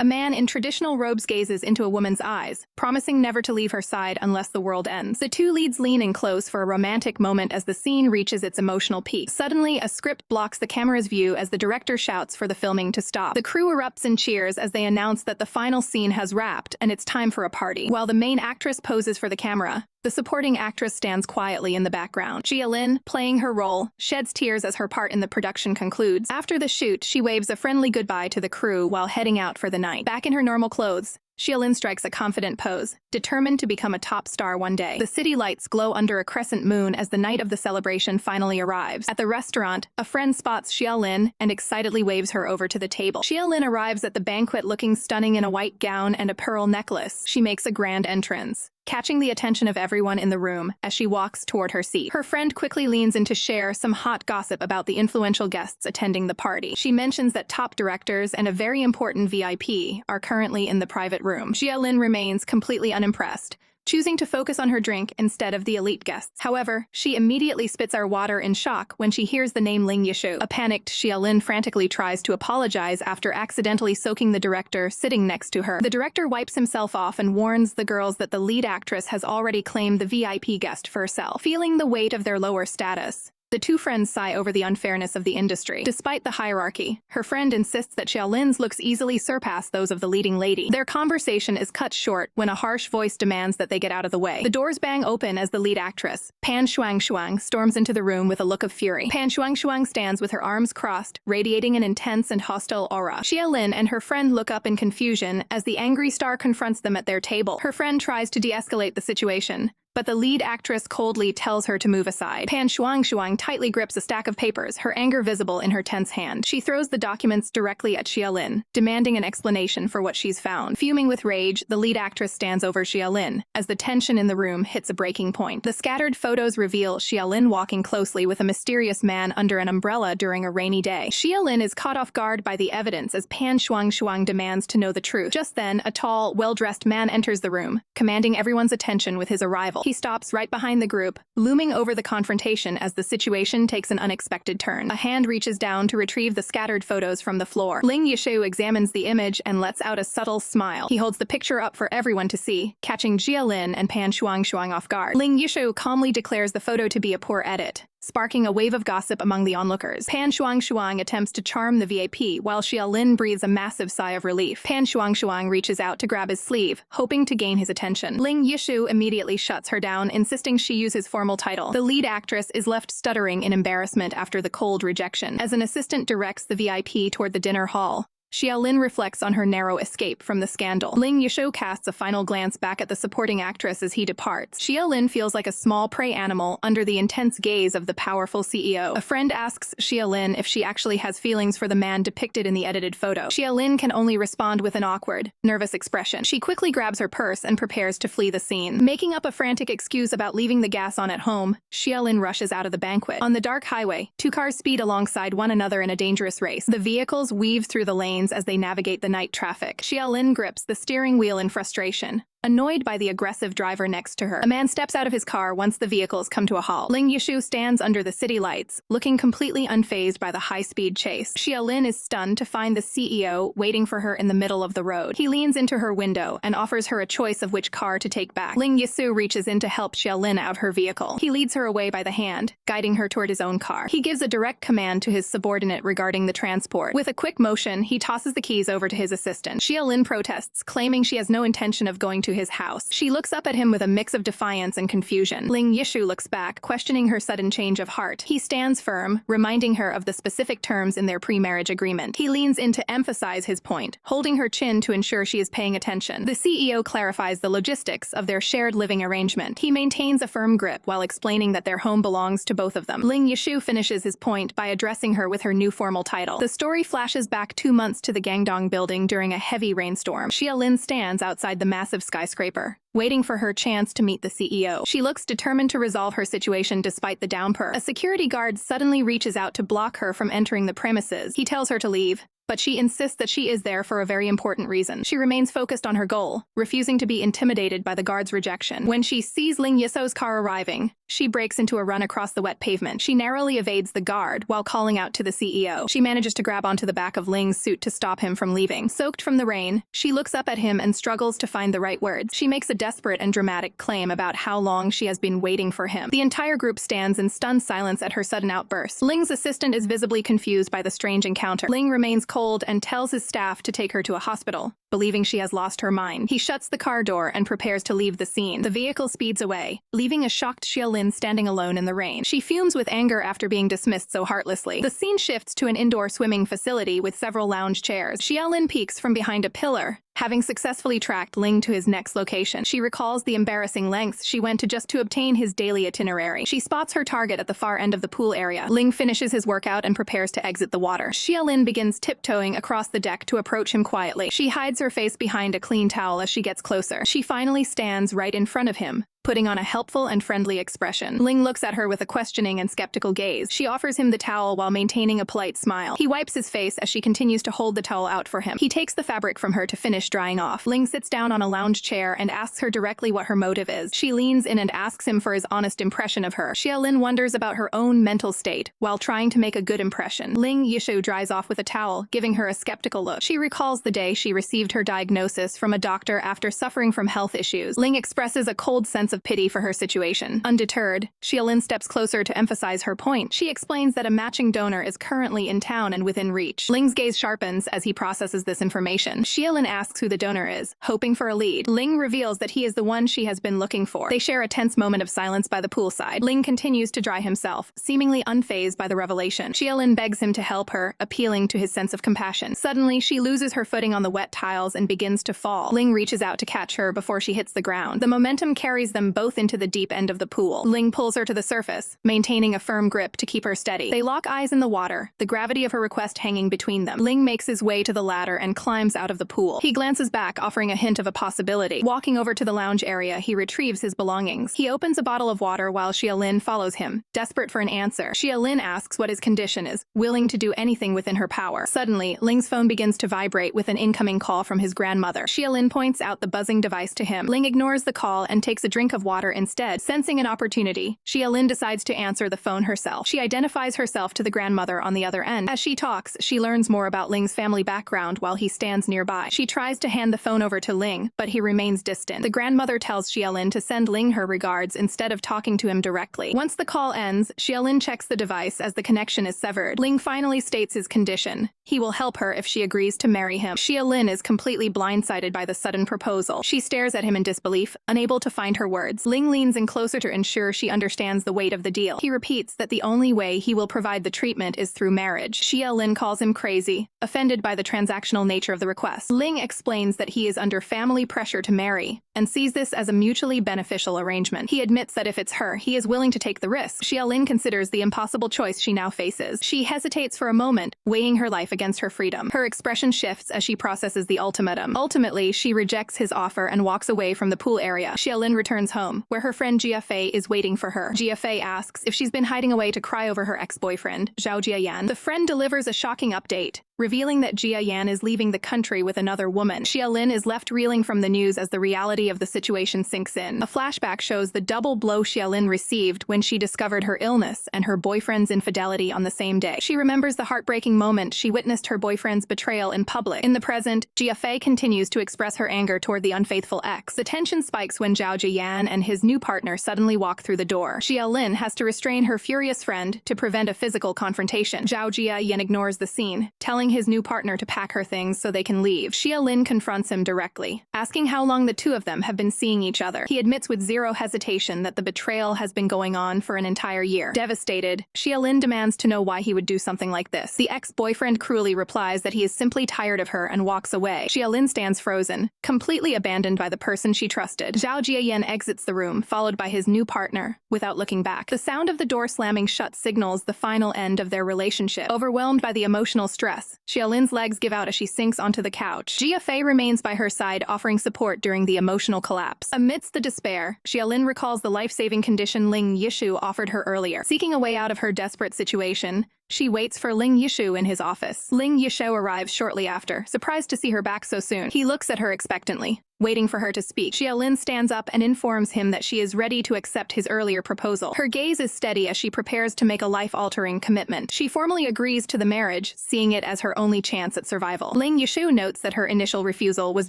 A man in traditional robes gazes into a woman's eyes, promising never to leave her side unless the world ends. The two leads lean in close for a romantic moment as the scene reaches its emotional peak. Suddenly, a script blocks the camera's view as the director shouts for the filming to stop. The crew erupts in cheers as they announce that the final scene has wrapped and it's time for a party. While the main actress poses for the camera, the supporting actress stands quietly in the background. Xia Lin, playing her role, sheds tears as her part in the production concludes. After the shoot, she waves a friendly goodbye to the crew while heading out for the night. Back in her normal clothes, Xia Lin strikes a confident pose, determined to become a top star one day. The city lights glow under a crescent moon as the night of the celebration finally arrives. At the restaurant, a friend spots Xia Lin and excitedly waves her over to the table. Xia Lin arrives at the banquet looking stunning in a white gown and a pearl necklace. She makes a grand entrance, catching the attention of everyone in the room as she walks toward her seat. Her friend quickly leans in to share some hot gossip about the influential guests attending the party. She mentions that top directors and a very important VIP are currently in the private room. Xia Lin remains completely unimpressed, choosing to focus on her drink instead of the elite guests. However, she immediately spits out water in shock when she hears the name Ling Yishu. A panicked Xia Lin frantically tries to apologize after accidentally soaking the director sitting next to her. The director wipes himself off and warns the girls that the lead actress has already claimed the VIP guest for herself. Feeling the weight of their lower status, the two friends sigh over the unfairness of the industry. Despite the hierarchy, her friend insists that Xia Lin's looks easily surpass those of the leading lady. Their conversation is cut short when a harsh voice demands that they get out of the way. The doors bang open as the lead actress, Pan Shuang, storms into the room with a look of fury. Pan Shuang stands with her arms crossed, radiating an intense and hostile aura. Xia Lin and her friend look up in confusion as the angry star confronts them at their table. Her friend tries to de-escalate the situation, but the lead actress coldly tells her to move aside. Pan Shuang tightly grips a stack of papers, her anger visible in her tense hand. She throws the documents directly at Xia Lin, demanding an explanation for what she's found. Fuming with rage, the lead actress stands over Xia Lin as the tension in the room hits a breaking point. The scattered photos reveal Xia Lin walking closely with a mysterious man under an umbrella during a rainy day. Xia Lin is caught off guard by the evidence as Pan Shuang demands to know the truth. Just then, a tall, well-dressed man enters the room, commanding everyone's attention with his arrival. He stops right behind the group, looming over the confrontation as the situation takes an unexpected turn. A hand reaches down to retrieve the scattered photos from the floor. Ling Yishu examines the image and lets out a subtle smile. He holds the picture up for everyone to see, catching Xia Lin and Pan Shuang off guard. Ling Yishu calmly declares the photo to be a poor edit, sparking a wave of gossip among the onlookers. Pan Shuang attempts to charm the VIP, while Xia Lin breathes a massive sigh of relief. Pan Shuang reaches out to grab his sleeve, hoping to gain his attention. Ling Yishu immediately shuts her down, insisting she use his formal title. The lead actress is left stuttering in embarrassment after the cold rejection. As an assistant directs the VIP toward the dinner hall, Xia Lin reflects on her narrow escape from the scandal. Ling Yishu casts a final glance back at the supporting actress as he departs. Xia Lin feels like a small prey animal under the intense gaze of the powerful CEO. A friend asks Xia Lin if she actually has feelings for the man depicted in the edited photo. Xia Lin can only respond with an awkward, nervous expression. She quickly grabs her purse and prepares to flee the scene. Making up a frantic excuse about leaving the gas on at home, Xia Lin rushes out of the banquet. On the dark highway, two cars speed alongside one another in a dangerous race. The vehicles weave through the lanes as they navigate the night traffic. Xia Lin grips the steering wheel in frustration, annoyed by the aggressive driver next to her. A man steps out of his car once the vehicles come to a halt. Ling Yishu stands under the city lights, looking completely unfazed by the high-speed chase. Xia Lin is stunned to find the CEO waiting for her in the middle of the road. He leans into her window and offers her a choice of which car to take back. Ling Yishu reaches in to help Xia Lin out her vehicle. He leads her away by the hand, guiding her toward his own car. He gives a direct command to his subordinate regarding the transport. With a quick motion, he tosses the keys over to his assistant. Xia Lin protests, claiming she has no intention of going to his house. She looks up at him with a mix of defiance and confusion. Ling Yishu looks back, questioning her sudden change of heart. He stands firm, reminding her of the specific terms in their pre-marriage agreement. He leans in to emphasize his point, holding her chin to ensure she is paying attention. The CEO clarifies the logistics of their shared living arrangement. He maintains a firm grip while explaining that their home belongs to both of them. Ling Yishu finishes his point by addressing her with her new formal title. The story flashes back 2 months to the Gangdong building during a heavy rainstorm. Xia Lin stands outside the massive skyscraper, waiting for her chance to meet the CEO. She looks determined to resolve her situation despite the downpour. A security guard suddenly reaches out to block her from entering the premises. He tells her to leave, but she insists that she is there for a very important reason. She remains focused on her goal, refusing to be intimidated by the guard's rejection. When she sees Ling Yishu's car arriving, she breaks into a run across the wet pavement. She narrowly evades the guard while calling out to the CEO. She manages to grab onto the back of Ling's suit to stop him from leaving. Soaked from the rain, she looks up at him and struggles to find the right words. She makes a desperate and dramatic claim about how long she has been waiting for him. The entire group stands in stunned silence at her sudden outburst. Ling's assistant is visibly confused by the strange encounter. Ling remains cold and tells his staff to take her to a hospital, believing she has lost her mind. He shuts the car door and prepares to leave the scene. The vehicle speeds away, leaving a shocked Xia Lin standing alone in the rain. She fumes with anger after being dismissed so heartlessly. The scene shifts to an indoor swimming facility with several lounge chairs. Xia Lin peeks from behind a pillar, having successfully tracked Ling to his next location. She recalls the embarrassing lengths she went to obtain his daily itinerary. She spots her target at the far end of the pool area. Ling finishes his workout and prepares to exit the water. Xia Lin begins tiptoeing across the deck to approach him quietly. She hides her face behind a clean towel as she gets closer. She finally stands right in front of him, putting on a helpful and friendly expression. Ling looks at her with a questioning and skeptical gaze. She offers him the towel while maintaining a polite smile. He wipes his face as she continues to hold the towel out for him. He takes the fabric from her to finish drying off. Ling sits down on a lounge chair and asks her directly what her motive is. She leans in and asks him for his honest impression of her. Xia Lin wonders about her own mental state while trying to make a good impression. Ling Yishu dries off with a towel, giving her a skeptical look. She recalls the day she received her diagnosis from a doctor after suffering from health issues. Ling expresses a cold sense of pity for her situation. Undeterred, Xia Lin steps closer to emphasize her point. She explains that a matching donor is currently in town and within reach. Ling's gaze sharpens as he processes this information. Xia Lin asks who the donor is, hoping for a lead. Ling reveals that he is the one she has been looking for. They share a tense moment of silence by the poolside. Ling continues to dry himself, seemingly unfazed by the revelation. Xia Lin begs him to help her, appealing to his sense of compassion. Suddenly, she loses her footing on the wet tiles and begins to fall. Ling reaches out to catch her before she hits the ground. The momentum carries them both into the deep end of the pool. Ling pulls her to the surface, maintaining a firm grip to keep her steady. They lock eyes in the water, the gravity of her request hanging between them. Ling makes his way to the ladder and climbs out of the pool. He glances back, offering a hint of a possibility. Walking over to the lounge area, he retrieves his belongings. He opens a bottle of water while Xia Lin follows him, desperate for an answer. Xia Lin asks what his condition is, willing to do anything within her power. Suddenly, Ling's phone begins to vibrate with an incoming call from his grandmother. Xia Lin points out the buzzing device to him. Ling ignores the call and takes a drink of water instead. Sensing an opportunity, Xia Lin decides to answer the phone herself. She identifies herself to the grandmother on the other end. As she talks, she learns more about Ling's family background while he stands nearby. She tries to hand the phone over to Ling, but he remains distant. The grandmother tells Xia Lin to send Ling her regards instead of talking to him directly. Once the call ends, Xia Lin checks the device as the connection is severed. Ling finally states his condition. He will help her if she agrees to marry him. Xia Lin is completely blindsided by the sudden proposal. She stares at him in disbelief, unable to find her words. Ling leans in closer to ensure she understands the weight of the deal. He repeats that the only way he will provide the treatment is through marriage. Xia Lin calls him crazy, offended by the transactional nature of the request. Ling explains that he is under family pressure to marry, and sees this as a mutually beneficial arrangement. He admits that if it's her, he is willing to take the risk. Xia Lin considers the impossible choice she now faces. She hesitates for a moment, weighing her life against her freedom. Her expression shifts as she processes the ultimatum. Ultimately, she rejects his offer and walks away from the pool area. Xia Lin returns home, where her friend Jia Fei is waiting for her. Jia Fei asks if she's been hiding away to cry over her ex-boyfriend, Zhao Jiayan. The friend delivers a shocking update, revealing that Jia Yan is leaving the country with another woman. Xia Lin is left reeling from the news as the reality of the situation sinks in. A flashback shows the double blow Xia Lin received when she discovered her illness and her boyfriend's infidelity on the same day. She remembers the heartbreaking moment she witnessed her boyfriend's betrayal in public. In the present, Jia Fei continues to express her anger toward the unfaithful ex. The tension spikes when Zhao Jiayan and his new partner suddenly walk through the door. Xia Lin has to restrain her furious friend to prevent a physical confrontation. Zhao Jiayan ignores the scene, telling his new partner to pack her things so they can leave. Xia Lin confronts him directly, asking how long the two of them have been seeing each other. He admits with zero hesitation that the betrayal has been going on for an entire year. Devastated, Xia Lin demands to know why he would do something like this. The ex-boyfriend cruelly replies that he is simply tired of her and walks away. Xia Lin stands frozen, completely abandoned by the person she trusted. Zhao Jiayan exits the room, followed by his new partner, without looking back. The sound of the door slamming shut signals the final end of their relationship. Overwhelmed by the emotional stress, Xia Lin's legs give out as she sinks onto the couch. Jia Fei remains by her side, offering support during the emotional collapse. Amidst the despair, Xia Lin recalls the life-saving condition Ling Yishu offered her earlier. Seeking a way out of her desperate situation, she waits for Ling Yishu in his office. Ling Yishu arrives shortly after, surprised to see her back so soon. He looks at her expectantly, waiting for her to speak. Xia Lin stands up and informs him that she is ready to accept his earlier proposal. Her gaze is steady as she prepares to make a life-altering commitment. She formally agrees to the marriage, seeing it as her only chance at survival. Ling Yishu notes that her initial refusal was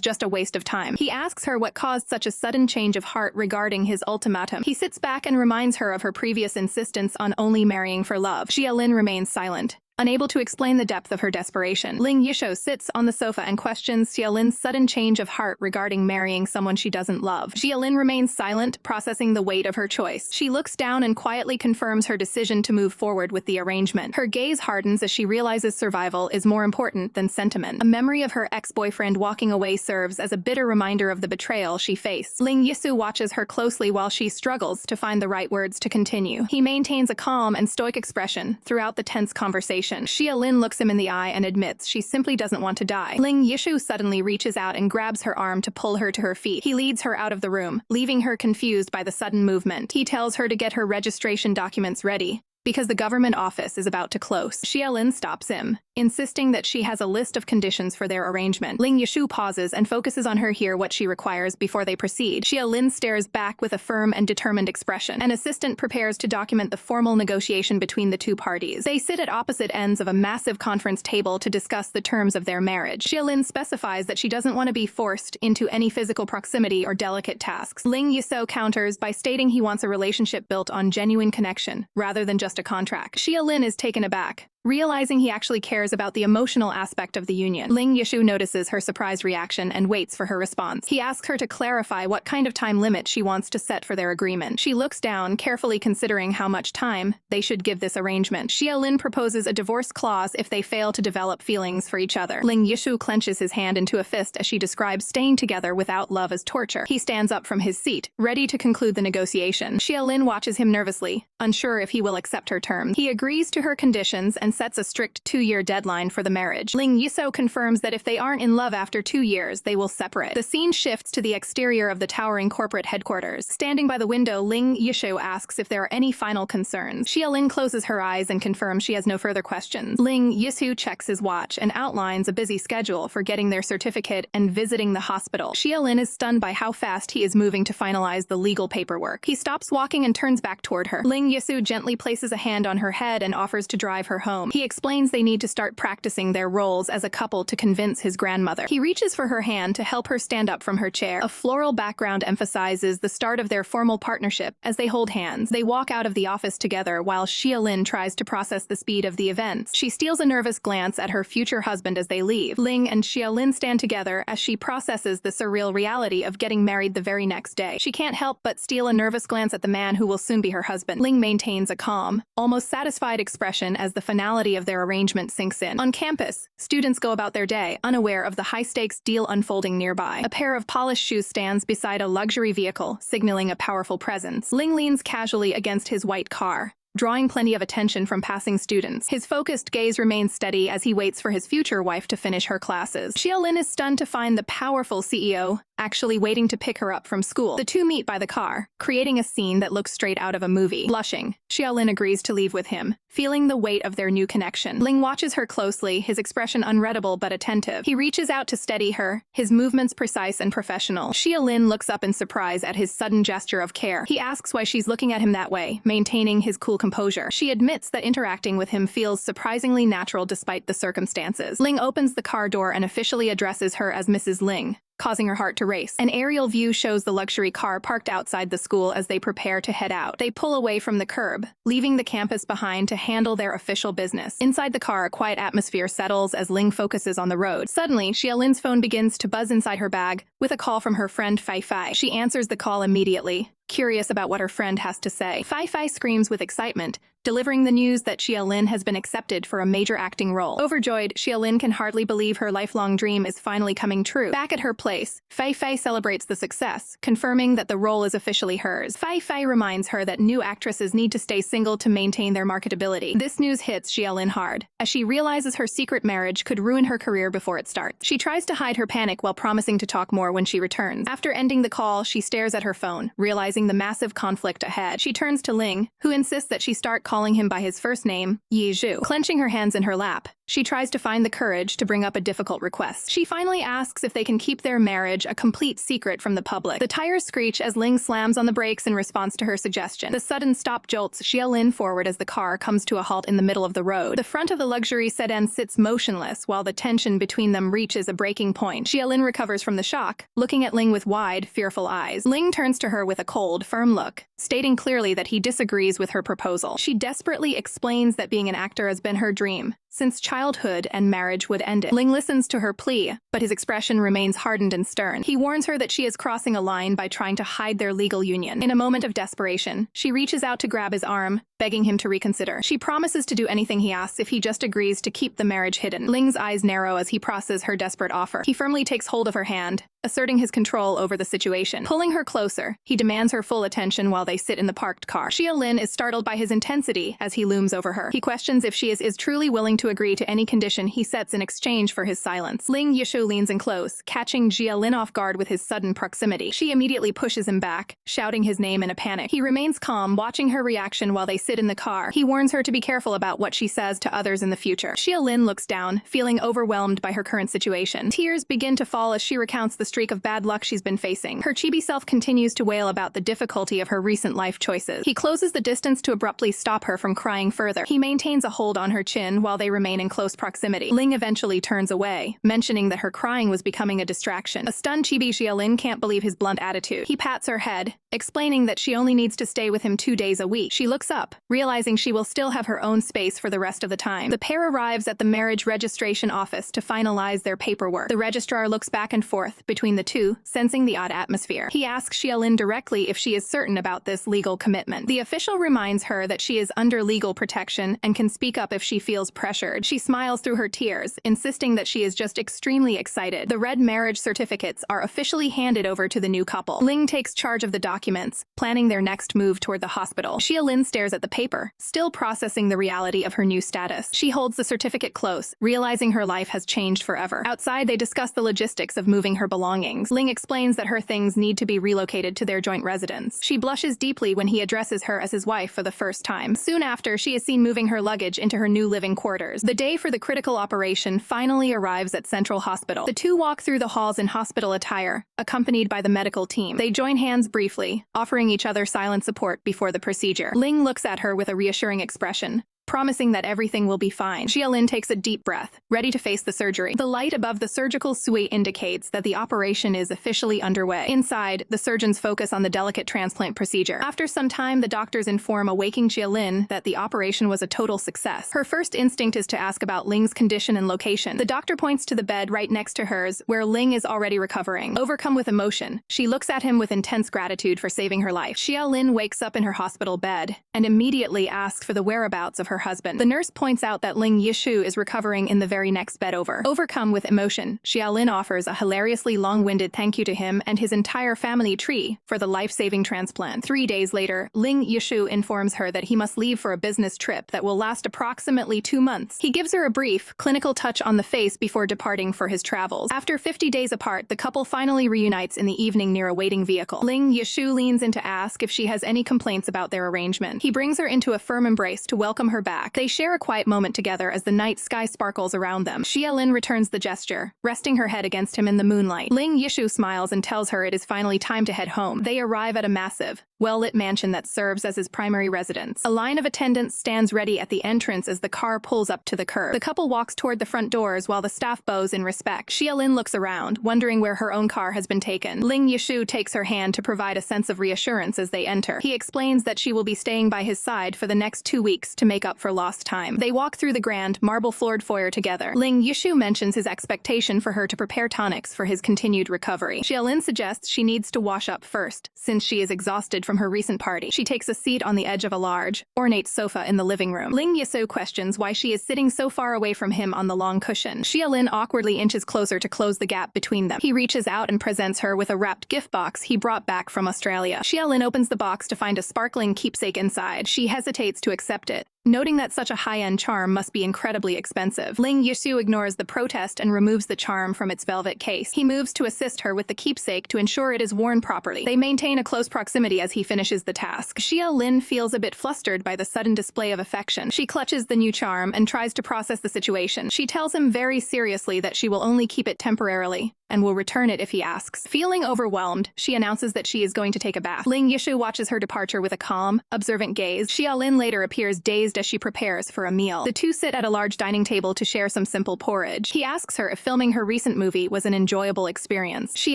just a waste of time. He asks her what caused such a sudden change of heart regarding his ultimatum. He sits back and reminds her of her previous insistence on only marrying for love. Xia Lin remains silent, unable to explain the depth of her desperation. Ling Yishu sits on the sofa and questions Xia Lin's sudden change of heart regarding marrying someone she doesn't love. Xia Lin remains silent, processing the weight of her choice. She looks down and quietly confirms her decision to move forward with the arrangement. Her gaze hardens as she realizes survival is more important than sentiment. A memory of her ex-boyfriend walking away serves as a bitter reminder of the betrayal she faced. Ling Yishu watches her closely while she struggles to find the right words to continue. He maintains a calm and stoic expression throughout the tense conversation. Xia Lin looks him in the eye and admits she simply doesn't want to die. Ling Yishu suddenly reaches out and grabs her arm to pull her to her feet. He leads her out of the room, leaving her confused by the sudden movement. He tells her to get her registration documents ready, because the government office is about to close. Xia Lin stops him, insisting that she has a list of conditions for their arrangement. Ling Yishu pauses and focuses on her hear what she requires before they proceed. Xia Lin stares back with a firm and determined expression. An assistant prepares to document the formal negotiation between the two parties. They sit at opposite ends of a massive conference table to discuss the terms of their marriage. Xia Lin specifies that she doesn't want to be forced into any physical proximity or delicate tasks. Ling Yishu counters by stating he wants a relationship built on genuine connection, rather than just a contract. Xia Lin is taken aback, realizing he actually cares about the emotional aspect of the union. Ling Yishu notices her surprised reaction and waits for her response. He asks her to clarify what kind of time limit she wants to set for their agreement. She looks down, carefully considering how much time they should give this arrangement. Xia Lin proposes a divorce clause if they fail to develop feelings for each other. Ling Yishu clenches his hand into a fist as she describes staying together without love as torture. He stands up from his seat, ready to conclude the negotiation. Xia Lin watches him nervously, unsure if he will accept her terms. He agrees to her conditions and sets a strict 2-year deadline for the marriage. Ling Yishu confirms that if they aren't in love after 2 years, they will separate. The scene shifts to the exterior of the towering corporate headquarters. Standing by the window, Ling Yishu asks if there are any final concerns. Xia Lin closes her eyes and confirms she has no further questions. Ling Yishu checks his watch and outlines a busy schedule for getting their certificate and visiting the hospital. Xia Lin is stunned by how fast he is moving to finalize the legal paperwork. He stops walking and turns back toward her. Ling Yishu gently places a hand on her head and offers to drive her home. He explains they need to start practicing their roles as a couple to convince his grandmother. He reaches for her hand to help her stand up from her chair. A floral background emphasizes the start of their formal partnership as they hold hands. They walk out of the office together while Xia Lin tries to process the speed of the events. She steals a nervous glance at her future husband as they leave. Ling and Xia Lin stand together as she processes the surreal reality of getting married the very next day. She can't help but steal a nervous glance at the man who will soon be her husband. Ling maintains a calm, almost satisfied expression as the finality of their arrangement sinks in. On campus, students go about their day, unaware of the high-stakes deal unfolding nearby. A pair of polished shoes stands beside a luxury vehicle, signaling a powerful presence. Ling leans casually against his white car, drawing plenty of attention from passing students. His focused gaze remains steady as he waits for his future wife to finish her classes. Xia Lin is stunned to find the powerful CEO actually waiting to pick her up from school. The two meet by the car, creating a scene that looks straight out of a movie. Blushing, Xia Lin agrees to leave with him, feeling the weight of their new connection. Ling watches her closely, his expression unreadable but attentive. He reaches out to steady her, his movements precise and professional. Xia Lin looks up in surprise at his sudden gesture of care. He asks why she's looking at him that way, maintaining his cool composure. She admits that interacting with him feels surprisingly natural despite the circumstances. Ling opens the car door and officially addresses her as Mrs. Ling, causing her heart to race. An aerial view shows the luxury car parked outside the school as they prepare to head out. They pull away from the curb, leaving the campus behind to handle their official business. Inside the car, a quiet atmosphere settles as Ling focuses on the road. Suddenly, Xia Lin's phone begins to buzz inside her bag with a call from her friend Fei Fei. She answers the call immediately, curious about what her friend has to say. Fei Fei screams with excitement, delivering the news that Xia Lin has been accepted for a major acting role. Overjoyed, Xia Lin can hardly believe her lifelong dream is finally coming true. Back at her place, Fei Fei celebrates the success, confirming that the role is officially hers. Fei Fei reminds her that new actresses need to stay single to maintain their marketability. This news hits Xia Lin hard, as she realizes her secret marriage could ruin her career before it starts. She tries to hide her panic while promising to talk more when she returns. After ending the call, she stares at her phone, realizing the massive conflict ahead. She turns to Ling, who insists that she start calling him by his first name, Yi Zhu. Clenching her hands in her lap, She tries to find the courage to bring up a difficult request. She finally asks if they can keep their marriage a complete secret from the public. The tires screech as Ling slams on the brakes in response to her suggestion. The sudden stop jolts Xia Lin forward as the car comes to a halt in the middle of the road. The front of the luxury sedan sits motionless while the tension between them reaches a breaking point. Xia Lin recovers from the shock, looking at Ling with wide, fearful eyes. Ling turns to her with a cold, firm look, stating clearly that he disagrees with her proposal. She desperately explains that being an actor has been her dream since childhood and marriage would end it. Ling listens to her plea, but his expression remains hardened and stern. He warns her that she is crossing a line by trying to hide their legal union. In a moment of desperation, she reaches out to grab his arm, begging him to reconsider. She promises to do anything he asks if he just agrees to keep the marriage hidden. Ling's eyes narrow as he processes her desperate offer. He firmly takes hold of her hand, asserting his control over the situation. Pulling her closer, he demands her full attention while they sit in the parked car. Xia Lin is startled by his intensity as he looms over her. He questions if she is truly willing to agree to any condition he sets in exchange for his silence. Ling Yishu leans in close, catching Xia Lin off guard with his sudden proximity. She immediately pushes him back, shouting his name in a panic. He remains calm, watching her reaction while they sit in the car. He warns her to be careful about what she says to others in the future. Xia Lin looks down, feeling overwhelmed by her current situation. Tears begin to fall as she recounts the streak of bad luck she's been facing. Her chibi self continues to wail about the difficulty of her recent life choices. He closes the distance to abruptly stop her from crying further. He maintains a hold on her chin while they remain in close proximity. Ling eventually turns away, mentioning that her crying was becoming a distraction. A stunned chibi Xia Lin can't believe his blunt attitude. He pats her head, explaining that she only needs to stay with him 2 days a week. She looks up, realizing she will still have her own space for the rest of the time. The pair arrives at the marriage registration office to finalize their paperwork. The registrar looks back and forth between the two, sensing the odd atmosphere. He asks Xia Lin directly if she is certain about this legal commitment. The official reminds her that she is under legal protection and can speak up if she feels pressured. She smiles through her tears, insisting that she is just extremely excited. The red marriage certificates are officially handed over to the new couple. Ling takes charge of the documents, planning their next move toward the hospital. Xia Lin stares at the paper, still processing the reality of her new status. She holds the certificate close, realizing her life has changed forever. Outside, they discuss the logistics of moving her belongings. Ling explains that her things need to be relocated to their joint residence. She blushes deeply when he addresses her as his wife for the first time. Soon after, she is seen moving her luggage into her new living quarters. The day for the critical operation finally arrives at Central Hospital. The two walk through the halls in hospital attire, accompanied by the medical team. They join hands briefly, offering each other silent support before the procedure. Ling looks at her with a reassuring expression, promising that everything will be fine. Xia Lin takes a deep breath, ready to face the surgery. The light above the surgical suite indicates that the operation is officially underway. Inside, the surgeons focus on the delicate transplant procedure. After some time, the doctors inform a waking Xia Lin that the operation was a total success. Her first instinct is to ask about Ling's condition and location. The doctor points to the bed right next to hers, where Ling is already recovering. Overcome with emotion, she looks at him with intense gratitude for saving her life. Xia Lin wakes up in her hospital bed and immediately asks for the whereabouts of her husband. The nurse points out that Ling Yishu is recovering in the very next bed over. Overcome with emotion, Xia Lin offers a hilariously long-winded thank you to him and his entire family tree for the life-saving transplant. 3 days later, Ling Yishu informs her that he must leave for a business trip that will last approximately 2 months. He gives her a brief, clinical touch on the face before departing for his travels. After 50 days apart, the couple finally reunites in the evening near a waiting vehicle. Ling Yishu leans in to ask if she has any complaints about their arrangement. He brings her into a firm embrace to welcome her back. They share a quiet moment together as the night sky sparkles around them. Xia Lin returns the gesture, resting her head against him in the moonlight. Ling Yishu smiles and tells her it is finally time to head home. They arrive at a massive, well-lit mansion that serves as his primary residence. A line of attendants stands ready at the entrance as the car pulls up to the curb. The couple walks toward the front doors while the staff bows in respect. Xia Lin looks around, wondering where her own car has been taken. Ling Yishu takes her hand to provide a sense of reassurance as they enter. He explains that she will be staying by his side for the next 2 weeks to make up for lost time. They walk through the grand, marble-floored foyer together. Ling Yishu mentions his expectation for her to prepare tonics for his continued recovery. Xia Lin suggests she needs to wash up first, since she is exhausted from her recent party. She takes a seat on the edge of a large, ornate sofa in the living room. Ling Yishu questions why she is sitting so far away from him on the long cushion. Xia Lin awkwardly inches closer to close the gap between them. He reaches out and presents her with a wrapped gift box he brought back from Australia. Xia Lin opens the box to find a sparkling keepsake inside. She hesitates to accept it, noting that such a high-end charm must be incredibly expensive. Ling Yushu ignores the protest and removes the charm from its velvet case. He moves to assist her with the keepsake to ensure it is worn properly. They maintain a close proximity as he finishes the task. Xia Lin feels a bit flustered by the sudden display of affection. She clutches the new charm and tries to process the situation. She tells him very seriously that she will only keep it temporarily and will return it if he asks. Feeling overwhelmed, she announces that she is going to take a bath. Ling Yushu watches her departure with a calm, observant gaze. Xia Lin later appears dazed as she prepares for a meal. The two sit at a large dining table to share some simple porridge. He asks her if filming her recent movie was an enjoyable experience. She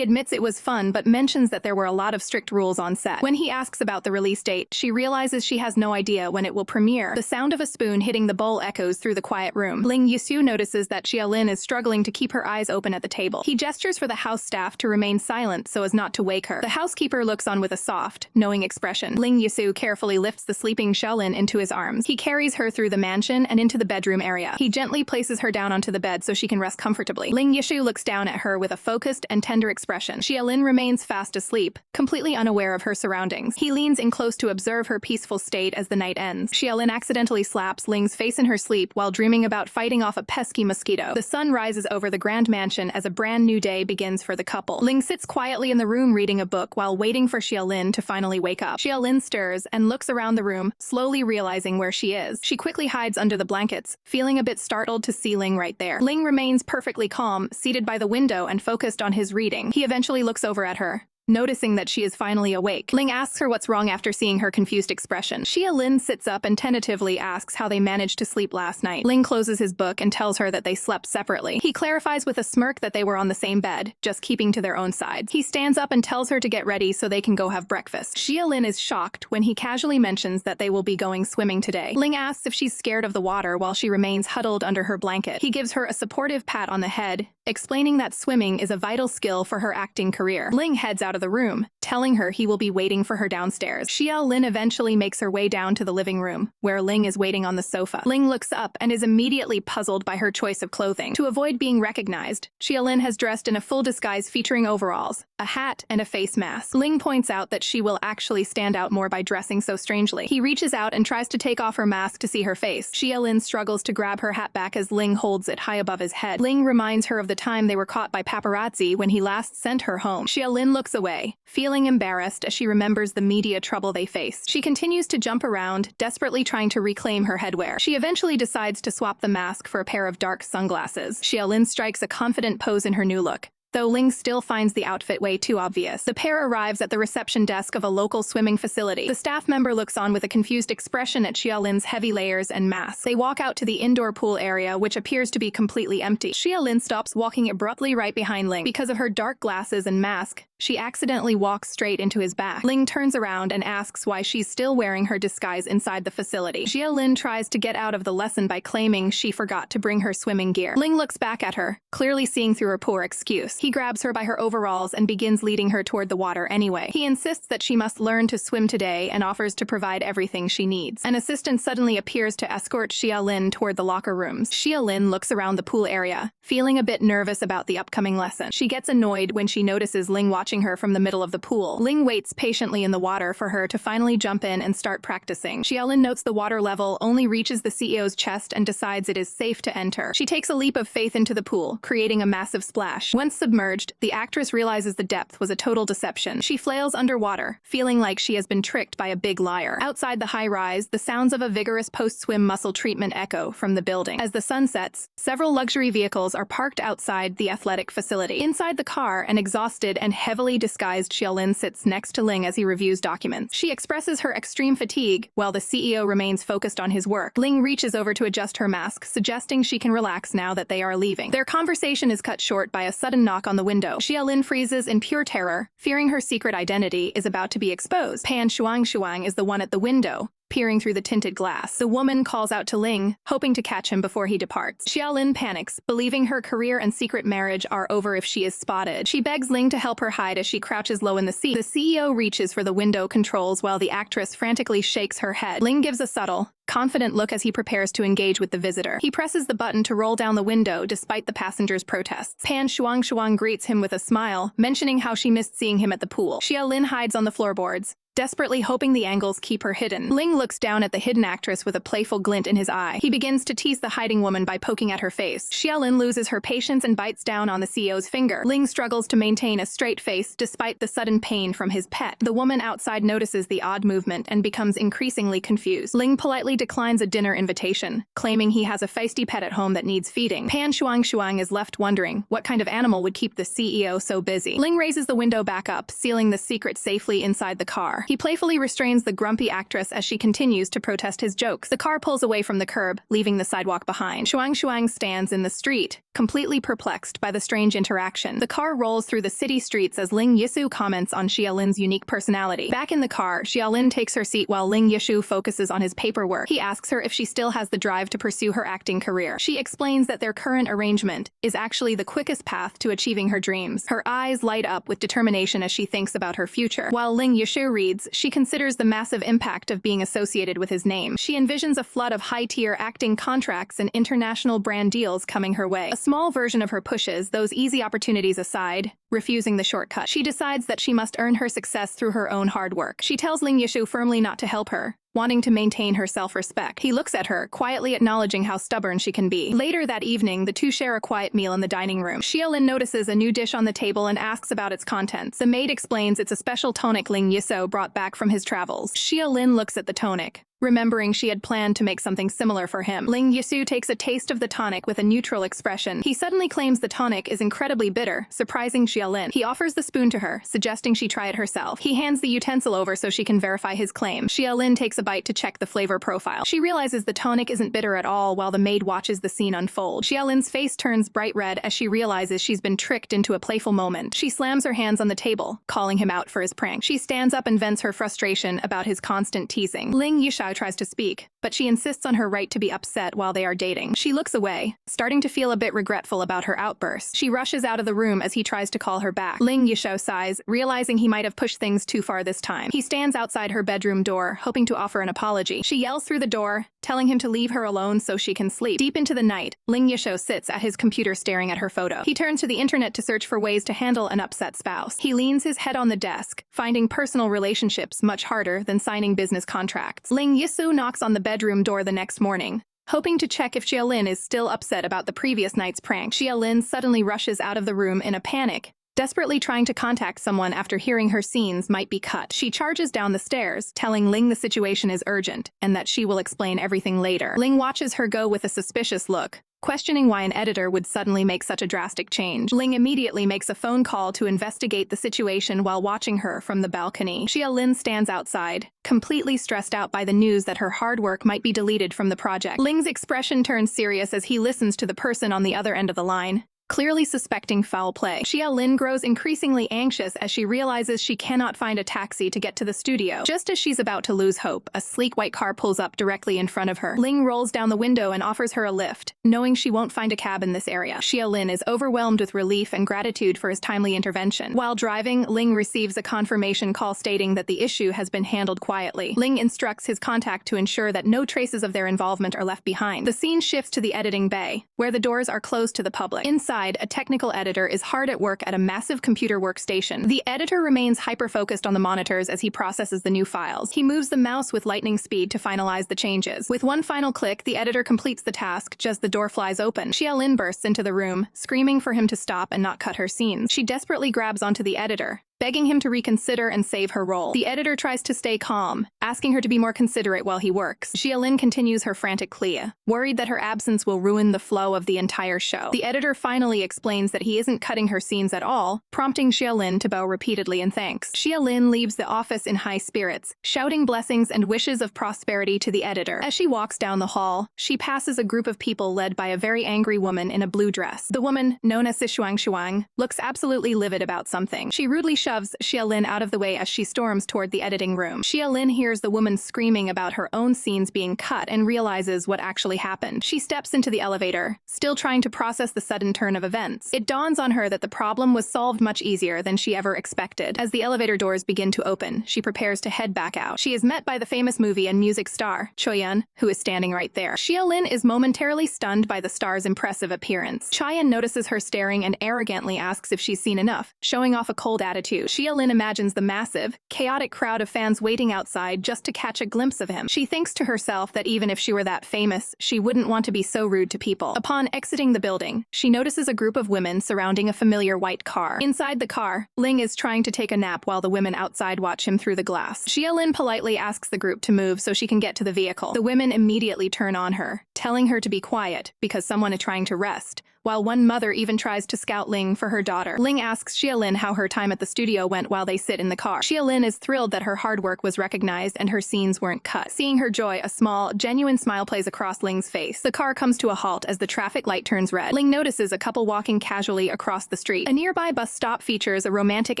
admits it was fun, but mentions that there were a lot of strict rules on set. When he asks about the release date, she realizes she has no idea when it will premiere. The sound of a spoon hitting the bowl echoes through the quiet room. Ling Yushu notices that Xia Lin is struggling to keep her eyes open at the table. He gestures for the house staff to remain silent so as not to wake her. The housekeeper looks on with a soft, knowing expression. Ling Yushu carefully lifts the sleeping Xia Lin into his arms. He carries her through the mansion and into the bedroom area. He gently places her down onto the bed so she can rest comfortably. Ling Yushu looks down at her with a focused and tender expression. Xia Lin remains fast asleep, completely unaware of her surroundings. He leans in close to observe her peaceful state as the night ends. Xia Lin accidentally slaps Ling's face in her sleep while dreaming about fighting off a pesky mosquito. The sun rises over the grand mansion as a brand new day begins for the couple. Ling sits quietly in the room reading a book while waiting for Xia Lin to finally wake up. Xia Lin stirs and looks around the room, slowly realizing where she is. She quickly hides under the blankets, feeling a bit startled to see Ling right there. Ling remains perfectly calm, seated by the window and focused on his reading. He eventually looks over at her, noticing that she is finally awake. Ling asks her what's wrong after seeing her confused expression. Xia Lin sits up and tentatively asks how they managed to sleep last night. Ling closes his book and tells her that they slept separately. He clarifies with a smirk that they were on the same bed, just keeping to their own sides. He stands up and tells her to get ready so they can go have breakfast. Xia Lin is shocked when he casually mentions that they will be going swimming today. Ling asks if she's scared of the water while she remains huddled under her blanket. He gives her a supportive pat on the head, explaining that swimming is a vital skill for her acting career. Ling heads out of the room, telling her he will be waiting for her downstairs. Xia Lin eventually makes her way down to the living room, where Ling is waiting on the sofa. Ling looks up and is immediately puzzled by her choice of clothing. To avoid being recognized, Xia Lin has dressed in a full disguise featuring overalls, a hat, and a face mask. Ling points out that she will actually stand out more by dressing so strangely. He reaches out and tries to take off her mask to see her face. Xia Lin struggles to grab her hat back as Ling holds it high above his head. Ling reminds her of the time they were caught by paparazzi when he last sent her home. Xia Lin looks away, feeling embarrassed as she remembers the media trouble they faced. She continues to jump around, desperately trying to reclaim her headwear. She eventually decides to swap the mask for a pair of dark sunglasses. Xia Lin strikes a confident pose in her new look, though Ling still finds the outfit way too obvious. The pair arrives at the reception desk of a local swimming facility. The staff member looks on with a confused expression at Xia Lin's heavy layers and mask. They walk out to the indoor pool area, which appears to be completely empty. Xia Lin stops walking abruptly right behind Ling. Because of her dark glasses and mask, she accidentally walks straight into his back. Ling turns around and asks why she's still wearing her disguise inside the facility. Xia Lin tries to get out of the lesson by claiming she forgot to bring her swimming gear. Ling looks back at her, clearly seeing through her poor excuse. He grabs her by her overalls and begins leading her toward the water anyway. He insists that she must learn to swim today and offers to provide everything she needs. An assistant suddenly appears to escort Xia Lin toward the locker rooms. Xia Lin looks around the pool area, feeling a bit nervous about the upcoming lesson. She gets annoyed when she notices Ling watching her from the middle of the pool. Ling waits patiently in the water for her to finally jump in and start practicing. Xia Lin notes the water level only reaches the CEO's chest and decides it is safe to enter. She takes a leap of faith into the pool, creating a massive splash. Once submerged, the actress realizes the depth was a total deception. She flails underwater, feeling like she has been tricked by a big liar. Outside the high-rise, the sounds of a vigorous post-swim muscle treatment echo from the building. As the sun sets, several luxury vehicles are parked outside the athletic facility. Inside the car, an exhausted and heavily disguised Xia Lin sits next to Ling as he reviews documents. She expresses her extreme fatigue, while the CEO remains focused on his work. Ling reaches over to adjust her mask, suggesting she can relax now that they are leaving. Their conversation is cut short by a sudden knock on the window. Xia Lin freezes in pure terror, fearing her secret identity is about to be exposed. Pan Shuang is the one at the window, peering through the tinted glass. The woman calls out to Ling, hoping to catch him before he departs. Xia Lin panics, believing her career and secret marriage are over if she is spotted. She begs Ling to help her hide as she crouches low in the seat. The CEO reaches for the window controls while the actress frantically shakes her head. Ling gives a subtle, confident look as he prepares to engage with the visitor. He presses the button to roll down the window despite the passengers' protests. Pan Shuang greets him with a smile, mentioning how she missed seeing him at the pool. Xia Lin hides on the floorboards, desperately hoping the angles keep her hidden. Ling looks down at the hidden actress with a playful glint in his eye. He begins to tease the hiding woman by poking at her face. Xia Lin loses her patience and bites down on the CEO's finger. Ling struggles to maintain a straight face despite the sudden pain from his pet. The woman outside notices the odd movement and becomes increasingly confused. Ling politely declines a dinner invitation, claiming he has a feisty pet at home that needs feeding. Pan Shuang is left wondering what kind of animal would keep the CEO so busy. Ling raises the window back up, sealing the secret safely inside the car. He playfully restrains the grumpy actress as she continues to protest his jokes. The car pulls away from the curb, leaving the sidewalk behind. Shuang stands in the street, completely perplexed by the strange interaction. The car rolls through the city streets as Ling Yisu comments on Xia Lin's unique personality. Back in the car, Xia Lin takes her seat while Ling Yisu focuses on his paperwork. He asks her if she still has the drive to pursue her acting career. She explains that their current arrangement is actually the quickest path to achieving her dreams. Her eyes light up with determination as she thinks about her future. While Ling Yisu reads, she considers the massive impact of being associated with his name. She envisions a flood of high-tier acting contracts and international brand deals coming her way. A small version of her pushes those easy opportunities aside, refusing the shortcut. She decides that she must earn her success through her own hard work. She tells Ling Yisu firmly not to help her, wanting to maintain her self-respect. He looks at her, quietly acknowledging how stubborn she can be. Later that evening, the two share a quiet meal in the dining room. Xia Lin notices a new dish on the table and asks about its contents. The maid explains it's a special tonic Ling Yisu brought back from his travels. Xia Lin looks at the tonic, remembering she had planned to make something similar for him. Ling Yisu takes a taste of the tonic with a neutral expression. He suddenly claims the tonic is incredibly bitter, surprising Xia Lin. He offers the spoon to her, suggesting she try it herself. He hands the utensil over so she can verify his claim. Xia Lin takes a bite to check the flavor profile. She realizes the tonic isn't bitter at all while the maid watches the scene unfold. Xia Lin's face turns bright red as she realizes she's been tricked into a playful moment. She slams her hands on the table, calling him out for his prank. She stands up and vents her frustration about his constant teasing. Ling Yisu tries to speak, but she insists on her right to be upset while they are dating. She looks away, starting to feel a bit regretful about her outburst. She rushes out of the room as he tries to call her back. Ling Yisu sighs, realizing he might have pushed things too far this time. He stands outside her bedroom door, hoping to offer an apology. She yells through the door, telling him to leave her alone so she can sleep. Deep into the night, Ling Yisu sits at his computer staring at her photo. He turns to the internet to search for ways to handle an upset spouse. He leans his head on the desk, finding personal relationships much harder than signing business contracts. Ling Yisu knocks on the bedroom door the next morning, hoping to check if Xia Lin is still upset about the previous night's prank. Xia Lin suddenly rushes out of the room in a panic, desperately trying to contact someone after hearing her scenes might be cut. She charges down the stairs, telling Ling the situation is urgent and that she will explain everything later. Ling watches her go with a suspicious look, questioning why an editor would suddenly make such a drastic change. Ling immediately makes a phone call to investigate the situation while watching her from the balcony. Xia Lin stands outside, completely stressed out by the news that her hard work might be deleted from the project. Ling's expression turns serious as he listens to the person on the other end of the line, clearly suspecting foul play. Xia Lin grows increasingly anxious as she realizes she cannot find a taxi to get to the studio. Just as she's about to lose hope, a sleek white car pulls up directly in front of her. Ling rolls down the window and offers her a lift, knowing she won't find a cab in this area. Xia Lin is overwhelmed with relief and gratitude for his timely intervention. While driving, Ling receives a confirmation call stating that the issue has been handled quietly. Ling instructs his contact to ensure that no traces of their involvement are left behind. The scene shifts to the editing bay, where the doors are closed to the public. Inside, a technical editor is hard at work at a massive computer workstation. The editor remains hyper-focused on the monitors as he processes the new files. He moves the mouse with lightning speed to finalize the changes. With one final click, the editor completes the task just as the door flies open. Xia Lin bursts into the room, screaming for him to stop and not cut her scenes. She desperately grabs onto the editor, begging him to reconsider and save her role. The editor tries to stay calm, asking her to be more considerate while he works. Xia Lin continues her frantic plea, worried that her absence will ruin the flow of the entire show. The editor finally explains that he isn't cutting her scenes at all, prompting Xia Lin to bow repeatedly in thanks. Xia Lin leaves the office in high spirits, shouting blessings and wishes of prosperity to the editor. As she walks down the hall, she passes a group of people led by a very angry woman in a blue dress. The woman, known as Shuang, looks absolutely livid about something. She rudely shoves Xia Lin out of the way as she storms toward the editing room. Xia Lin hears the woman screaming about her own scenes being cut and realizes what actually happened. She steps into the elevator, still trying to process the sudden turn of events. It dawns on her that the problem was solved much easier than she ever expected. As the elevator doors begin to open, she prepares to head back out. She is met by the famous movie and music star, Choyun, who is standing right there. Xia Lin is momentarily stunned by the star's impressive appearance. Choyun notices her staring and arrogantly asks if she's seen enough, showing off a cold attitude. cute. Xia Lin imagines the massive, chaotic crowd of fans waiting outside just to catch a glimpse of him. She thinks to herself that even if she were that famous, she wouldn't want to be so rude to people. Upon exiting the building, she notices a group of women surrounding a familiar white car. Inside the car, Ling is trying to take a nap while the women outside watch him through the glass. Xia Lin politely asks the group to move so she can get to the vehicle. The women immediately turn on her, telling her to be quiet because someone is trying to rest, while one mother even tries to scout Ling for her daughter. Ling asks Xia Lin how her time at the studio went while they sit in the car. Xia Lin is thrilled that her hard work was recognized and her scenes weren't cut. Seeing her joy, a small, genuine smile plays across Ling's face. The car comes to a halt as the traffic light turns red. Ling notices a couple walking casually across the street. A nearby bus stop features a romantic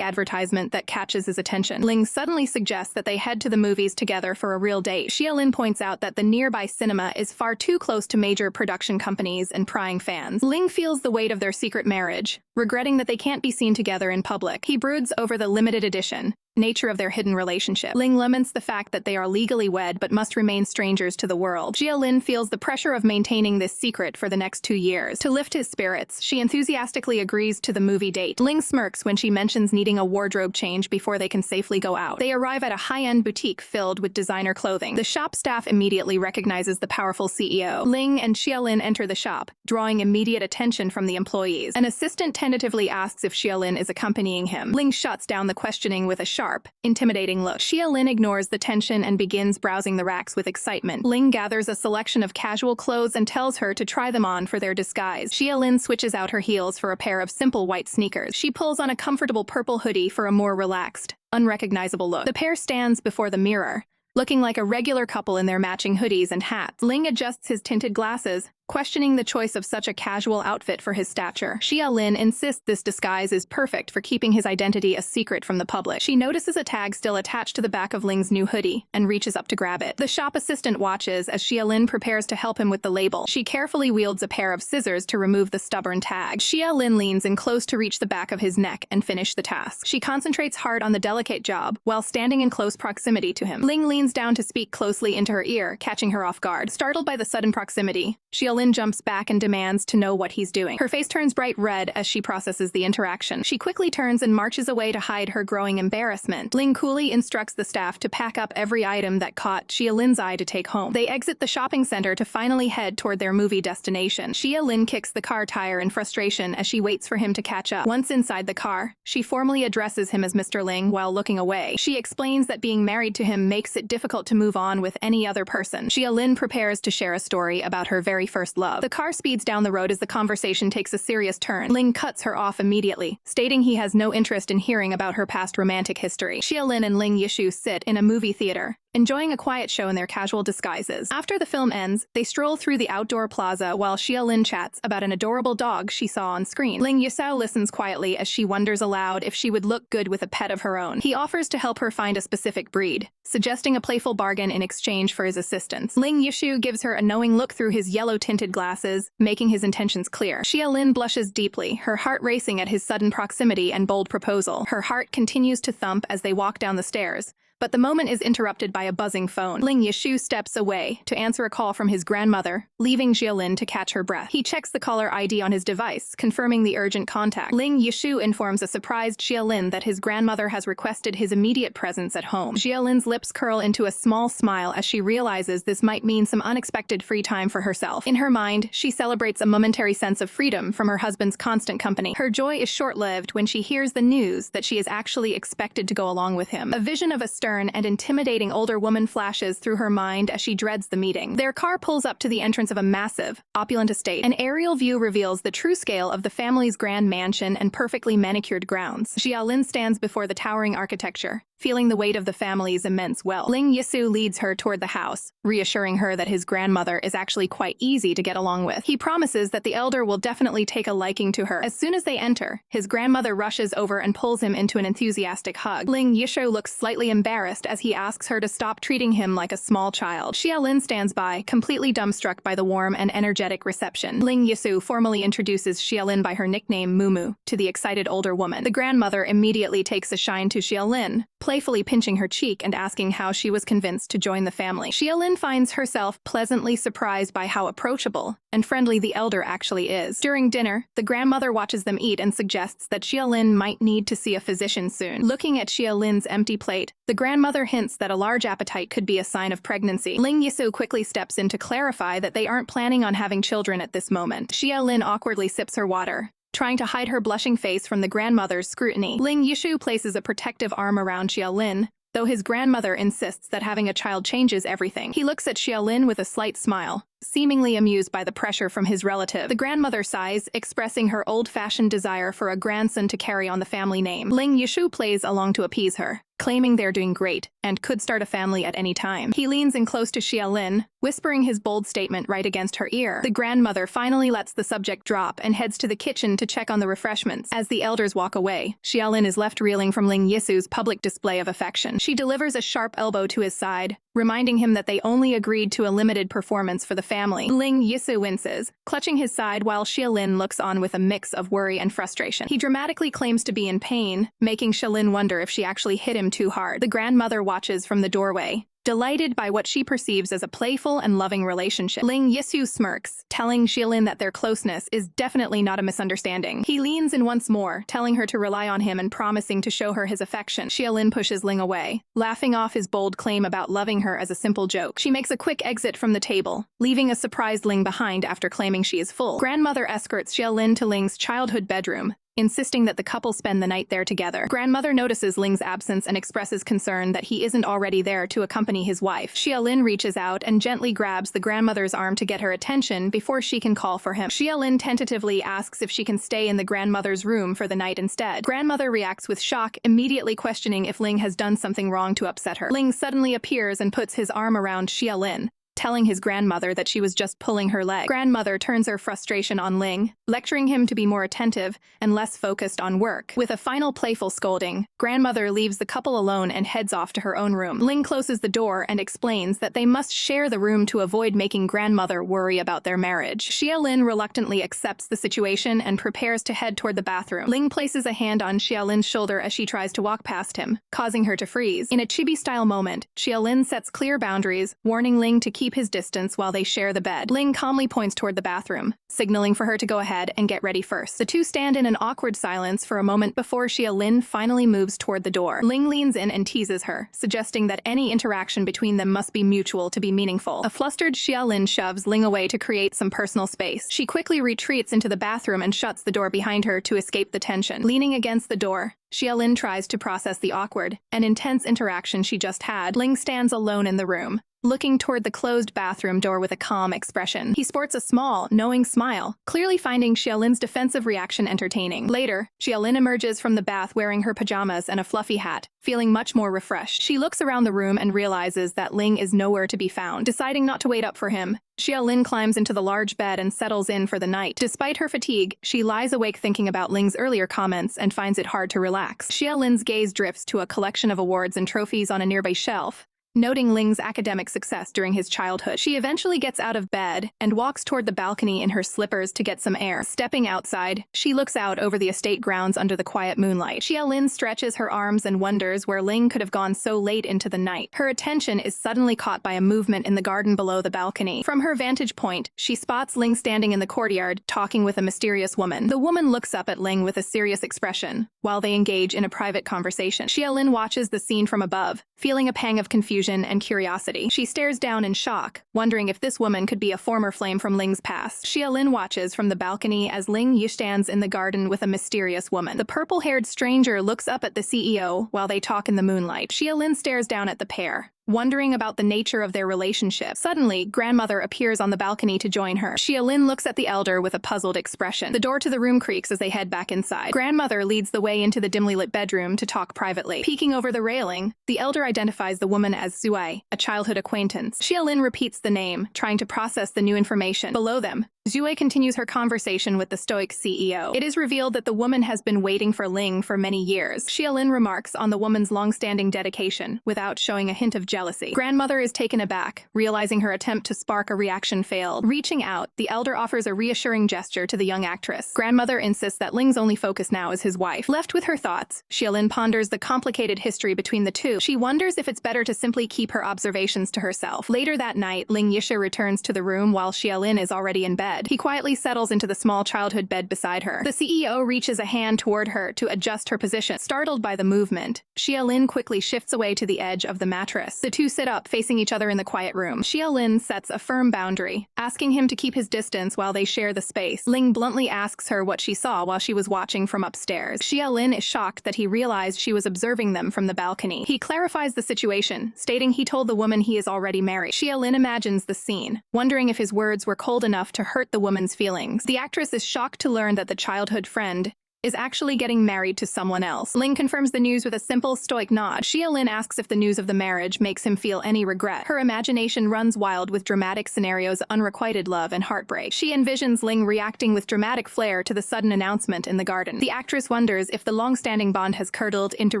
advertisement that catches his attention. Ling suddenly suggests that they head to the movies together for a real date. Xia Lin points out that the nearby cinema is far too close to major production companies and prying fans. Ling feels the weight of their secret marriage, regretting that they can't be seen together in public. He broods over the limited edition nature of their hidden relationship. Ling laments the fact that they are legally wed but must remain strangers to the world. Xia Lin feels the pressure of maintaining this secret for the next 2 years. To lift his spirits, she enthusiastically agrees to the movie date. Ling smirks when she mentions needing a wardrobe change before they can safely go out. They arrive at a high-end boutique filled with designer clothing. The shop staff immediately recognizes the powerful CEO. Ling and Xia Lin enter the shop, drawing immediate attention from the employees. An assistant tentatively asks if Xia Lin is accompanying him. Ling shuts down the questioning with a sharp, intimidating look. Xia Lin ignores the tension and begins browsing the racks with excitement. Ling gathers a selection of casual clothes and tells her to try them on for their disguise. Xia Lin switches out her heels for a pair of simple white sneakers. She pulls on a comfortable purple hoodie for a more relaxed, unrecognizable look. The pair stands before the mirror, looking like a regular couple in their matching hoodies and hats. Ling adjusts his tinted glasses, questioning the choice of such a casual outfit for his stature. Xia Lin insists this disguise is perfect for keeping his identity a secret from the public. She notices a tag still attached to the back of Ling's new hoodie and reaches up to grab it. The shop assistant watches as Xia Lin prepares to help him with the label. She carefully wields a pair of scissors to remove the stubborn tag. Xia Lin leans in close to reach the back of his neck and finish the task. She concentrates hard on the delicate job while standing in close proximity to him. Ling leans down to speak closely into her ear, catching her off guard. Startled by the sudden proximity, Xia Lin jumps back and demands to know what he's doing. Her face turns bright red as she processes the interaction. She quickly turns and marches away to hide her growing embarrassment. Ling coolly instructs the staff to pack up every item that caught Xia Lin's eye to take home. They exit the shopping center to finally head toward their movie destination. Xia Lin kicks the car tire in frustration as she waits for him to catch up. Once inside the car, she formally addresses him as Mr. Ling while looking away. She explains that being married to him makes it difficult to move on with any other person. Xia Lin prepares to share a story about her very first love. The car speeds down the road as the conversation takes a serious turn. Ling cuts her off immediately, stating he has no interest in hearing about her past romantic history. Xia Lin and Ling Yishu sit in a movie theater, enjoying a quiet show in their casual disguises. After the film ends, they stroll through the outdoor plaza while Xia Lin chats about an adorable dog she saw on screen. Ling Yishu listens quietly as she wonders aloud if she would look good with a pet of her own. He offers to help her find a specific breed, suggesting a playful bargain in exchange for his assistance. Ling Yishu gives her a knowing look through his yellow-tinted glasses, making his intentions clear. Xia Lin blushes deeply, her heart racing at his sudden proximity and bold proposal. Her heart continues to thump as they walk down the stairs, but the moment is interrupted by a buzzing phone. Ling Yishu steps away to answer a call from his grandmother, leaving Xia Lin to catch her breath. He checks the caller ID on his device, confirming the urgent contact. Ling Yishu informs a surprised Xia Lin that his grandmother has requested his immediate presence at home. Xia Lin's lips curl into a small smile as she realizes this might mean some unexpected free time for herself. In her mind, she celebrates a momentary sense of freedom from her husband's constant company. Her joy is short-lived when she hears the news that she is actually expected to go along with him. A vision of a stern and intimidating older woman flashes through her mind as she dreads the meeting. Their car pulls up to the entrance of a massive, opulent estate. An aerial view reveals the true scale of the family's grand mansion and perfectly manicured grounds. Xia Lin stands before the towering architecture, feeling the weight of the family's immense wealth. Ling Yishu leads her toward the house, reassuring her that his grandmother is actually quite easy to get along with. He promises that the elder will definitely take a liking to her. As soon as they enter, his grandmother rushes over and pulls him into an enthusiastic hug. Ling Yishu looks slightly embarrassed as he asks her to stop treating him like a small child. Xia Lin stands by, completely dumbstruck by the warm and energetic reception. Ling Yishu formally introduces Xia Lin by her nickname Mumu to the excited older woman. The grandmother immediately takes a shine to Xia Lin, playfully pinching her cheek and asking how she was convinced to join the family. Xia Lin finds herself pleasantly surprised by how approachable and friendly the elder actually is. During dinner, the grandmother watches them eat and suggests that Xia Lin might need to see a physician soon. Looking at Xia Lin's empty plate, the grandmother hints that a large appetite could be a sign of pregnancy. Ling Yisu quickly steps in to clarify that they aren't planning on having children at this moment. Xia Lin awkwardly sips her water, trying to hide her blushing face from the grandmother's scrutiny. Ling Yishu places a protective arm around Xia Lin, though his grandmother insists that having a child changes everything. He looks at Xia Lin with a slight smile, seemingly amused by the pressure from his relative. The grandmother sighs, expressing her old-fashioned desire for a grandson to carry on the family name. Ling Yishu plays along to appease her, claiming they're doing great and could start a family at any time. He leans in close to Xia Lin, whispering his bold statement right against her ear. The grandmother finally lets the subject drop and heads to the kitchen to check on the refreshments. As the elders walk away, Xia Lin is left reeling from Ling Yisu's public display of affection. She delivers a sharp elbow to his side, reminding him that they only agreed to a limited performance for the family. Ling Yisu winces, clutching his side while Xia Lin looks on with a mix of worry and frustration. He dramatically claims to be in pain, making Xia Lin wonder if she actually hit him too hard. The grandmother watches from the doorway, delighted by what she perceives as a playful and loving relationship. Ling Yisu smirks, telling Xia Lin that their closeness is definitely not a misunderstanding. He leans in once more, telling her to rely on him and promising to show her his affection. Xia Lin pushes Ling away, laughing off his bold claim about loving her as a simple joke. She makes a quick exit from the table, leaving a surprised Ling behind after claiming she is full. Grandmother escorts Xia Lin to Ling's childhood bedroom, insisting that the couple spend the night there together. Grandmother notices Ling's absence and expresses concern that he isn't already there to accompany his wife. Xia Lin reaches out and gently grabs the grandmother's arm to get her attention before she can call for him. Xia Lin tentatively asks if she can stay in the grandmother's room for the night instead. Grandmother reacts with shock, immediately questioning if Ling has done something wrong to upset her. Ling suddenly appears and puts his arm around Xia Lin, telling his grandmother that she was just pulling her leg. Grandmother turns her frustration on Ling, lecturing him to be more attentive and less focused on work. With a final playful scolding, grandmother leaves the couple alone and heads off to her own room. Ling closes the door and explains that they must share the room to avoid making grandmother worry about their marriage. Xia Lin reluctantly accepts the situation and prepares to head toward the bathroom. Ling places a hand on Xia Lin's shoulder as she tries to walk past him, causing her to freeze. In a chibi-style moment, Xia Lin sets clear boundaries, warning Ling to keep his distance while they share the bed. Ling calmly points toward the bathroom, signaling for her to go ahead and get ready first. The two stand in an awkward silence for a moment before Xia Lin finally moves toward the door. Ling leans in and teases her, suggesting that any interaction between them must be mutual to be meaningful. A flustered Xia Lin shoves Ling away to create some personal space. She quickly retreats into the bathroom and shuts the door behind her to escape the tension. Leaning against the door, Xia Lin tries to process the awkward and intense interaction she just had. Ling stands alone in the room, looking toward the closed bathroom door with a calm expression. He sports a small, knowing smile, clearly finding Xia Lin's defensive reaction entertaining. Later, Xia Lin emerges from the bath wearing her pajamas and a fluffy hat, feeling much more refreshed. She looks around the room and realizes that Ling is nowhere to be found. Deciding not to wait up for him, Xia Lin climbs into the large bed and settles in for the night. Despite her fatigue, she lies awake thinking about Ling's earlier comments and finds it hard to relax. Xia Lin's gaze drifts to a collection of awards and trophies on a nearby shelf, noting Ling's academic success during his childhood. She eventually gets out of bed and walks toward the balcony in her slippers to get some air. Stepping outside, she looks out over the estate grounds under the quiet moonlight. Xia Lin stretches her arms and wonders where Ling could have gone so late into the night. Her attention is suddenly caught by a movement in the garden below the balcony. From her vantage point, she spots Ling standing in the courtyard, talking with a mysterious woman. The woman looks up at Ling with a serious expression, while they engage in a private conversation. Xia Lin watches the scene from above, feeling a pang of confusion and curiosity. She stares down in shock, wondering if this woman could be a former flame from Ling's past. Xia Lin watches from the balcony as Ling Yi stands in the garden with a mysterious woman. The purple-haired stranger looks up at the CEO while they talk in the moonlight. Xia Lin stares down at the pair, wondering about the nature of their relationship. Suddenly, grandmother appears on the balcony to join her. Xia Lin looks at the elder with a puzzled expression. The door to the room creaks as they head back inside. Grandmother leads the way into the dimly lit bedroom to talk privately. Peeking over the railing, the elder identifies the woman as Zuai, a childhood acquaintance. Xia Lin repeats the name, trying to process the new information. Below them, Zue continues her conversation with the stoic CEO. It is revealed that the woman has been waiting for Ling for many years. Xia Lin remarks on the woman's long-standing dedication, without showing a hint of jealousy. Grandmother is taken aback, realizing her attempt to spark a reaction failed. Reaching out, the elder offers a reassuring gesture to the young actress. Grandmother insists that Ling's only focus now is his wife. Left with her thoughts, Xia Lin ponders the complicated history between the two. She wonders if it's better to simply keep her observations to herself. Later that night, Ling Yishu returns to the room while Xia Lin is already in bed. He quietly settles into the small childhood bed beside her. The CEO reaches a hand toward her to adjust her position. Startled by the movement, Xia Lin quickly shifts away to the edge of the mattress. The two sit up, facing each other in the quiet room. Xia Lin sets a firm boundary, asking him to keep his distance while they share the space. Ling bluntly asks her what she saw while she was watching from upstairs. Xia Lin is shocked that he realized she was observing them from the balcony. He clarifies the situation, stating he told the woman he is already married. Xia Lin imagines the scene, wondering if his words were cold enough to hurt the woman's feelings. The actress is shocked to learn that the childhood friend is actually getting married to someone else. Ling confirms the news with a simple, stoic nod. Xia Lin asks if the news of the marriage makes him feel any regret. Her imagination runs wild with dramatic scenarios, unrequited love, and heartbreak. She envisions Ling reacting with dramatic flair to the sudden announcement in the garden. The actress wonders if the long-standing bond has curdled into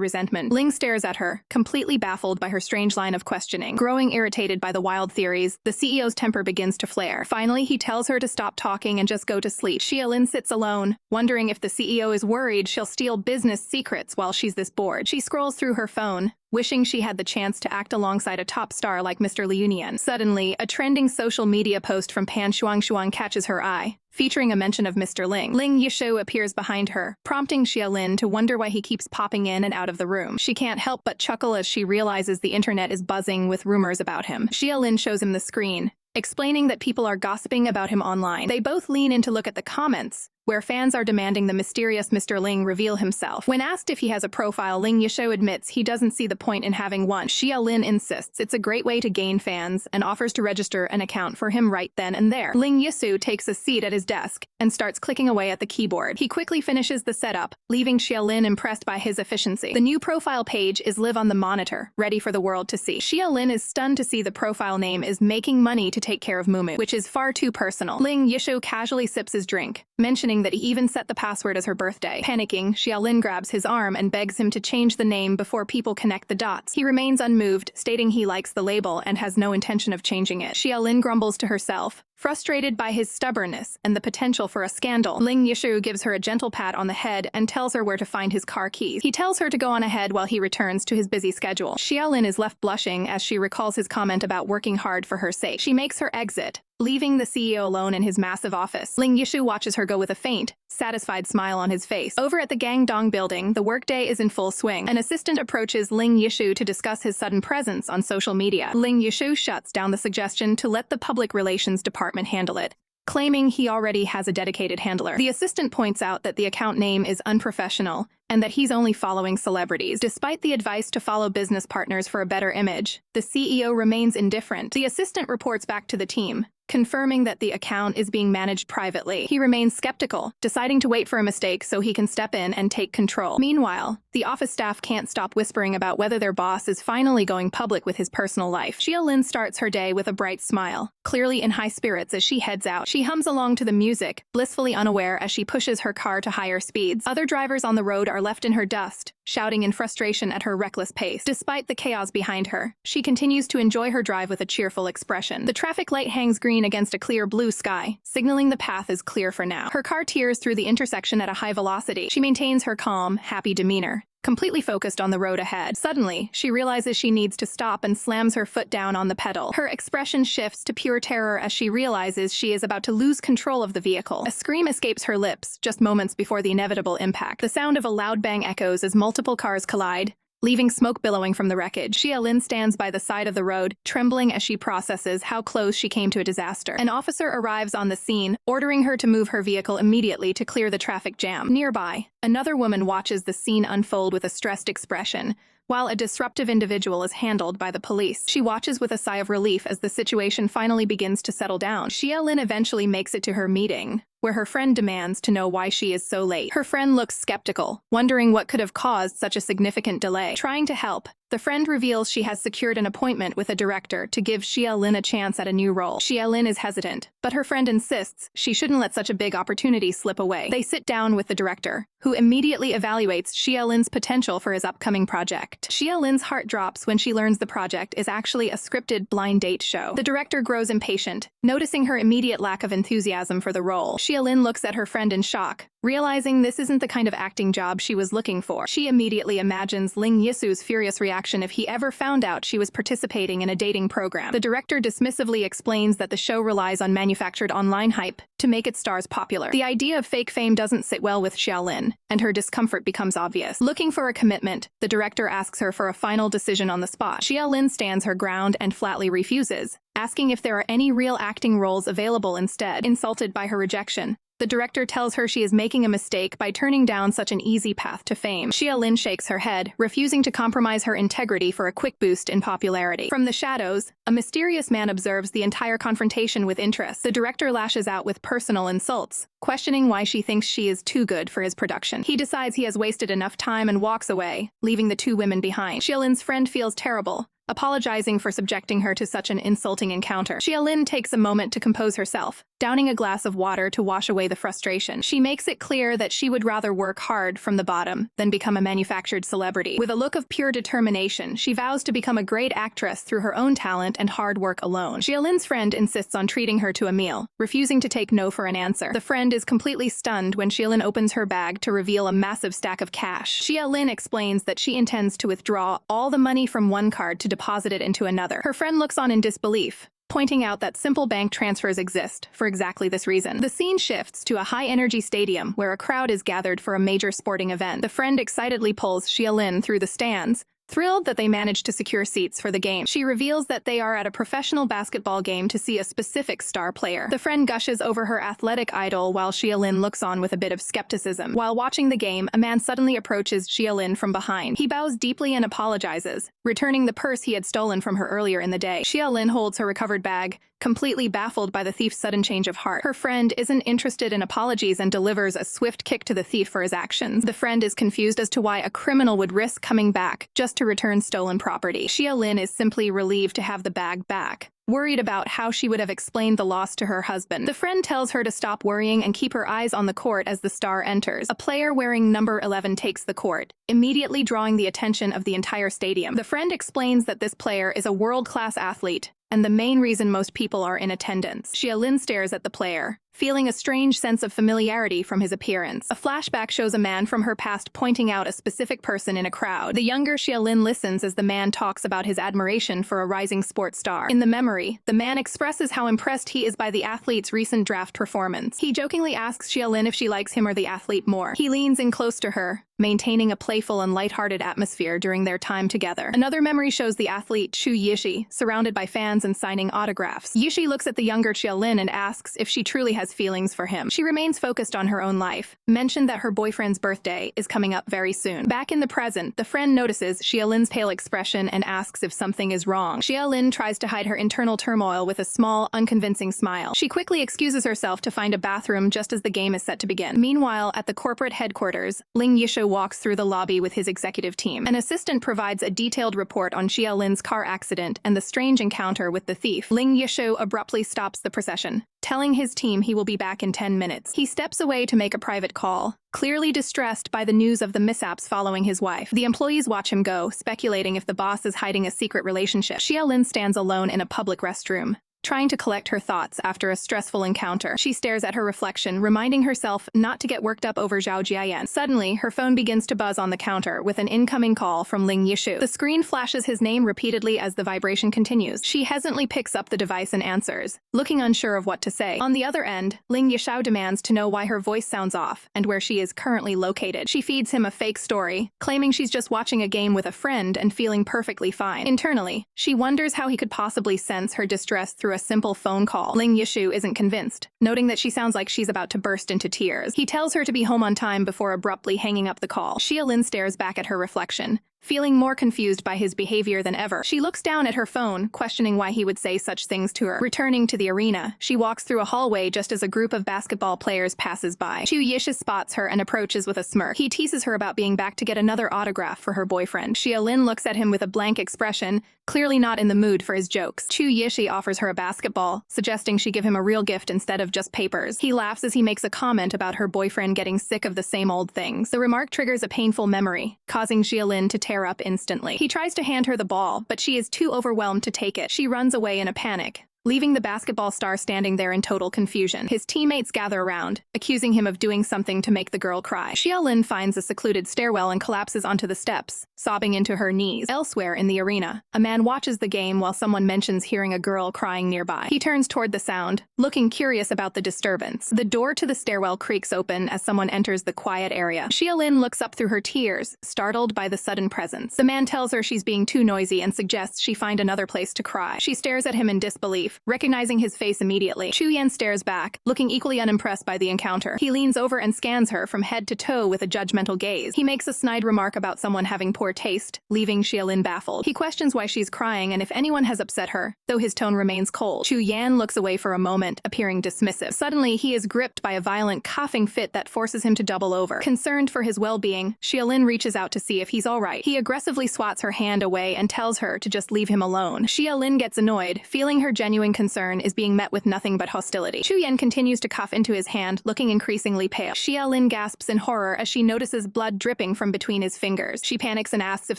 resentment. Ling stares at her, completely baffled by her strange line of questioning. Growing irritated by the wild theories, the CEO's temper begins to flare. Finally, he tells her to stop talking and just go to sleep. Xia Lin sits alone, wondering if the CEO is worried she'll steal business secrets while she's this bored. She scrolls through her phone, wishing she had the chance to act alongside a top star like Mr. Liu Nian. Suddenly, a trending social media post from Pan Shuangshuang catches her eye, featuring a mention of Mr. Ling. Ling Yishu appears behind her, prompting Xia Lin to wonder why he keeps popping in and out of the room. She can't help but chuckle as she realizes the internet is buzzing with rumors about him. Xia Lin shows him the screen, explaining that people are gossiping about him online. They both lean in to look at the comments, where fans are demanding the mysterious Mr. Ling reveal himself. When asked if he has a profile, Ling Yishu admits he doesn't see the point in having one. Xia Lin insists it's a great way to gain fans and offers to register an account for him right then and there. Ling Yishu takes a seat at his desk and starts clicking away at the keyboard. He quickly finishes the setup, leaving Xia Lin impressed by his efficiency. The new profile page is live on the monitor, ready for the world to see. Xia Lin is stunned to see the profile name is making money to take care of Mumu, which is far too personal. Ling Yishu casually sips his drink, mentioning that he even set the password as her birthday. Panicking, Xia Lin grabs his arm and begs him to change the name before people connect the dots. He remains unmoved, stating he likes the label and has no intention of changing it. Xia Lin grumbles to herself, frustrated by his stubbornness and the potential for a scandal. Ling Yishu gives her a gentle pat on the head and tells her where to find his car keys. He tells her to go on ahead while he returns to his busy schedule. Xia Lin is left blushing as she recalls his comment about working hard for her sake. She makes her exit, leaving the CEO alone in his massive office. Ling Yishu watches her go with a faint, satisfied smile on his face. Over at the Gangdong building, the workday is in full swing. An assistant approaches Ling Yishu to discuss his sudden presence on social media. Ling Yishu shuts down the suggestion to let the public relations department handle it, claiming he already has a dedicated handler. The assistant points out that the account name is unprofessional and that he's only following celebrities. Despite the advice to follow business partners for a better image, the CEO remains indifferent. The assistant reports back to the team, confirming that the account is being managed privately. He remains skeptical, deciding to wait for a mistake so he can step in and take control. Meanwhile, the office staff can't stop whispering about whether their boss is finally going public with his personal life. Xia Lin starts her day with a bright smile, clearly in high spirits as she heads out. She hums along to the music, blissfully unaware as she pushes her car to higher speeds. Other drivers on the road are left in her dust, shouting in frustration at her reckless pace. Despite the chaos behind her, she continues to enjoy her drive with a cheerful expression. The traffic light hangs green against a clear blue sky, signaling the path is clear for now. Her car tears through the intersection at a high velocity. She maintains her calm, happy demeanor, completely focused on the road ahead. Suddenly, she realizes she needs to stop and slams her foot down on the pedal. Her expression shifts to pure terror as she realizes she is about to lose control of the vehicle. A scream escapes her lips just moments before the inevitable impact. The sound of a loud bang echoes as multiple cars collide, leaving smoke billowing from the wreckage. Xia Lin stands by the side of the road, trembling as she processes how close she came to a disaster. An officer arrives on the scene, ordering her to move her vehicle immediately to clear the traffic jam. Nearby, another woman watches the scene unfold with a stressed expression, while a disruptive individual is handled by the police. She watches with a sigh of relief as the situation finally begins to settle down. Xia Lin eventually makes it to her meeting, where her friend demands to know why she is so late. Her friend looks skeptical, wondering what could have caused such a significant delay. Trying to help, the friend reveals she has secured an appointment with a director to give Xia Lin a chance at a new role. Xia Lin is hesitant, but her friend insists she shouldn't let such a big opportunity slip away. They sit down with the director, who immediately evaluates Xia Lin's potential for his upcoming project. Xia Lin's heart drops when she learns the project is actually a scripted blind date show. The director grows impatient, noticing her immediate lack of enthusiasm for the role. Xia Lin looks at her friend in shock, realizing this isn't the kind of acting job she was looking for. She immediately imagines Ling Yisu's furious reaction if he ever found out she was participating in a dating program. The director dismissively explains that the show relies on manufactured online hype to make its stars popular. The idea of fake fame doesn't sit well with Xia Lin, and her discomfort becomes obvious. Looking for a commitment, the director asks her for a final decision on the spot. Xia Lin stands her ground and flatly refuses, asking if there are any real acting roles available instead. Insulted by her rejection, the director tells her she is making a mistake by turning down such an easy path to fame. Xia Lin shakes her head, refusing to compromise her integrity for a quick boost in popularity. From the shadows, a mysterious man observes the entire confrontation with interest. The director lashes out with personal insults, questioning why she thinks she is too good for his production. He decides he has wasted enough time and walks away, leaving the two women behind. Xia Lin's friend feels terrible, apologizing for subjecting her to such an insulting encounter. Xia Lin takes a moment to compose herself, downing a glass of water to wash away the frustration. She makes it clear that she would rather work hard from the bottom than become a manufactured celebrity. With a look of pure determination, she vows to become a great actress through her own talent and hard work alone. Xia Lin's friend insists on treating her to a meal, refusing to take no for an answer. The friend is completely stunned when Xia Lin opens her bag to reveal a massive stack of cash. Xia Lin explains that she intends to withdraw all the money from one card to deposit it into another. Her friend looks on in disbelief, pointing out that simple bank transfers exist for exactly this reason. The scene shifts to a high-energy stadium where a crowd is gathered for a major sporting event. The friend excitedly pulls Xia Lin through the stands, thrilled that they managed to secure seats for the game. She reveals that they are at a professional basketball game to see a specific star player. The friend gushes over her athletic idol while Xia Lin looks on with a bit of skepticism. While watching the game, a man suddenly approaches Xia Lin from behind. He bows deeply and apologizes, returning the purse he had stolen from her earlier in the day. Xia Lin holds her recovered bag, completely baffled by the thief's sudden change of heart. Her friend isn't interested in apologies and delivers a swift kick to the thief for his actions. The friend is confused as to why a criminal would risk coming back just to return stolen property. Xia Lin is simply relieved to have the bag back, worried about how she would have explained the loss to her husband. The friend tells her to stop worrying and keep her eyes on the court as the star enters. A player wearing number 11 takes the court, immediately drawing the attention of the entire stadium. The friend explains that this player is a world-class athlete, and the main reason most people are in attendance. Xia Lin stares at the player, feeling a strange sense of familiarity from his appearance. A flashback shows a man from her past pointing out a specific person in a crowd. The younger Xia Lin listens as the man talks about his admiration for a rising sports star. In the memory, the man expresses how impressed he is by the athlete's recent draft performance. He jokingly asks Xia Lin if she likes him or the athlete more. He leans in close to her, maintaining a playful and lighthearted atmosphere during their time together. Another memory shows the athlete Chu Yishi surrounded by fans and signing autographs. Yishi looks at the younger Xia Lin and asks if she truly has feelings for him. She remains focused on her own life, mentioned that her boyfriend's birthday is coming up very soon. Back in the present, the friend notices Xia Lin's pale expression and asks if something is wrong. Xia Lin tries to hide her internal turmoil with a small, unconvincing smile. She quickly excuses herself to find a bathroom just as the game is set to begin. Meanwhile, at the corporate headquarters, Ling Yishu walks through the lobby with his executive team. An assistant provides a detailed report on Xia Lin's car accident and the strange encounter with the thief. Ling Yishu abruptly stops the procession, telling his team he will be back in 10 minutes. He steps away to make a private call, clearly distressed by the news of the mishaps following his wife. The employees watch him go, speculating if the boss is hiding a secret relationship. Xia Lin stands alone in a public restroom, trying to collect her thoughts after a stressful encounter. She stares at her reflection, reminding herself not to get worked up over Zhao Jiayan. Suddenly, her phone begins to buzz on the counter with an incoming call from Ling Yishu. The screen flashes his name repeatedly as the vibration continues. She hesitantly picks up the device and answers, looking unsure of what to say. On the other end, Ling Yishao demands to know why her voice sounds off and where she is currently located. She feeds him a fake story, claiming she's just watching a game with a friend and feeling perfectly fine. Internally, she wonders how he could possibly sense her distress through a simple phone call. Ling Yishu isn't convinced, noting that she sounds like she's about to burst into tears. He tells her to be home on time before abruptly hanging up the call. Xia Lin stares back at her reflection, feeling more confused by his behavior than ever. She looks down at her phone, questioning why he would say such things to her. Returning to the arena, she walks through a hallway just as a group of basketball players passes by. Chu Yisha spots her and approaches with a smirk. He teases her about being back to get another autograph for her boyfriend. Xia Lin looks at him with a blank expression, clearly not in the mood for his jokes. Chu Yishi offers her a basketball, suggesting she give him a real gift instead of just papers. He laughs as he makes a comment about her boyfriend getting sick of the same old things. The remark triggers a painful memory, causing Xia Lin to tear up instantly. He tries to hand her the ball, but she is too overwhelmed to take it. She runs away in a panic, leaving the basketball star standing there in total confusion. His teammates gather around, accusing him of doing something to make the girl cry. Xia Lin finds a secluded stairwell and collapses onto the steps, sobbing into her knees. Elsewhere in the arena, a man watches the game while someone mentions hearing a girl crying nearby. He turns toward the sound, looking curious about the disturbance. The door to the stairwell creaks open as someone enters the quiet area. Xia Lin looks up through her tears, startled by the sudden presence. The man tells her she's being too noisy and suggests she find another place to cry. She stares at him in disbelief, recognizing his face immediately. Chu Yan stares back, looking equally unimpressed by the encounter. He leans over and scans her from head to toe with a judgmental gaze. He makes a snide remark about someone having poor taste, leaving Xia Lin baffled. He questions why she's crying and if anyone has upset her, though his tone remains cold. Chu Yan looks away for a moment, appearing dismissive. Suddenly, he is gripped by a violent coughing fit that forces him to double over. Concerned for his well-being, Xia Lin reaches out to see if he's all right. He aggressively swats her hand away and tells her to just leave him alone. Xia Lin gets annoyed, feeling her genuine concern is being met with nothing but hostility. Chu Yan continues to cough into his hand, looking increasingly pale. Xia Lin gasps in horror as she notices blood dripping from between his fingers. She panics and asks if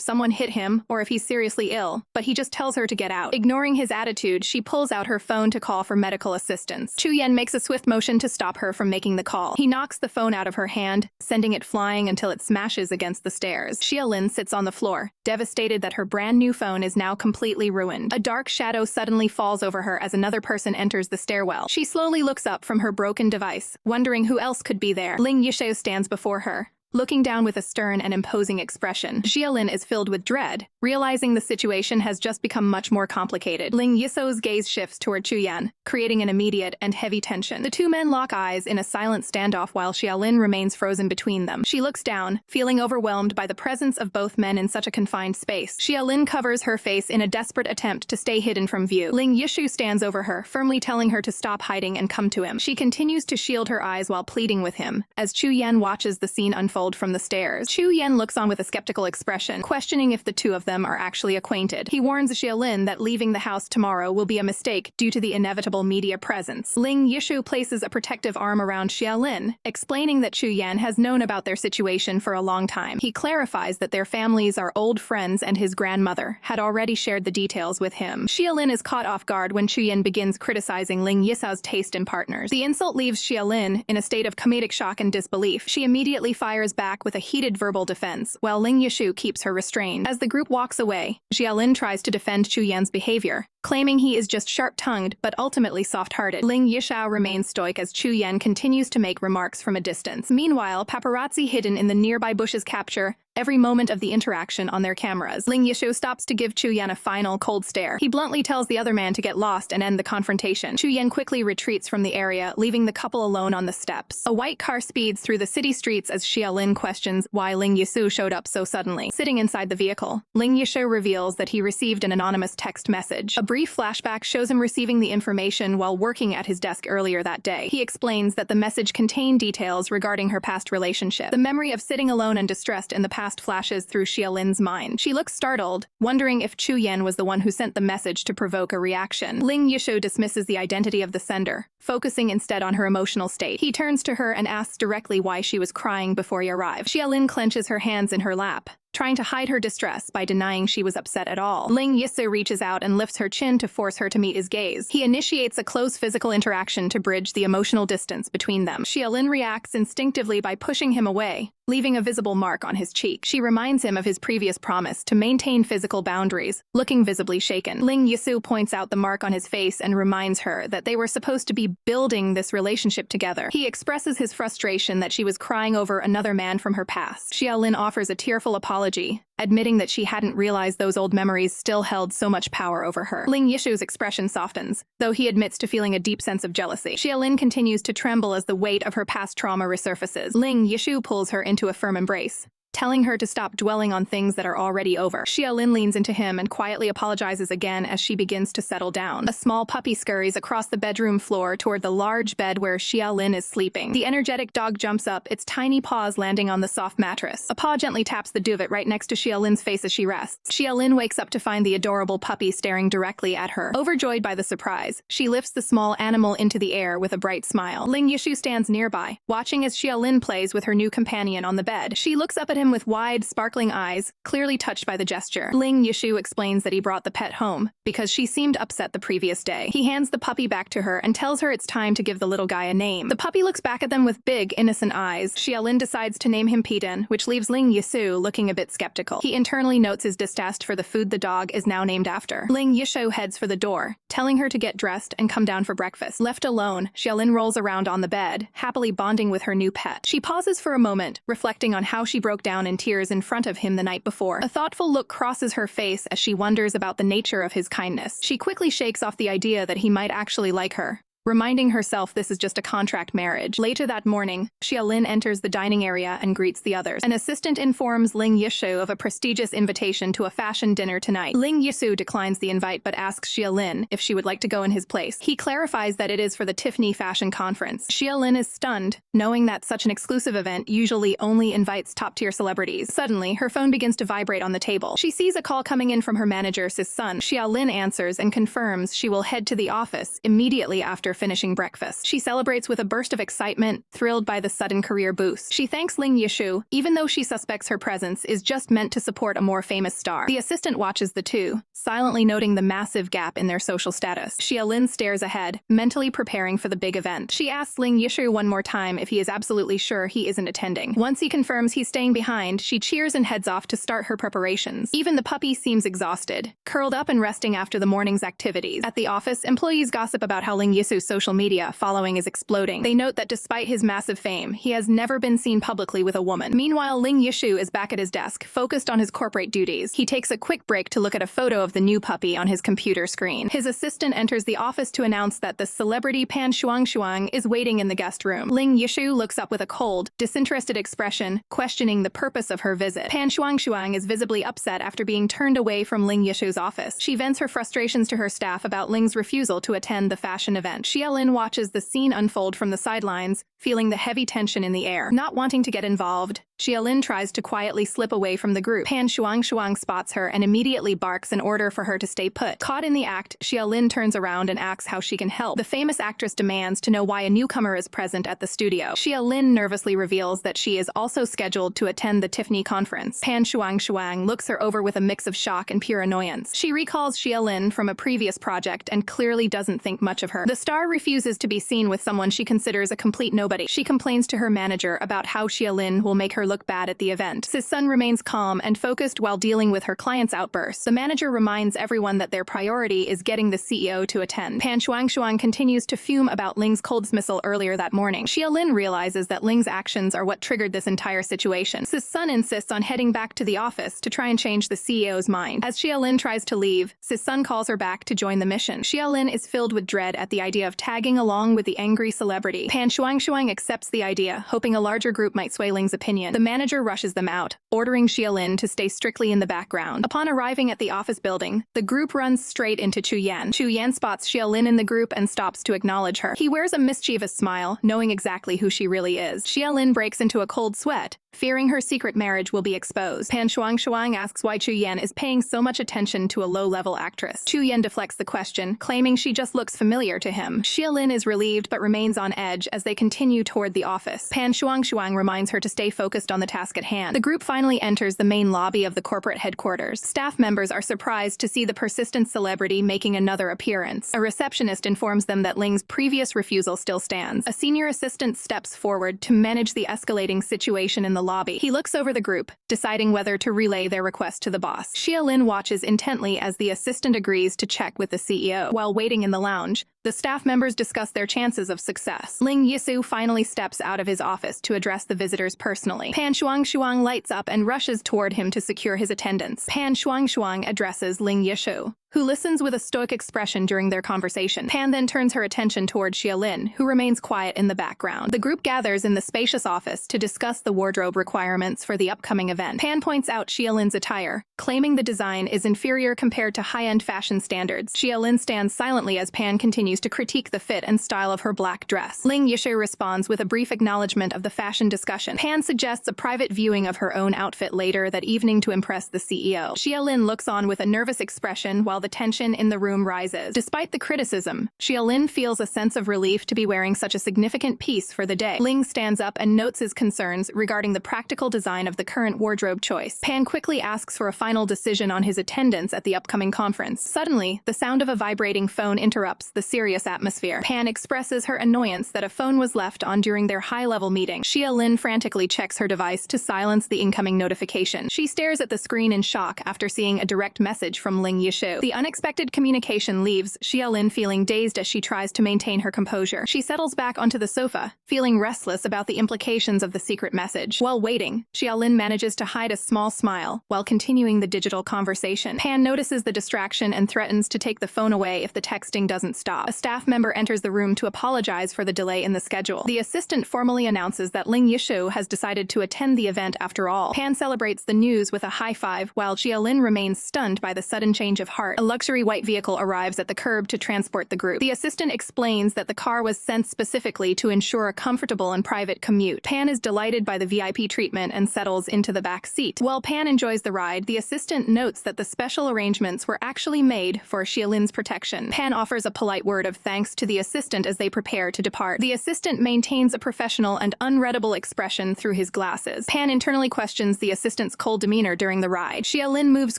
someone hit him or if he's seriously ill, but he just tells her to get out. Ignoring his attitude, she pulls out her phone to call for medical assistance. Chu Yan makes a swift motion to stop her from making the call. He knocks the phone out of her hand, sending it flying until it smashes against the stairs. Xia Lin sits on the floor, devastated that her brand new phone is now completely ruined. A dark shadow suddenly falls over her as another person enters the stairwell. She slowly looks up from her broken device, wondering who else could be there. Ling Yishou stands before her, looking down with a stern and imposing expression. Xia Lin is filled with dread, realizing the situation has just become much more complicated. Ling Yishou's gaze shifts toward Chu Yan, creating an immediate and heavy tension. The two men lock eyes in a silent standoff while Xia Lin remains frozen between them. She looks down, feeling overwhelmed by the presence of both men in such a confined space. Xia Lin covers her face in a desperate attempt to stay hidden from view. Ling Yishou stands over her, firmly telling her to stop hiding and come to him. She continues to shield her eyes while pleading with him, as Chu Yan watches the scene unfold from the stairs. Chu Yan looks on with a skeptical expression, questioning if the two of them are actually acquainted. He warns Xia Lin that leaving the house tomorrow will be a mistake due to the inevitable media presence. Ling Yishu places a protective arm around Xia Lin, explaining that Chu Yan has known about their situation for a long time. He clarifies that their families are old friends and his grandmother had already shared the details with him. Xia Lin is caught off guard when Chu Yan begins criticizing Ling Yishu's taste in partners. The insult leaves Xia Lin in a state of comedic shock and disbelief. She immediately fires back with a heated verbal defense, while Ling Yishu keeps her restrained. As the group walks away, Xia Lin tries to defend Chu Yan's behavior, claiming he is just sharp-tongued but ultimately soft-hearted. Ling Yishao remains stoic as Chu Yan continues to make remarks from a distance. Meanwhile, paparazzi hidden in the nearby bushes capture every moment of the interaction on their cameras. Ling Yishou stops to give Chu Yan a final, cold stare. He bluntly tells the other man to get lost and end the confrontation. Chu Yan quickly retreats from the area, leaving the couple alone on the steps. A white car speeds through the city streets as Xia Lin questions why Ling Yishou showed up so suddenly. Sitting inside the vehicle, Ling Yishou reveals that he received an anonymous text message. A brief flashback shows him receiving the information while working at his desk earlier that day. He explains that the message contained details regarding her past relationship. The memory of sitting alone and distressed in the past flashes through Xia Lin's mind. She looks startled, wondering if Chu Yan was the one who sent the message to provoke a reaction. Ling Yishou dismisses the identity of the sender, focusing instead on her emotional state. He turns to her and asks directly why she was crying before he arrived. Xia Lin clenches her hands in her lap, trying to hide her distress by denying she was upset at all. Ling Yisou reaches out and lifts her chin to force her to meet his gaze. He initiates a close physical interaction to bridge the emotional distance between them. Xia Lin reacts instinctively by pushing him away, leaving a visible mark on his cheek. She reminds him of his previous promise to maintain physical boundaries, looking visibly shaken. Ling Yisou points out the mark on his face and reminds her that they were supposed to be building this relationship together. He expresses his frustration that she was crying over another man from her past. Xia Lin offers a tearful apology, admitting that she hadn't realized those old memories still held so much power over her. Ling Yishou's expression softens, though he admits to feeling a deep sense of jealousy. Xia Lin continues to tremble as the weight of her past trauma resurfaces. Ling Yishou pulls her into a firm embrace, telling her to stop dwelling on things that are already over. Xia Lin leans into him and quietly apologizes again as she begins to settle down. A small puppy scurries across the bedroom floor toward the large bed where Xia Lin is sleeping. The energetic dog jumps up, its tiny paws landing on the soft mattress. A paw gently taps the duvet right next to Xia Lin's face as she rests. Xia Lin wakes up to find the adorable puppy staring directly at her. Overjoyed by the surprise, she lifts the small animal into the air with a bright smile. Ling Yishu stands nearby, watching as Xia Lin plays with her new companion on the bed. She looks up at him with wide, sparkling eyes, clearly touched by the gesture. Ling Yishu explains that he brought the pet home because she seemed upset the previous day. He hands the puppy back to her and tells her it's time to give the little guy a name. The puppy looks back at them with big, innocent eyes. Xia Lin decides to name him Piden, which leaves Ling Yishu looking a bit skeptical. He internally notes his distaste for the food the dog is now named after. Ling Yishu heads for the door, telling her to get dressed and come down for breakfast. Left alone, Xia Lin rolls around on the bed, happily bonding with her new pet. She pauses for a moment, reflecting on how she broke down in tears in front of him the night before. A thoughtful look crosses her face as she wonders about the nature of his kindness. She quickly shakes off the idea that he might actually like her, reminding herself this is just a contract marriage. Later that morning, Xia Lin enters the dining area and greets the others. An assistant informs Ling Yishu of a prestigious invitation to a fashion dinner tonight. Ling Yishu declines the invite but asks Xia Lin if she would like to go in his place. He clarifies that it is for the Tiffany fashion conference. Xia Lin is stunned, knowing that such an exclusive event usually only invites top-tier celebrities. Suddenly, her phone begins to vibrate on the table. She sees a call coming in from her manager, Sis Sun. Xia Lin answers and confirms she will head to the office immediately after finishing breakfast. She celebrates with a burst of excitement, thrilled by the sudden career boost. She thanks Ling Yishu, even though she suspects her presence is just meant to support a more famous star. The assistant watches the two, silently noting the massive gap in their social status. Xia Lin stares ahead, mentally preparing for the big event. She asks Ling Yishu one more time if he is absolutely sure he isn't attending. Once he confirms he's staying behind, she cheers and heads off to start her preparations. Even the puppy seems exhausted, curled up and resting after the morning's activities. At the office, employees gossip about how Ling Yisu's social media following is exploding. They note that despite his massive fame, he has never been seen publicly with a woman. Meanwhile, Ling Yishu is back at his desk, focused on his corporate duties. He takes a quick break to look at a photo of the new puppy on his computer screen. His assistant enters the office to announce that the celebrity Pan Shuang is waiting in the guest room. Ling Yishu looks up with a cold, disinterested expression, questioning the purpose of her visit. Pan Shuang is visibly upset after being turned away from Ling Yishu's office. She vents her frustrations to her staff about Ling's refusal to attend the fashion event. Xia Lin watches the scene unfold from the sidelines, feeling the heavy tension in the air. Not wanting to get involved, Xia Lin tries to quietly slip away from the group. Pan Shuang spots her and immediately barks in order for her to stay put. Caught in the act, Xia Lin turns around and asks how she can help. The famous actress demands to know why a newcomer is present at the studio. Xia Lin nervously reveals that she is also scheduled to attend the Tiffany conference. Pan Shuang looks her over with a mix of shock and pure annoyance. She recalls Xia Lin from a previous project and clearly doesn't think much of her. The star refuses to be seen with someone she considers a complete nobody. She complains to her manager about how Xia Lin will make her look bad at the event. Sis Sun remains calm and focused while dealing with her client's outbursts. The manager reminds everyone that their priority is getting the CEO to attend. Pan Shuang continues to fume about Ling's cold dismissal earlier that morning. Xia Lin realizes that Ling's actions are what triggered this entire situation. Sis Sun insists on heading back to the office to try and change the CEO's mind. As Xia Lin tries to leave, Sis Sun calls her back to join the mission. Xia Lin is filled with dread at the idea of tagging along with the angry celebrity. Pan Shuang accepts the idea, hoping a larger group might sway Ling's opinion. The manager rushes them out, ordering Xia Lin to stay strictly in the background. Upon arriving at the office building, the group runs straight into Chu Yan. Chu Yan spots Xia Lin in the group and stops to acknowledge her. He wears a mischievous smile, knowing exactly who she really is. Xia Lin breaks into a cold sweat, fearing her secret marriage will be exposed. Pan Shuang asks why Chu Yan is paying so much attention to a low-level actress. Chu Yan deflects the question, claiming she just looks familiar to him. Xia Lin is relieved but remains on edge as they continue toward the office. Pan Shuang reminds her to stay focused on the task at hand. The group finally enters the main lobby of the corporate headquarters. Staff members are surprised to see the persistent celebrity making another appearance. A receptionist informs them that Ling's previous refusal still stands. A senior assistant steps forward to manage the escalating situation in the lobby. He looks over the group, deciding whether to relay their request to the boss. Xia Lin watches intently as the assistant agrees to check with the CEO. While waiting in the lounge, the staff members discuss their chances of success. Ling Yishu finally steps out of his office to address the visitors personally. Pan Shuang lights up and rushes toward him to secure his attendance. Pan Shuang addresses Ling Yishu, who listens with a stoic expression during their conversation. Pan then turns her attention toward Xia Lin, who remains quiet in the background. The group gathers in the spacious office to discuss the wardrobe requirements for the upcoming event. Pan points out Xia Lin's attire, claiming the design is inferior compared to high-end fashion standards. Xia Lin stands silently as Pan continues to critique the fit and style of her black dress. Ling Yishu responds with a brief acknowledgement of the fashion discussion. Pan suggests a private viewing of her own outfit later that evening to impress the CEO. Xia Lin looks on with a nervous expression while the tension in the room rises. Despite the criticism, Xia Lin feels a sense of relief to be wearing such a significant piece for the day. Ling stands up and notes his concerns regarding the practical design of the current wardrobe choice. Pan quickly asks for a final decision on his attendance at the upcoming conference. Suddenly, the sound of a vibrating phone interrupts the serious atmosphere. Pan expresses her annoyance that a phone was left on during their high-level meeting. Xia Lin frantically checks her device to silence the incoming notification. She stares at the screen in shock after seeing a direct message from Ling Yishu. The unexpected communication leaves Xia Lin feeling dazed as she tries to maintain her composure. She settles back onto the sofa, feeling restless about the implications of the secret message. While waiting, Xia Lin manages to hide a small smile while continuing the digital conversation. Pan notices the distraction and threatens to take the phone away if the texting doesn't stop. A staff member enters the room to apologize for the delay in the schedule. The assistant formally announces that Ling Yishu has decided to attend the event after all. Pan celebrates the news with a high five while Xia Lin remains stunned by the sudden change of heart. A luxury white vehicle arrives at the curb to transport the group. The assistant explains that the car was sent specifically to ensure a comfortable and private commute. Pan is delighted by the VIP treatment and settles into the back seat. While Pan enjoys the ride, the assistant notes that the special arrangements were actually made for Xia Lin's protection. Pan offers a polite word of thanks to the assistant as they prepare to depart. The assistant maintains a professional and unreadable expression through his glasses. Pan internally questions the assistant's cold demeanor during the ride. Xia Lin moves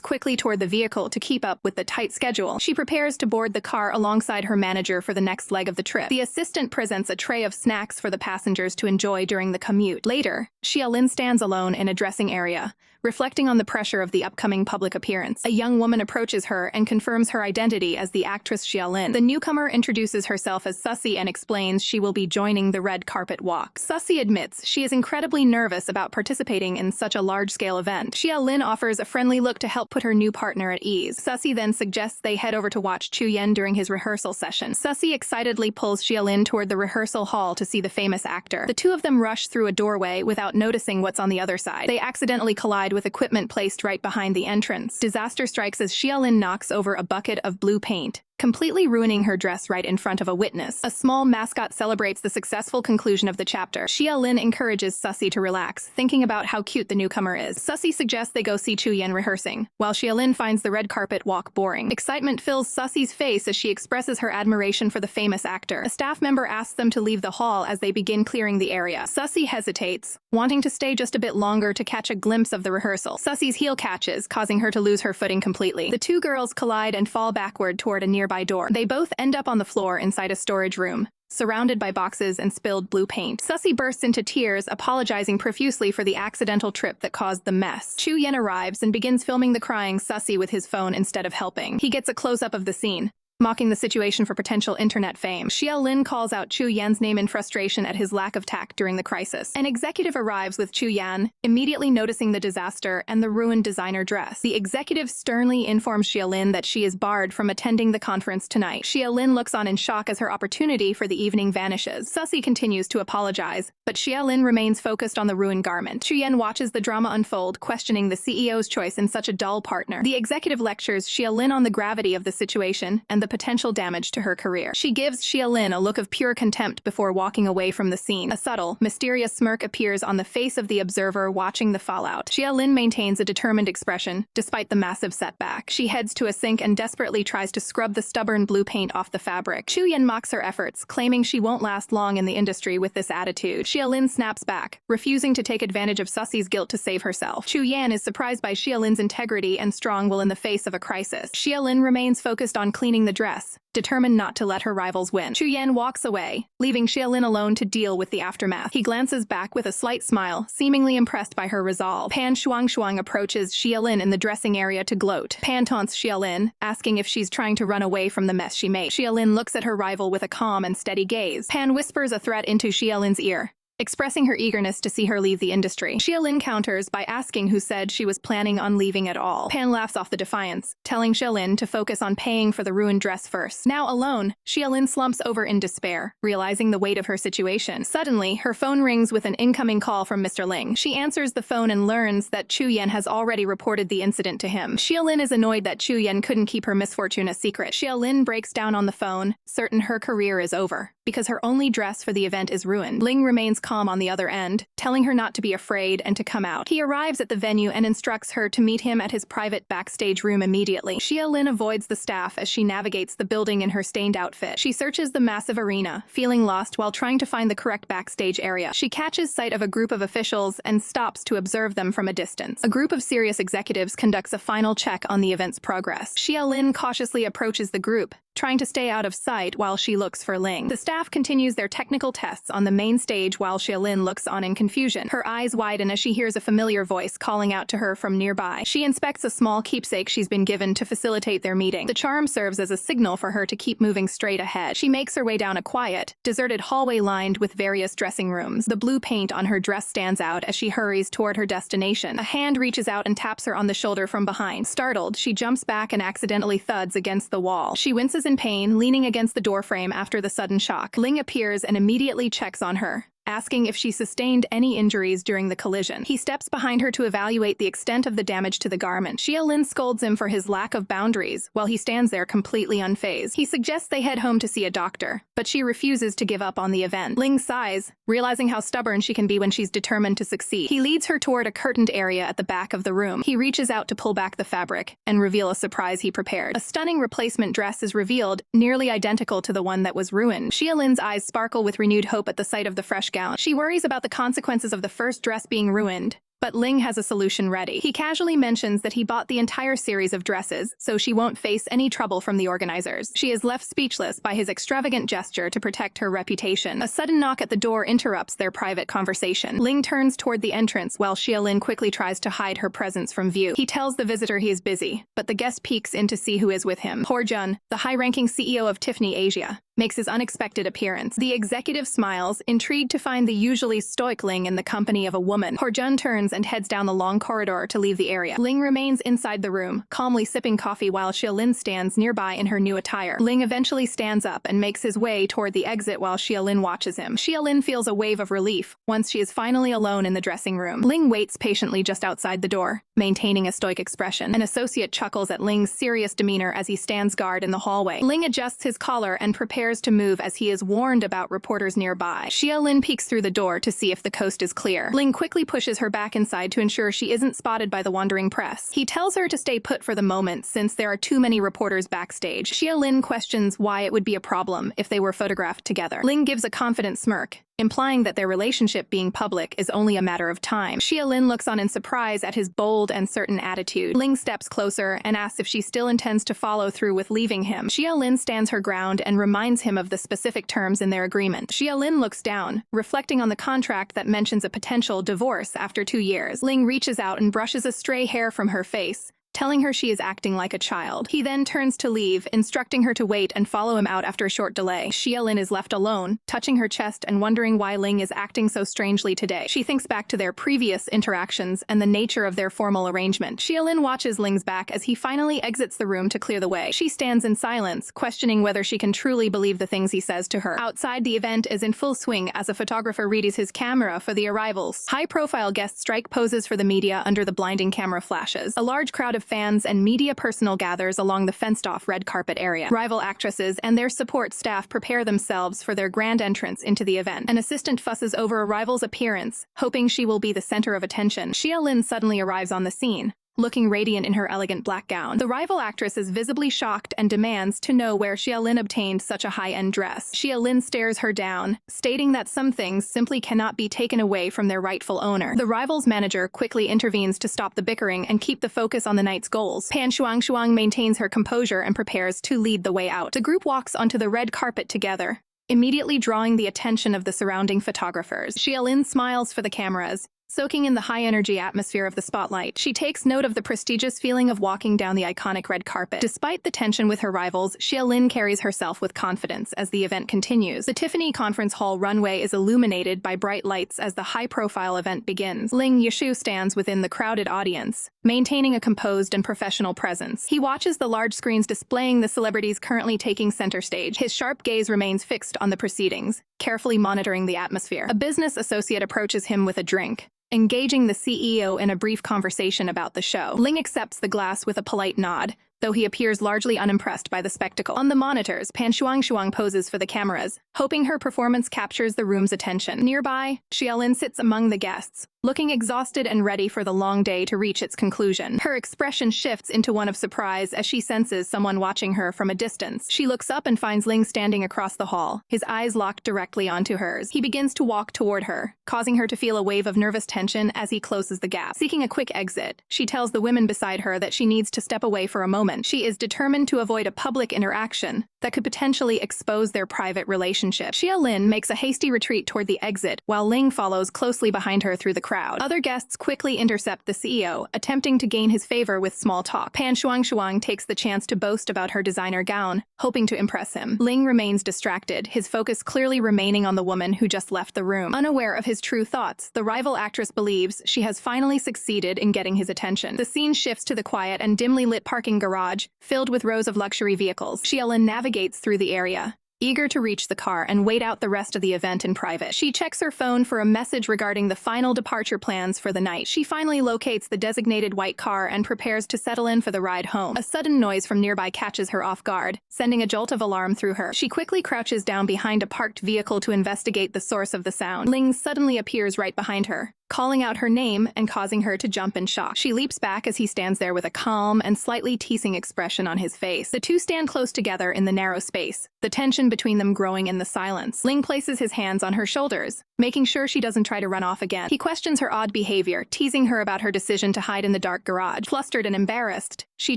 quickly toward the vehicle to keep up with the tight schedule. She prepares to board the car alongside her manager for the next leg of the trip. The assistant presents a tray of snacks for the passengers to enjoy during the commute. Later, Xia Lin stands alone in a dressing area, reflecting on the pressure of the upcoming public appearance. A young woman approaches her and confirms her identity as the actress Xia Lin. The newcomer introduces herself as Sussy and explains she will be joining the red carpet walk. Sussy admits she is incredibly nervous about participating in such a large-scale event. Xia Lin offers a friendly look to help put her new partner at ease. Sussy then suggests they head over to watch Chu Yen during his rehearsal session. Sussy excitedly pulls Xia Lin toward the rehearsal hall to see the famous actor. The two of them rush through a doorway without noticing what's on the other side. They accidentally collide with equipment placed right behind the entrance. Disaster strikes as Xia Lin knocks over a bucket of blue paint, completely ruining her dress right in front of a witness. A small mascot celebrates the successful conclusion of the chapter. Xia Lin encourages Sussy to relax, thinking about how cute the newcomer is. Sussy suggests they go see Chu Yen rehearsing, while Xia Lin finds the red carpet walk boring. Excitement fills Sussy's face as she expresses her admiration for the famous actor. A staff member asks them to leave the hall as they begin clearing the area. Sussy hesitates, wanting to stay just a bit longer to catch a glimpse of the rehearsal. Sussy's heel catches, causing her to lose her footing completely. The two girls collide and fall backward toward a nearby door. They both end up on the floor inside a storage room, surrounded by boxes and spilled blue paint. Sussy bursts into tears, apologizing profusely for the accidental trip that caused the mess. Chu Yen arrives and begins filming the crying Sussy with his phone instead of helping. He gets a close-up of the scene, mocking the situation for potential internet fame. Xia Lin calls out Chu Yan's name in frustration at his lack of tact during the crisis. An executive arrives with Chu Yan, immediately noticing the disaster and the ruined designer dress. The executive sternly informs Xia Lin that she is barred from attending the conference tonight. Xia Lin looks on in shock as her opportunity for the evening vanishes. Sussy continues to apologize, but Xia Lin remains focused on the ruined garment. Chu Yan watches the drama unfold, questioning the CEO's choice in such a dull partner. The executive lectures Xia Lin on the gravity of the situation and the potential damage to her career. She gives Xia Lin a look of pure contempt before walking away from the scene. A subtle, mysterious smirk appears on the face of the observer watching the fallout. Xia Lin maintains a determined expression, despite the massive setback. She heads to a sink and desperately tries to scrub the stubborn blue paint off the fabric. Chu Yan mocks her efforts, claiming she won't last long in the industry with this attitude. Xia Lin snaps back, refusing to take advantage of Sussy's guilt to save herself. Chu Yan is surprised by Xia Lin's integrity and strong will in the face of a crisis. Xia Lin remains focused on cleaning the dress, determined not to let her rivals win. Chu Yan walks away, leaving Xia Lin alone to deal with the aftermath. He glances back with a slight smile, seemingly impressed by her resolve. Pan Shuang approaches Xia Lin in the dressing area to gloat. Pan taunts Xia Lin, asking if she's trying to run away from the mess she made. Xia Lin looks at her rival with a calm and steady gaze. Pan whispers a threat into Xia Lin's ear, expressing her eagerness to see her leave the industry. Xia Lin counters by asking who said she was planning on leaving at all. Pan laughs off the defiance, telling Xia Lin to focus on paying for the ruined dress first. Now alone, Xia Lin slumps over in despair, realizing the weight of her situation. Suddenly, her phone rings with an incoming call from Mr. Ling. She answers the phone and learns that Chu Yan has already reported the incident to him. Xia Lin is annoyed that Chu Yan couldn't keep her misfortune a secret. Xia Lin breaks down on the phone, certain her career is over, because her only dress for the event is ruined. Ling remains calm on the other end, telling her not to be afraid and to come out. He arrives at the venue and instructs her to meet him at his private backstage room immediately. Xia Lin avoids the staff as she navigates the building in her stained outfit. She searches the massive arena, feeling lost while trying to find the correct backstage area. She catches sight of a group of officials and stops to observe them from a distance. A group of serious executives conducts a final check on the event's progress. Xia Lin cautiously approaches the group, trying to stay out of sight while she looks for Ling. The staff continues their technical tests on the main stage while Xia Lin looks on in confusion. Her eyes widen as she hears a familiar voice calling out to her from nearby. She inspects a small keepsake she's been given to facilitate their meeting. The charm serves as a signal for her to keep moving straight ahead. She makes her way down a quiet, deserted hallway lined with various dressing rooms. The blue paint on her dress stands out as she hurries toward her destination. A hand reaches out and taps her on the shoulder from behind. Startled, she jumps back and accidentally thuds against the wall. She winces in pain, leaning against the doorframe after the sudden shock. Ling appears and immediately checks on her, asking if she sustained any injuries during the collision. He steps behind her to evaluate the extent of the damage to the garment. Xia Lin scolds him for his lack of boundaries, while he stands there completely unfazed. He suggests they head home to see a doctor, but she refuses to give up on the event. Ling sighs, realizing how stubborn she can be when she's determined to succeed. He leads her toward a curtained area at the back of the room. He reaches out to pull back the fabric and reveal a surprise he prepared. A stunning replacement dress is revealed, nearly identical to the one that was ruined. Xia Lin's eyes sparkle with renewed hope at the sight of the fresh gown. She worries about the consequences of the first dress being ruined, but Ling has a solution ready. He casually mentions that he bought the entire series of dresses, so she won't face any trouble from the organizers. She is left speechless by his extravagant gesture to protect her reputation. A sudden knock at the door interrupts their private conversation. Ling turns toward the entrance while Xia Lin quickly tries to hide her presence from view. He tells the visitor he is busy, but the guest peeks in to see who is with him. Hor Jun, the high-ranking CEO of Tiffany Asia, makes his unexpected appearance. The executive smiles, intrigued to find the usually stoic Ling in the company of a woman. Hor Jun turns and heads down the long corridor to leave the area. Ling remains inside the room, calmly sipping coffee while Xia Lin stands nearby in her new attire. Ling eventually stands up and makes his way toward the exit while Xia Lin watches him. Xia Lin feels a wave of relief once she is finally alone in the dressing room. Ling waits patiently just outside the door, maintaining a stoic expression. An associate chuckles at Ling's serious demeanor as he stands guard in the hallway. Ling adjusts his collar and prepares to move as he is warned about reporters nearby. Xia Lin peeks through the door to see if the coast is clear. Ling quickly pushes her back inside to ensure she isn't spotted by the wandering press. He tells her to stay put for the moment since there are too many reporters backstage. Xia Lin questions why it would be a problem if they were photographed together. Ling gives a confident smirk, implying that their relationship being public is only a matter of time. Xia Lin looks on in surprise at his bold and certain attitude. Ling steps closer and asks if she still intends to follow through with leaving him. Xia Lin stands her ground and reminds him of the specific terms in their agreement. Xia Lin looks down, reflecting on the contract that mentions a potential divorce after 2 years. Ling reaches out and brushes a stray hair from her face, telling her she is acting like a child. He then turns to leave, instructing her to wait and follow him out after a short delay. Xia Lin is left alone, touching her chest and wondering why Ling is acting so strangely today. She thinks back to their previous interactions and the nature of their formal arrangement. Xia Lin watches Ling's back as he finally exits the room to clear the way. She stands in silence, questioning whether she can truly believe the things he says to her. Outside, the event is in full swing as a photographer readies his camera for the arrivals. High-profile guests strike poses for the media under the blinding camera flashes. A large crowd of fans and media personnel gathers along the fenced-off red carpet area. Rival actresses and their support staff prepare themselves for their grand entrance into the event. An assistant fusses over a rival's appearance, hoping she will be the center of attention. Xia Lin suddenly arrives on the scene, looking radiant in her elegant black gown. The rival actress is visibly shocked and demands to know where Xia Lin obtained such a high-end dress. Xia Lin stares her down, stating that some things simply cannot be taken away from their rightful owner. The rival's manager quickly intervenes to stop the bickering and keep the focus on the night's goals. Pan Shuang maintains her composure and prepares to lead the way out. The group walks onto the red carpet together, immediately drawing the attention of the surrounding photographers. Xia Lin smiles for the cameras, soaking in the high-energy atmosphere of the spotlight. She takes note of the prestigious feeling of walking down the iconic red carpet. Despite the tension with her rivals, Xia Lin carries herself with confidence as the event continues. The Tiffany Conference Hall runway is illuminated by bright lights as the high-profile event begins. Ling Yishu stands within the crowded audience, maintaining a composed and professional presence. He watches the large screens displaying the celebrities currently taking center stage. His sharp gaze remains fixed on the proceedings, carefully monitoring the atmosphere. A business associate approaches him with a drink, engaging the CEO in a brief conversation about the show. Ling accepts the glass with a polite nod, though he appears largely unimpressed by the spectacle. On the monitors, Pan Shuang poses for the cameras, hoping her performance captures the room's attention. Nearby, Xia Lin sits among the guests, looking exhausted and ready for the long day to reach its conclusion. Her expression shifts into one of surprise as she senses someone watching her from a distance. She looks up and finds Ling standing across the hall, his eyes locked directly onto hers. He begins to walk toward her, causing her to feel a wave of nervous tension as he closes the gap. Seeking a quick exit, she tells the women beside her that she needs to step away for a moment. She is determined to avoid a public interaction that could potentially expose their private relationship. Xia Lin makes a hasty retreat toward the exit, while Ling follows closely behind her through the crowd. Other guests quickly intercept the CEO, attempting to gain his favor with small talk. Pan Shuang takes the chance to boast about her designer gown, hoping to impress him. Ling remains distracted, his focus clearly remaining on the woman who just left the room. Unaware of his true thoughts, the rival actress believes she has finally succeeded in getting his attention. The scene shifts to the quiet and dimly lit parking garage, filled with rows of luxury vehicles. Xia Lin navigates through the area, eager to reach the car and wait out the rest of the event in private. She checks her phone for a message regarding the final departure plans for the night. She finally locates the designated white car and prepares to settle in for the ride home. A sudden noise from nearby catches her off guard, sending a jolt of alarm through her. She quickly crouches down behind a parked vehicle to investigate the source of the sound. Ling suddenly appears right behind her, calling out her name and causing her to jump in shock. She leaps back as he stands there with a calm and slightly teasing expression on his face. The two stand close together in the narrow space, the tension between them growing in the silence. Ling places his hands on her shoulders, making sure she doesn't try to run off again. He questions her odd behavior, teasing her about her decision to hide in the dark garage. Flustered and embarrassed, she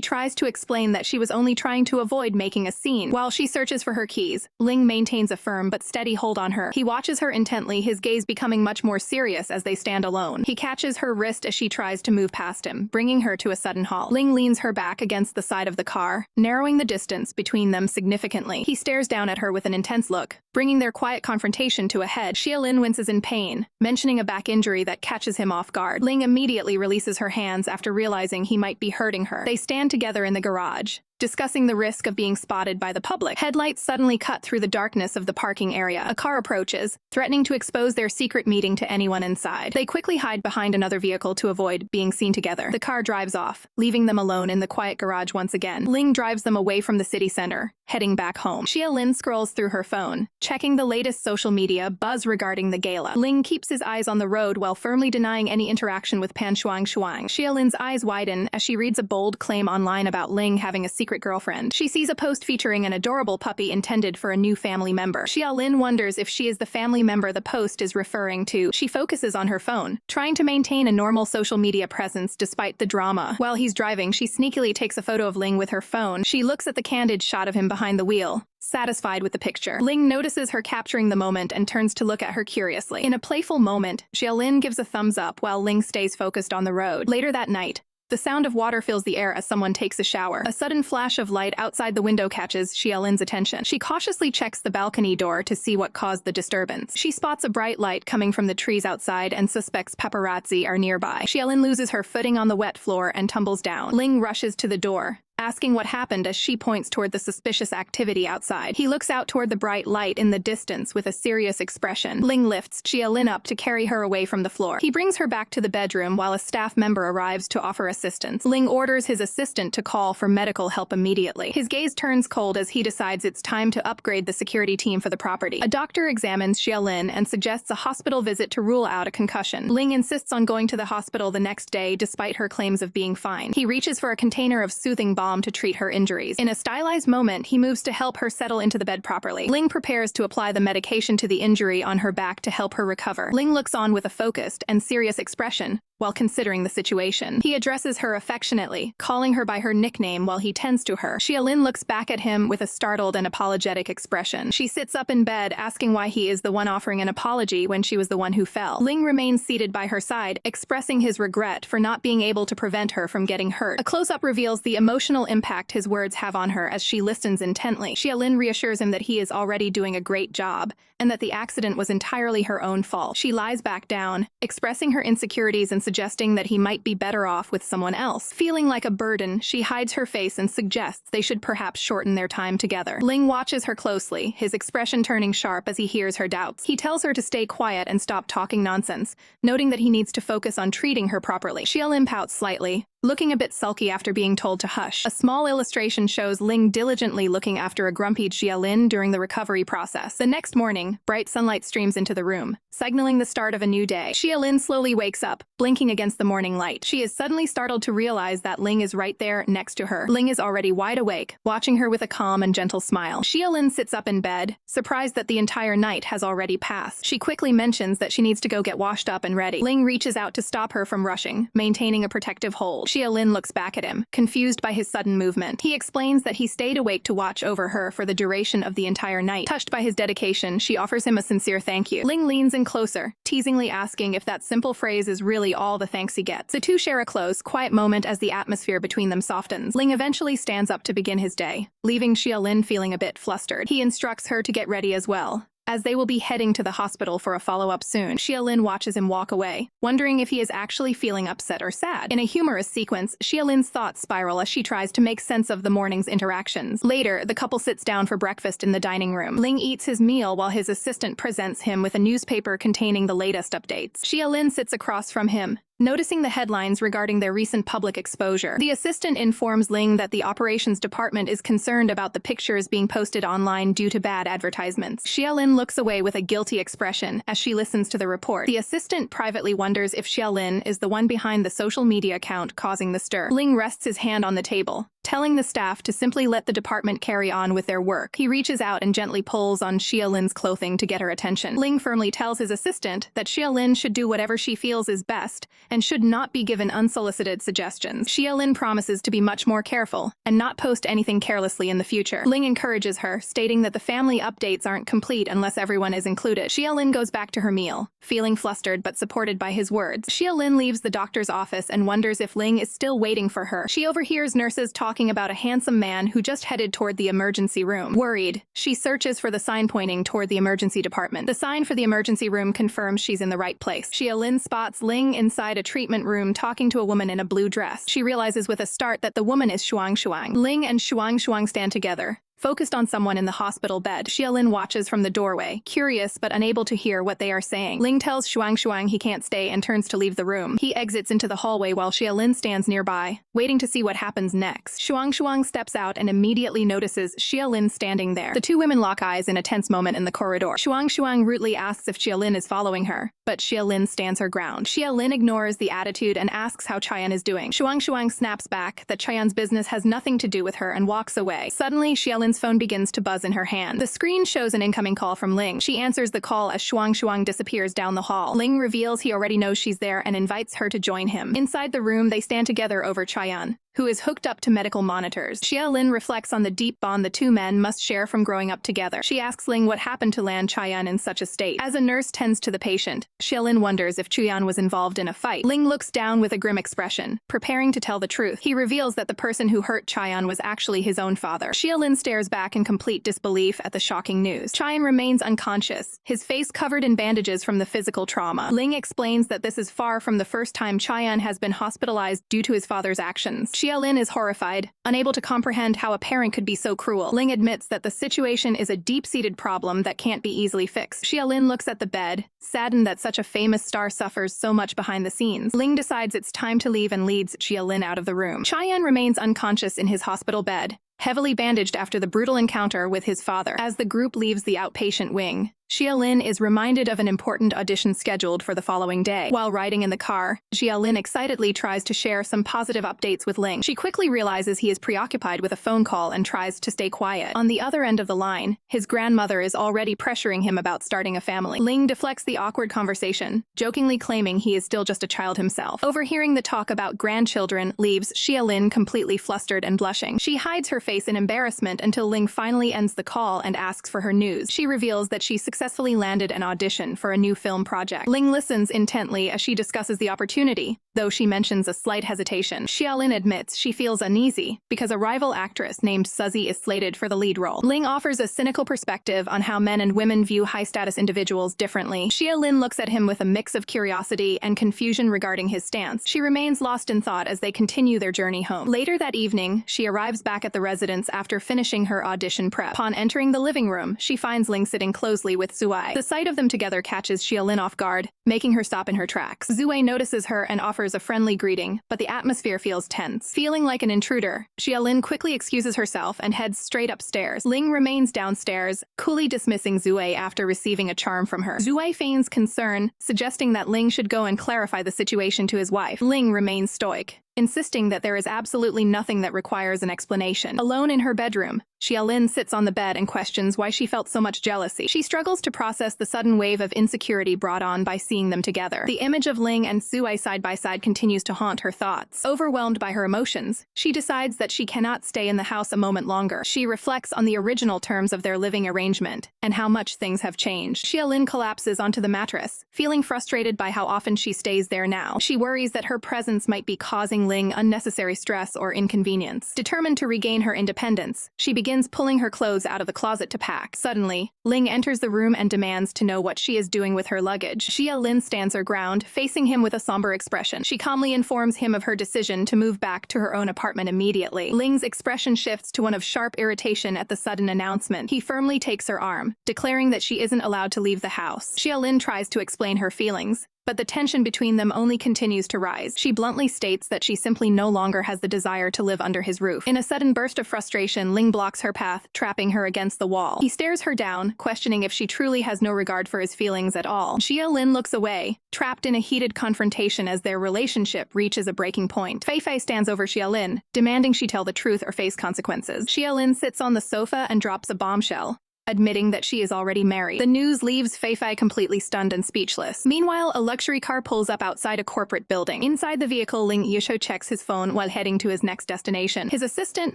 tries to explain that she was only trying to avoid making a scene. While she searches for her keys, Ling maintains a firm but steady hold on her. He watches her intently, his gaze becoming much more serious as they stand alone. He catches her wrist as she tries to move past him, bringing her to a sudden halt. Ling leans her back against the side of the car, narrowing the distance between them significantly. He stares down at her with an intense look, bringing their quiet confrontation to a head. Xia Lin winces in pain, mentioning a back injury that catches him off guard. Ling immediately releases her hands after realizing he might be hurting her. They stand together in the garage, discussing the risk of being spotted by the public. Headlights suddenly cut through the darkness of the parking area. A car approaches, threatening to expose their secret meeting to anyone inside. They quickly hide behind another vehicle to avoid being seen together. The car drives off, leaving them alone in the quiet garage once again. Ling drives them away from the city center, heading back home. Xia Lin scrolls through her phone, checking the latest social media buzz regarding the gala. Ling keeps his eyes on the road while firmly denying any interaction with Pan Shuang. Xia Lin's eyes widen as she reads a bold claim online about Ling having a secret girlfriend. She sees a post featuring an adorable puppy intended for a new family member. Xia Lin wonders if she is the family member the post is referring to. She focuses on her phone, trying to maintain a normal social media presence despite the drama. While he's driving, she sneakily takes a photo of Ling with her phone. She looks at the candid shot of him behind the wheel, satisfied with the picture. Ling notices her capturing the moment and turns to look at her curiously. In a playful moment, Xia Lin gives a thumbs up while Ling stays focused on the road. Later that night, the sound of water fills the air as someone takes a shower. A sudden flash of light outside the window catches Xia Lin's attention. She cautiously checks the balcony door to see what caused the disturbance. She spots a bright light coming from the trees outside and suspects paparazzi are nearby. Xia Lin loses her footing on the wet floor and tumbles down. Ling rushes to the door, asking what happened as she points toward the suspicious activity outside. He looks out toward the bright light in the distance with a serious expression. Ling lifts Xia Lin up to carry her away from the floor. He brings her back to the bedroom while a staff member arrives to offer assistance. Ling orders his assistant to call for medical help immediately. His gaze turns cold as he decides it's time to upgrade the security team for the property. A doctor examines Xia Lin and suggests a hospital visit to rule out a concussion. Ling insists on going to the hospital the next day despite her claims of being fine. He reaches for a container of soothing balm to treat her injuries. In a stylized moment, he moves to help her settle into the bed properly. Ling prepares to apply the medication to the injury on her back to help her recover. Ling looks on with a focused and serious expression, while considering the situation. He addresses her affectionately, calling her by her nickname while he tends to her. Xia Lin looks back at him with a startled and apologetic expression. She sits up in bed, asking why he is the one offering an apology when she was the one who fell. Ling remains seated by her side, expressing his regret for not being able to prevent her from getting hurt. A close-up reveals the emotional impact his words have on her as she listens intently. Xia Lin reassures him that he is already doing a great job, and that the accident was entirely her own fault. She lies back down, expressing her insecurities and suggesting that he might be better off with someone else. Feeling like a burden, she hides her face and suggests they should perhaps shorten their time together. Ling watches her closely, his expression turning sharp as he hears her doubts. He tells her to stay quiet and stop talking nonsense, noting that he needs to focus on treating her properly. Xia Lin pouts slightly, looking a bit sulky after being told to hush. A small illustration shows Ling diligently looking after a grumpy Xia Lin during the recovery process. The next morning, bright sunlight streams into the room, signaling the start of a new day. Xia Lin slowly wakes up, blinking against the morning light. She is suddenly startled to realize that Ling is right there next to her. Ling is already wide awake, watching her with a calm and gentle smile. Xia Lin sits up in bed, surprised that the entire night has already passed. She quickly mentions that she needs to go get washed up and ready. Ling reaches out to stop her from rushing, maintaining a protective hold. Xia Lin looks back at him, confused by his sudden movement. He explains that he stayed awake to watch over her for the duration of the entire night. Touched by his dedication, she offers him a sincere thank you. Ling leans in closer, teasingly asking if that simple phrase is really all the thanks he gets. The two share a close, quiet moment as the atmosphere between them softens. Ling eventually stands up to begin his day, leaving Xia Lin feeling a bit flustered. He instructs her to get ready as well, as they will be heading to the hospital for a follow-up soon. Xia Lin watches him walk away, wondering if he is actually feeling upset or sad. In a humorous sequence, Xia Lin's thoughts spiral as she tries to make sense of the morning's interactions. Later, the couple sits down for breakfast in the dining room. Ling eats his meal while his assistant presents him with a newspaper containing the latest updates. Xia Lin sits across from him, noticing the headlines regarding their recent public exposure. The assistant informs Ling that the operations department is concerned about the pictures being posted online due to bad advertisements. Xia Lin looks away with a guilty expression as she listens to the report. The assistant privately wonders if Xia Lin is the one behind the social media account causing the stir. Ling rests his hand on the table, telling the staff to simply let the department carry on with their work. He reaches out and gently pulls on Xia Lin's clothing to get her attention. Ling firmly tells his assistant that Xia Lin should do whatever she feels is best and should not be given unsolicited suggestions. Xia Lin promises to be much more careful and not post anything carelessly in the future. Ling encourages her, stating that the family updates aren't complete unless everyone is included. Xia Lin goes back to her meal, feeling flustered but supported by his words. Xia Lin leaves the doctor's office and wonders if Ling is still waiting for her. She overhears nurses talking about a handsome man who just headed toward the emergency room. Worried, she searches for the sign pointing toward the emergency department. The sign for the emergency room confirms she's in the right place. Xia Lin spots Ling inside a treatment room talking to a woman in a blue dress. She realizes with a start that the woman is Shuang. Ling and Shuang stand together, focused on someone in the hospital bed. Xia Lin watches from the doorway, curious but unable to hear what they are saying. Ling tells Shuang he can't stay and turns to leave the room. He exits into the hallway while Xia Lin stands nearby, waiting to see what happens next. Shuang steps out and immediately notices Xia Lin standing there. The two women lock eyes in a tense moment in the corridor. Shuang rudely asks if Xia Lin is following her, but Xia Lin stands her ground. Xia Lin ignores the attitude and asks how Chayan is doing. Shuang snaps back that Chayan's business has nothing to do with her and walks away. Suddenly, Xia Lin's phone begins to buzz in her hand. The screen shows an incoming call from Ling. She answers the call as Shuang disappears down the hall. Ling reveals he already knows she's there and invites her to join him. Inside the room, they stand together over Chayan, who is hooked up to medical monitors. Xia Lin reflects on the deep bond the two men must share from growing up together. She asks Ling what happened to land Chayan in such a state. As a nurse tends to the patient, Xia Lin wonders if Chuyan was involved in a fight. Ling looks down with a grim expression, preparing to tell the truth. He reveals that the person who hurt Chayan was actually his own father. Xia Lin stares back in complete disbelief at the shocking news. Chayan remains unconscious, his face covered in bandages from the physical trauma. Ling explains that this is far from the first time Chayan has been hospitalized due to his father's actions. Xia Lin is horrified, unable to comprehend how a parent could be so cruel. Ling admits that the situation is a deep-seated problem that can't be easily fixed. Xia Lin looks at the bed, saddened that such a famous star suffers so much behind the scenes. Ling decides it's time to leave and leads Xia Lin out of the room. Chayan remains unconscious in his hospital bed, heavily bandaged after the brutal encounter with his father. As the group leaves the outpatient wing, Xia Lin is reminded of an important audition scheduled for the following day. While riding in the car, Xia Lin excitedly tries to share some positive updates with Ling. She quickly realizes he is preoccupied with a phone call and tries to stay quiet. On the other end of the line, his grandmother is already pressuring him about starting a family. Ling deflects the awkward conversation, jokingly claiming he is still just a child himself. Overhearing the talk about grandchildren leaves Xia Lin completely flustered and blushing. She hides her face in embarrassment until Ling finally ends the call and asks for her news. She reveals that she successfully landed an audition for a new film project. Ling listens intently as she discusses the opportunity, though she mentions a slight hesitation. Xia Lin admits she feels uneasy because a rival actress named Suzy is slated for the lead role. Ling offers a cynical perspective on how men and women view high-status individuals differently. Xia Lin looks at him with a mix of curiosity and confusion regarding his stance. She remains lost in thought as they continue their journey home. Later that evening, she arrives back at the residence after finishing her audition prep. Upon entering the living room, she finds Ling sitting closely with Zui. The sight of them together catches Xia Lin off guard, making her stop in her tracks. Zui notices her and offers a friendly greeting, but the atmosphere feels tense. Feeling like an intruder, Xia Lin quickly excuses herself and heads straight upstairs. Ling remains downstairs, coolly dismissing Zui after receiving a charm from her. Zui feigns concern, suggesting that Ling should go and clarify the situation to his wife. Ling remains stoic, insisting that there is absolutely nothing that requires an explanation. Alone in her bedroom, Xia Lin sits on the bed and questions why she felt so much jealousy. She struggles to process the sudden wave of insecurity brought on by seeing them together. The image of Ling and Zui side by side continues to haunt her thoughts. Overwhelmed by her emotions, she decides that she cannot stay in the house a moment longer. She reflects on the original terms of their living arrangement and how much things have changed. Xia Lin collapses onto the mattress, feeling frustrated by how often she stays there now. She worries that her presence might be causing Ling unnecessary stress or inconvenience. Determined to regain her independence, she begins pulling her clothes out of the closet to pack. Suddenly, Ling enters the room and demands to know what she is doing with her luggage. Xia Lin stands her ground, facing him with a somber expression. She calmly informs him of her decision to move back to her own apartment immediately. Ling's expression shifts to one of sharp irritation at the sudden announcement. He firmly takes her arm, declaring that she isn't allowed to leave the house. Xia Lin tries to explain her feelings, but the tension between them only continues to rise. She bluntly states that she simply no longer has the desire to live under his roof. In a sudden burst of frustration, Ling blocks her path, trapping her against the wall. He stares her down, questioning if she truly has no regard for his feelings at all. Xia Lin looks away, trapped in a heated confrontation as their relationship reaches a breaking point. Fei Fei stands over Xia Lin, demanding she tell the truth or face consequences. Xia Lin sits on the sofa and drops a bombshell, admitting that she is already married. The news leaves Fei Fei completely stunned and speechless. Meanwhile, a luxury car pulls up outside a corporate building. Inside the vehicle, Ling Yisho checks his phone while heading to his next destination. His assistant,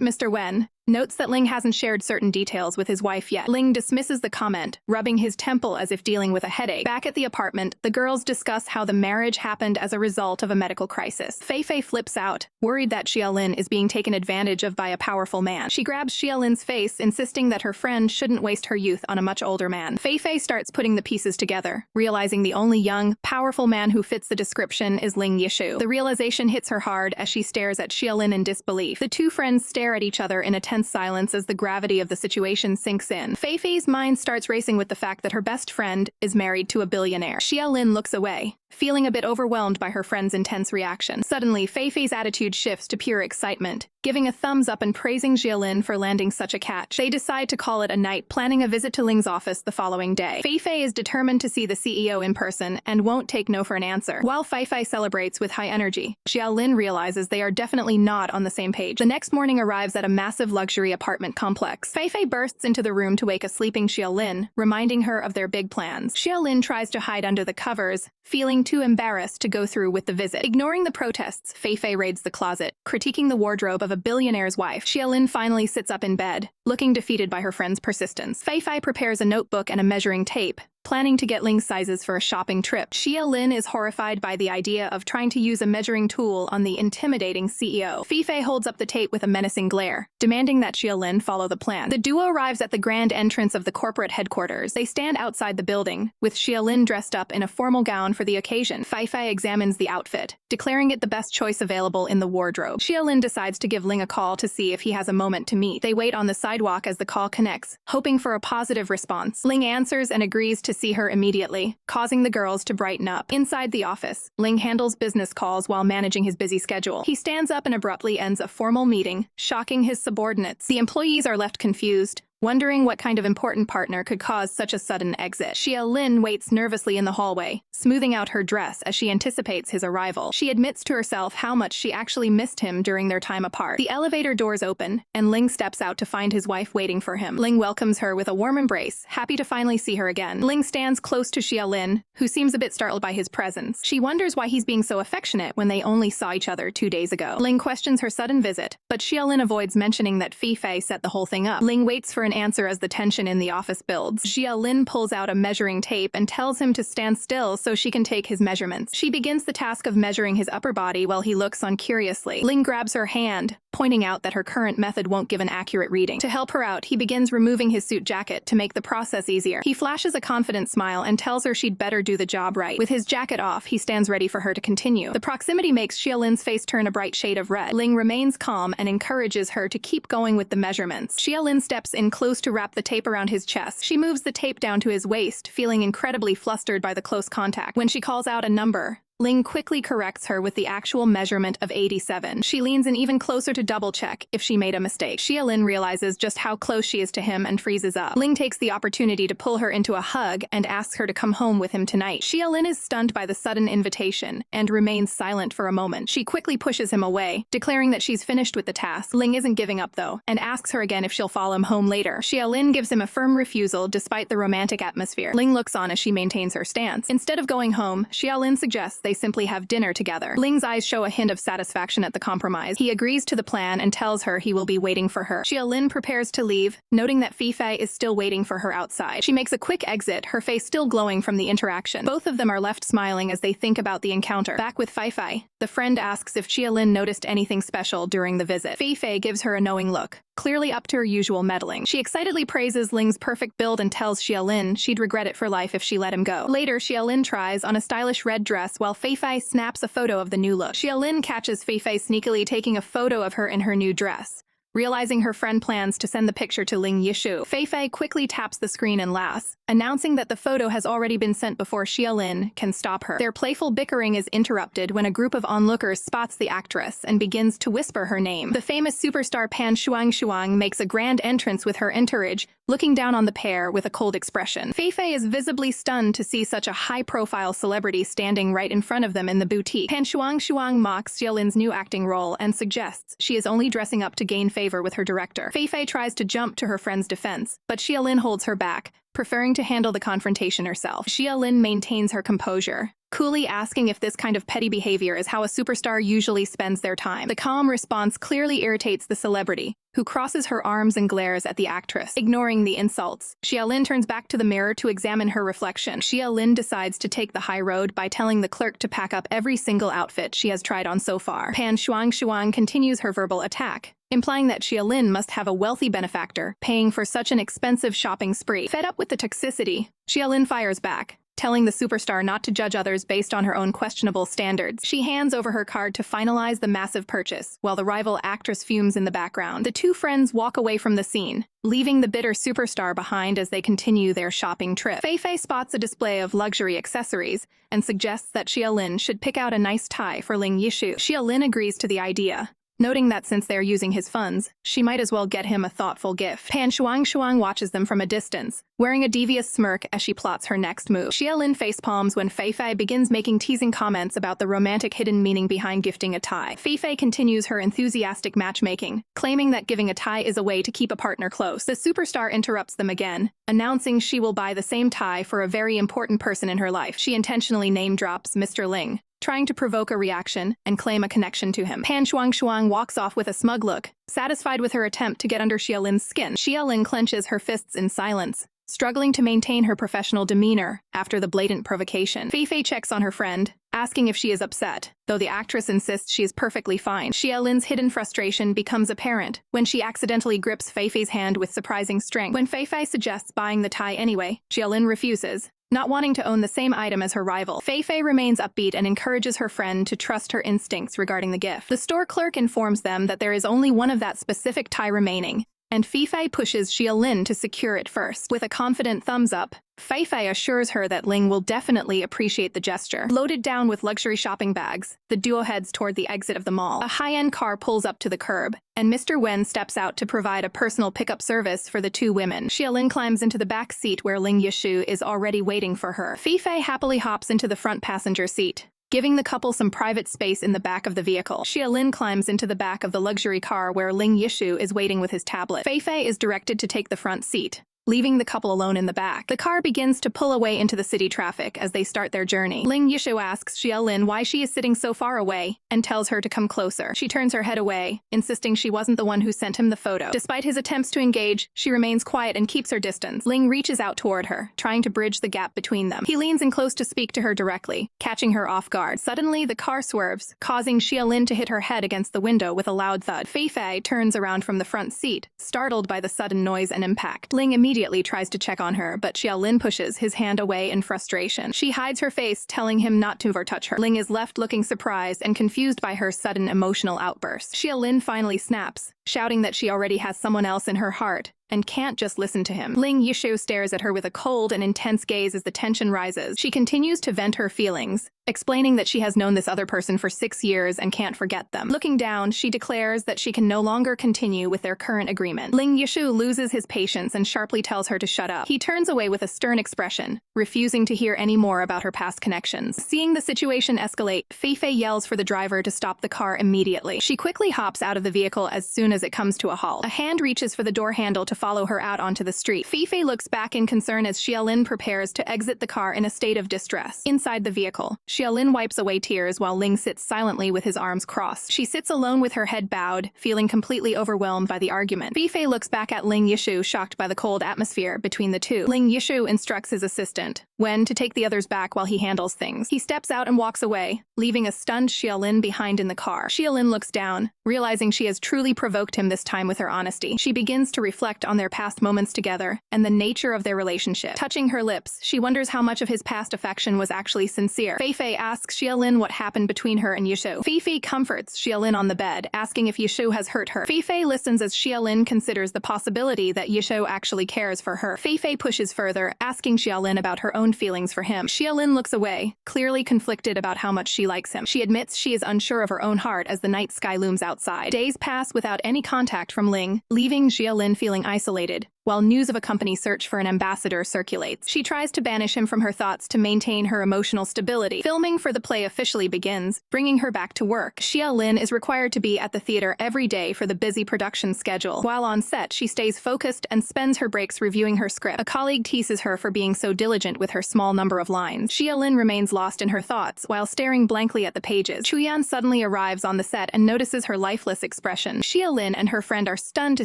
Mr. Wen, notes that Ling hasn't shared certain details with his wife yet. Ling dismisses the comment, rubbing his temple as if dealing with a headache. Back at the apartment, the girls discuss how the marriage happened as a result of a medical crisis. Fei Fei flips out, worried that Xia Lin is being taken advantage of by a powerful man. She grabs Xia Lin's face, insisting that her friend shouldn't waste her youth on a much older man. Fei Fei starts putting the pieces together, realizing the only young, powerful man who fits the description is Ling Yishu. The realization hits her hard as she stares at Xia Lin in disbelief. The two friends stare at each other in a tense silence as the gravity of the situation sinks in. Fei Fei's mind starts racing with the fact that her best friend is married to a billionaire. Xia Lin looks away, feeling a bit overwhelmed by her friend's intense reaction. Suddenly, Fei Fei's attitude shifts to pure excitement, giving a thumbs up and praising Xia Lin for landing such a catch. They decide to call it a night, planning a visit to Ling's office the following day. Fei Fei is determined to see the CEO in person and won't take no for an answer. While Fei Fei celebrates with high energy, Xia Lin realizes they are definitely not on the same page. The next morning arrives at a massive luxury apartment complex. Fei Fei bursts into the room to wake a sleeping Xia Lin, reminding her of their big plans. Xia Lin tries to hide under the covers, feeling too embarrassed to go through with the visit. Ignoring the protests, Fei Fei raids the closet, critiquing the wardrobe of a billionaire's wife. Xia Lin finally sits up in bed, looking defeated by her friend's persistence. Fei Fei prepares a notebook and a measuring tape, planning to get Ling's sizes for a shopping trip. Xia Lin is horrified by the idea of trying to use a measuring tool on the intimidating CEO. Fei Fei holds up the tape with a menacing glare, demanding that Xia Lin follow the plan. The duo arrives at the grand entrance of the corporate headquarters. They stand outside the building, with Xia Lin dressed up in a formal gown for the occasion. Fei Fei examines the outfit, declaring it the best choice available in the wardrobe. Xia Lin decides to give Ling a call to see if he has a moment to meet. They wait on the sidewalk as the call connects, hoping for a positive response. Ling answers and agrees to see her immediately, causing the girls to brighten up. Inside the office, Ling handles business calls while managing his busy schedule. He stands up and abruptly ends a formal meeting, shocking his subordinates. The employees are left confused, wondering what kind of important partner could cause such a sudden exit. Xia Lin waits nervously in the hallway, smoothing out her dress as she anticipates his arrival. She admits to herself how much she actually missed him during their time apart. The elevator doors open, and Ling steps out to find his wife waiting for him. Ling welcomes her with a warm embrace, happy to finally see her again. Ling stands close to Xia Lin, who seems a bit startled by his presence. She wonders why he's being so affectionate when they only saw each other 2 days ago. Ling questions her sudden visit, but Xia Lin avoids mentioning that Fei set the whole thing up. Ling waits for an answer as the tension in the office builds. Xia Lin pulls out a measuring tape and tells him to stand still so she can take his measurements. She begins the task of measuring his upper body while he looks on curiously. Ling grabs her hand, pointing out that her current method won't give an accurate reading. To help her out, he begins removing his suit jacket to make the process easier. He flashes a confident smile and tells her she'd better do the job right. With his jacket off, he stands ready for her to continue. The proximity makes Xia Lin's face turn a bright shade of red. Ling remains calm and encourages her to keep going with the measurements. Xia Lin steps in close to wrap the tape around his chest. She moves the tape down to his waist, feeling incredibly flustered by the close contact. When she calls out a number, Ling quickly corrects her with the actual measurement of 87. She leans in even closer to double-check if she made a mistake. Xia Lin realizes just how close she is to him and freezes up. Ling takes the opportunity to pull her into a hug and asks her to come home with him tonight. Xia Lin is stunned by the sudden invitation and remains silent for a moment. She quickly pushes him away, declaring that she's finished with the task. Ling isn't giving up, though, and asks her again if she'll follow him home later. Xia Lin gives him a firm refusal despite the romantic atmosphere. Ling looks on as she maintains her stance. Instead of going home, Xia Lin suggests they simply have dinner together. Ling's eyes show a hint of satisfaction at the compromise. He agrees to the plan and tells her he will be waiting for her. Xia Lin prepares to leave, noting that Fei is still waiting for her outside. She makes a quick exit, her face still glowing from the interaction. Both of them are left smiling as they think about the encounter. Back with Fei, the friend asks if Xia Lin noticed anything special during the visit. Fei gives her a knowing look, clearly up to her usual meddling. She excitedly praises Ling's perfect build and tells Xia Lin she'd regret it for life if she let him go. Later, Xia Lin tries on a stylish red dress while Fei snaps a photo of the new look. Xia Lin catches Fei sneakily taking a photo of her in her new dress. Realizing her friend plans to send the picture to Ling Yishu, Fei quickly taps the screen and laughs, announcing that the photo has already been sent before Xia Lin can stop her. Their playful bickering is interrupted when a group of onlookers spots the actress and begins to whisper her name. The famous superstar Pan Shuang makes a grand entrance with her entourage, looking down on the pair with a cold expression. Fei is visibly stunned to see such a high-profile celebrity standing right in front of them in the boutique. Pan Shuang mocks Xia Lin's new acting role and suggests she is only dressing up to gain favor with her director. Fei tries to jump to her friend's defense, but Xia Lin holds her back, preferring to handle the confrontation herself. Xia Lin maintains her composure, coolly asking if this kind of petty behavior is how a superstar usually spends their time. The calm response clearly irritates the celebrity, who crosses her arms and glares at the actress, ignoring the insults. Xia Lin turns back to the mirror to examine her reflection. Xia Lin decides to take the high road by telling the clerk to pack up every single outfit she has tried on so far. Pan Shuang continues her verbal attack, implying that Xia Lin must have a wealthy benefactor paying for such an expensive shopping spree. Fed up with the toxicity, Xia Lin fires back, telling the superstar not to judge others based on her own questionable standards. She hands over her card to finalize the massive purchase, while the rival actress fumes in the background. The two friends walk away from the scene, leaving the bitter superstar behind as they continue their shopping trip. Fei spots a display of luxury accessories and suggests that Xia Lin should pick out a nice tie for Ling Yishu. Xia Lin agrees to the idea, noting that since they're using his funds, she might as well get him a thoughtful gift. Pan Shuang watches them from a distance, wearing a devious smirk as she plots her next move. Xia Lin facepalms when Fei begins making teasing comments about the romantic hidden meaning behind gifting a tie. Fei continues her enthusiastic matchmaking, claiming that giving a tie is a way to keep a partner close. The superstar interrupts them again, announcing she will buy the same tie for a very important person in her life. She intentionally name-drops Mr. Ling, trying to provoke a reaction and claim a connection to him. Pan Shuang walks off with a smug look, satisfied with her attempt to get under Xia Lin's skin. Xia Lin clenches her fists in silence, struggling to maintain her professional demeanor after the blatant provocation. Fei checks on her friend, asking if she is upset, though the actress insists she is perfectly fine. Xia Lin's hidden frustration becomes apparent when she accidentally grips Fei's hand with surprising strength. When Fei suggests buying the tie anyway, Xia Lin refuses, not wanting to own the same item as her rival. Fei remains upbeat and encourages her friend to trust her instincts regarding the gift. The store clerk informs them that there is only one of that specific tie remaining, and Fei pushes Xia Lin to secure it first. With a confident thumbs up, Fei Fei assures her that Ling will definitely appreciate the gesture. Loaded down with luxury shopping bags, the duo heads toward the exit of the mall. A high-end car pulls up to the curb, and Mr. Wen steps out to provide a personal pickup service for the two women. Xia Lin climbs into the back seat where Ling Yishu is already waiting for her. Fei Fei happily hops into the front passenger seat, giving the couple some private space in the back of the vehicle. Xia Lin climbs into the back of the luxury car where Ling Yishu is waiting with his tablet. Fei Fei is directed to take the front seat, leaving the couple alone in the back. The car begins to pull away into the city traffic as they start their journey. Ling Yishu asks Xia Lin why she is sitting so far away and tells her to come closer. She turns her head away, insisting she wasn't the one who sent him the photo. Despite his attempts to engage, she remains quiet and keeps her distance. Ling reaches out toward her, trying to bridge the gap between them. He leans in close to speak to her directly, catching her off guard. Suddenly, the car swerves, causing Xia Lin to hit her head against the window with a loud thud. Fei Fei turns around from the front seat, startled by the sudden noise and impact. Ling immediately tries to check on her, but Xia Lin pushes his hand away in frustration. She hides her face, telling him not to or touch her. Ling is left looking surprised and confused by her sudden emotional outburst. Xia Lin finally snaps, shouting that she already has someone else in her heart and can't just listen to him. Ling Yishu stares at her with a cold and intense gaze as the tension rises. She continues to vent her feelings, explaining that she has known this other person for 6 years and can't forget them. Looking down, she declares that she can no longer continue with their current agreement. Ling Yishu loses his patience and sharply tells her to shut up. He turns away with a stern expression, refusing to hear any more about her past connections. Seeing the situation escalate, Fei Fei yells for the driver to stop the car immediately. She quickly hops out of the vehicle as soon as it comes to a halt. A hand reaches for the door handle to follow her out onto the street. Fei Fei looks back in concern as Xia Lin prepares to exit the car in a state of distress. Inside the vehicle, Xia Lin wipes away tears while Ling sits silently with his arms crossed. She sits alone with her head bowed, feeling completely overwhelmed by the argument. Fei Fei looks back at Ling Yishu, shocked by the cold atmosphere between the two. Ling Yishu instructs his assistant, Wen, to take the others back while he handles things. He steps out and walks away, leaving a stunned Xia Lin behind in the car. Xia Lin looks down, realizing she has truly provoked him this time with her honesty. She begins to reflect on their past moments together and the nature of their relationship. Touching her lips, she wonders how much of his past affection was actually sincere. Fei Fei asks Xia Lin what happened between her and Yishu. Fei Fei comforts Xia Lin on the bed, asking if Yishu has hurt her. Fei Fei listens as Xia Lin considers the possibility that Yishu actually cares for her. Fei Fei pushes further, asking Xia Lin about her own feelings for him. Xia Lin looks away, clearly conflicted about how much she likes him. She admits she is unsure of her own heart as the night sky looms outside. Days pass without any contact from Ling, leaving Xia Lin feeling isolated, while news of a company search for an ambassador circulates. She tries to banish him from her thoughts to maintain her emotional stability. Filming for the play officially begins, bringing her back to work. Xia Lin is required to be at the theater every day for the busy production schedule. While on set, she stays focused and spends her breaks reviewing her script. A colleague teases her for being so diligent with her small number of lines. Xia Lin remains lost in her thoughts while staring blankly at the pages. Chuyan suddenly arrives on the set and notices her lifeless expression. Xia Lin and her friend are stunned to